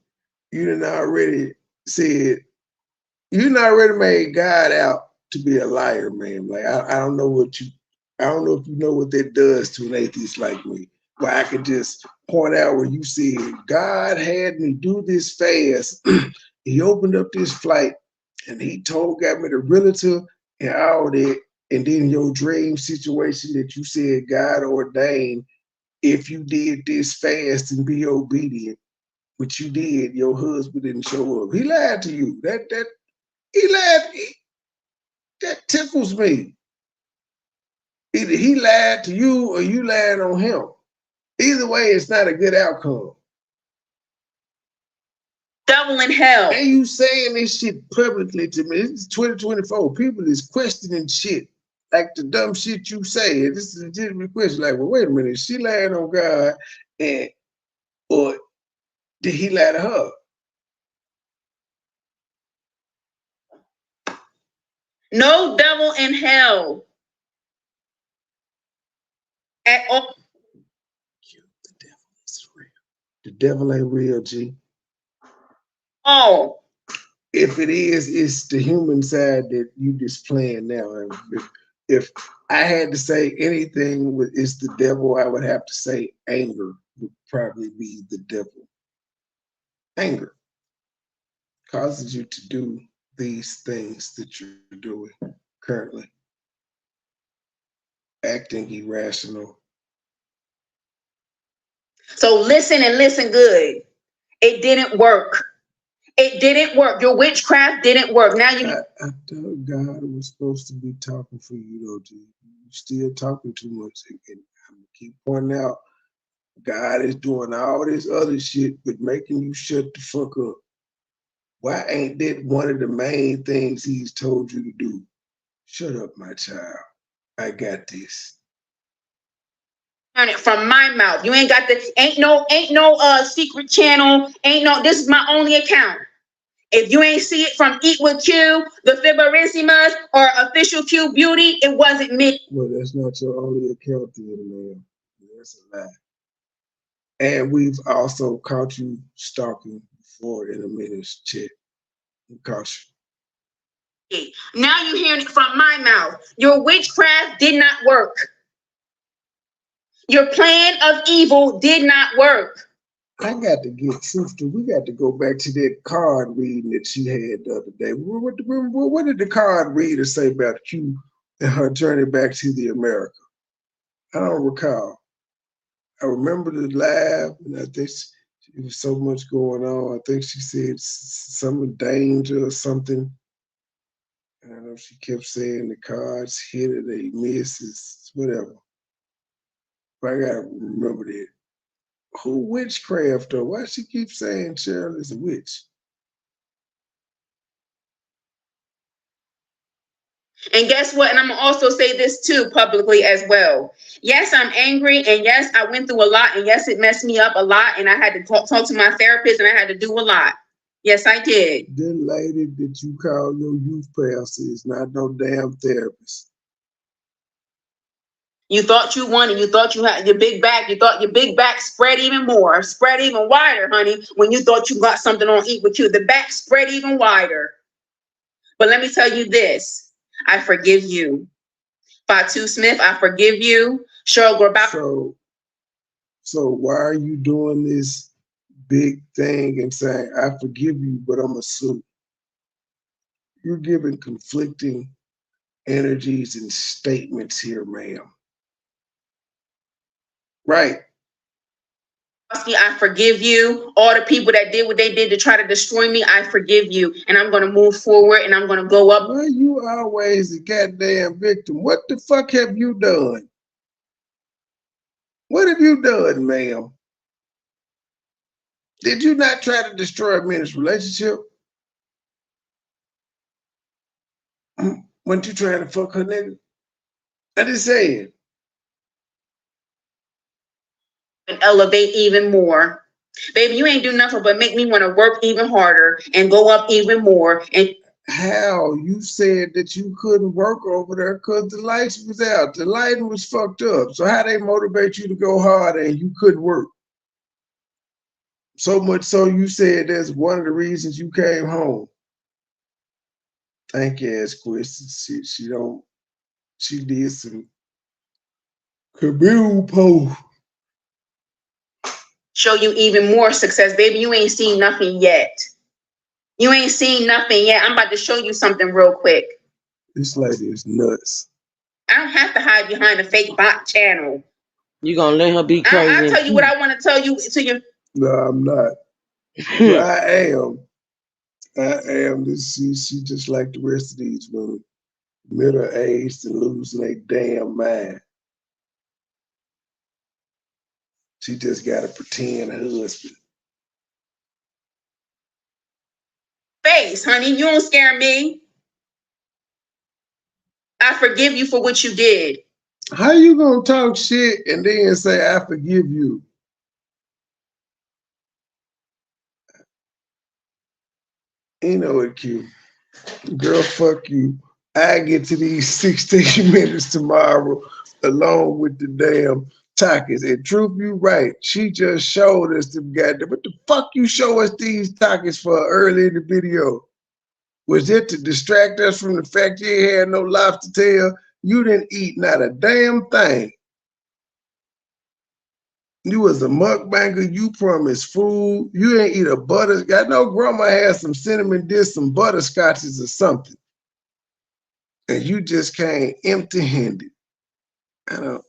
you done already said, you done already made God out to be a liar, man. Like I don't know what I don't know if you know what that does to an atheist like me. Where I could just point out where you said, God had me do this fast. He opened up this flight and he got me the realtor and all that. And then your dream situation that you said God ordained, if you did this fast and be obedient, which you did, your husband didn't show up. He lied to you. He lied. That tickles me. Either he lied to you or you lied on him. Either way, it's not a good outcome. Devil in hell. And you saying this shit publicly to me. It's 2024. People is questioning shit. Like the dumb shit you say. This is a legitimate question. Like, well, wait a minute. Is she lying on God or did he lie to her? No devil in hell. At all. The devil is real. The devil ain't real, G. Oh. If it is, it's the human side that you just playing now. And if I had to say anything with it's the devil, I would have to say anger would probably be the devil. Anger causes you to do these things that you're doing currently. Acting irrational. So listen and listen good. It didn't work. It didn't work. Your witchcraft didn't work. Now you. I thought God was supposed to be talking for you, though, G. You're still talking too much. And I'm gonna keep pointing out, God is doing all this other shit, but making you shut the fuck up. Why ain't that one of the main things he's told you to do? Shut up, my child. I got this. Turn it from my mouth. You ain't got the ain't no secret channel. This is my only account. If you ain't see it from Eat with Q, the Fiberissimas, or Official Q Beauty, it wasn't me. Well, that's not your only account, man. That's a lie. And we've also caught you stalking before in a minute's chat. We caught you. Now you're hearing it from my mouth. Your witchcraft did not work. Your plan of evil did not work. I got to get sister. We got to go back to that card reading that she had the other day. What did the card reader say about Q and her journey back to the America? I don't recall. I remember the live, and I think it was so much going on. I think she said some danger or something. And I know she kept saying the cards hit or they miss, it's whatever. But I gotta remember that. Who witchcraft though? Why she keep saying Cheryl is a witch? And guess what? And I'm gonna also say this too publicly as well. Yes, I'm angry, and yes, I went through a lot, and yes, it messed me up a lot, and I had to talk to my therapist, and I had to do a lot. Yes, I did. The lady that you call your youth pastor is not no damn therapist. You thought you won, and you thought you had your big back. You thought your big back spread even more, spread even wider, honey, when you thought you got something on Eat With You. The back spread even wider. But let me tell you this. I forgive you. Fatu Smith, I forgive you. Cheryl Grabowski. So why are you doing this big thing and saying, I forgive you, but I'm a sue? You're giving conflicting energies and statements here, ma'am. Right. I forgive you. All the people that did what they did to try to destroy me, I forgive you. And I'm going to move forward, and I'm going to go up. Well, you always the goddamn victim. What the fuck have you done? What have you done, ma'am? Did you not try to destroy a man's relationship? Weren't you trying to fuck her nigga? I just said. And elevate even more. Baby, you ain't do nothing but make me want to work even harder and go up even more. And how? You said that you couldn't work over there because the lights was out. The lighting was fucked up. So how they motivate you to go harder and you couldn't work? So much so you said that's one of the reasons you came home. Thank you, ass questions. She did some Kabul post. Show you even more success. Baby, you ain't seen nothing yet. You ain't seen nothing yet. I'm about to show you something real quick. This lady is nuts. I don't have to hide behind a fake bot channel. You gonna let her be crazy? I'll tell you what I want to tell you to you. No, I'm not. But I am. She just like the rest of these women. Middle-aged and losing their damn mind. She just got to pretend husband. Face, honey, you don't scare me. I forgive you for what you did. How you gonna talk shit and then say I forgive you? You know it, Q. Girl, fuck you. I get to these 16 minutes tomorrow along with the damn Takis. And truth, you right. She just showed us them goddamn. What the fuck you show us these Takis for early in the video? Was it to distract us from the fact you had no lobster tail? You didn't eat not a damn thing. You was a mukbanger. You promised food. You ain't eat a butter. I know grandma had some cinnamon dish, some butterscotches or something. And you just came empty-handed. I don't.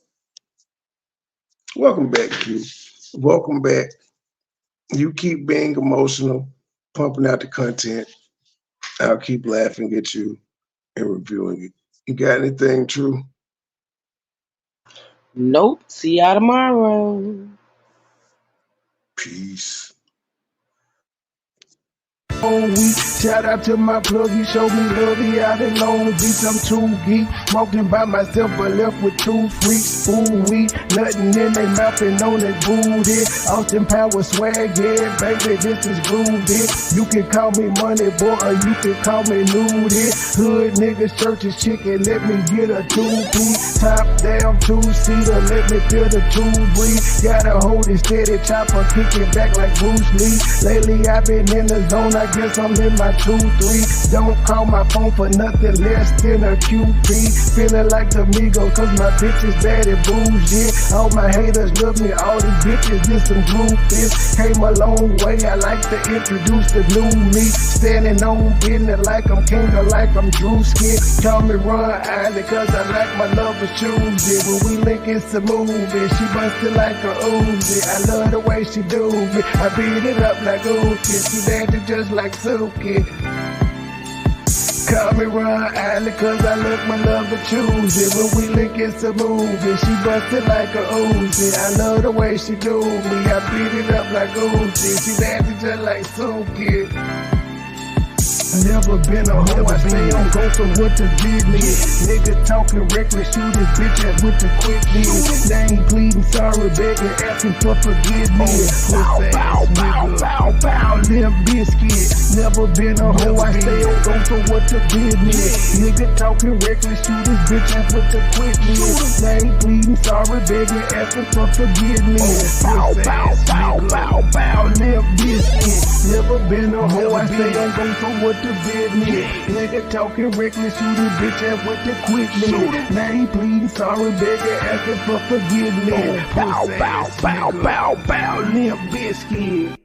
Welcome back, Q. Welcome back. You keep being emotional, pumping out the content. I'll keep laughing at you and reviewing it. You got anything, True? Nope. See y'all tomorrow. Peace. Shout out to my plug, he showed me love, he out in Long Beach, I'm too geek, walking by myself but left with two freaks, ooh wee, nothing in their mouth and on their booty, Austin Power swag, yeah, baby, this is groovy, you can call me Money Boy or you can call me Nudie, hood niggas, churches, chicken, let me get a two-piece, top down, two-seater, let me feel the two breathe, gotta hold it steady, chopper, kicking back like Bruce Lee, lately I've been in the zone, I guess I'm in my 2-3. Don't call my phone for nothing less than a QP. Feeling like the Migos, cause my bitch is bad and bougie. All my haters love me, all these bitches is some groupies. Came a long way, I like to introduce the new me. Standing on business like I'm king or like I'm Drewski. Call me Ron Island, cause I like my lover choosy. When we link, it's a movie. She bustin' like a Uzi. I love the way she do me. I beat it up like Uzi. She dancing just like Suki. Call me Ron Island, cause I look my love to choose it. When we link, it's a movie. She bustin' like a Uzi. I love the way she do me. I beat it up like Uzi. She dancing just like Suki. Never been a hoe, I stay on go, so what the business? Nigga talking reckless, shoot his bitch ass with the quickness. They ain't pleading, sorry, begging, asking for forgiveness. Bow, bow, bow, bow, bow, Limp Biscuit. Never been a hoe, I stay on go, so what the business? Nigga talking reckless, shoot his bitch ass with the quickness. They ain't pleading, sorry, begging, asking for forgiveness. Bow, bow, bow, bow, bow, Limp Biscuit. Never been a hoe, I stay on go, so what the business? Nigga talking reckless, shoot his bitch ass with the quickness. Now he pleading, sorry, begging, asking for forgiveness. Bow, bow, bow, bow, bow, Limp Biscuit.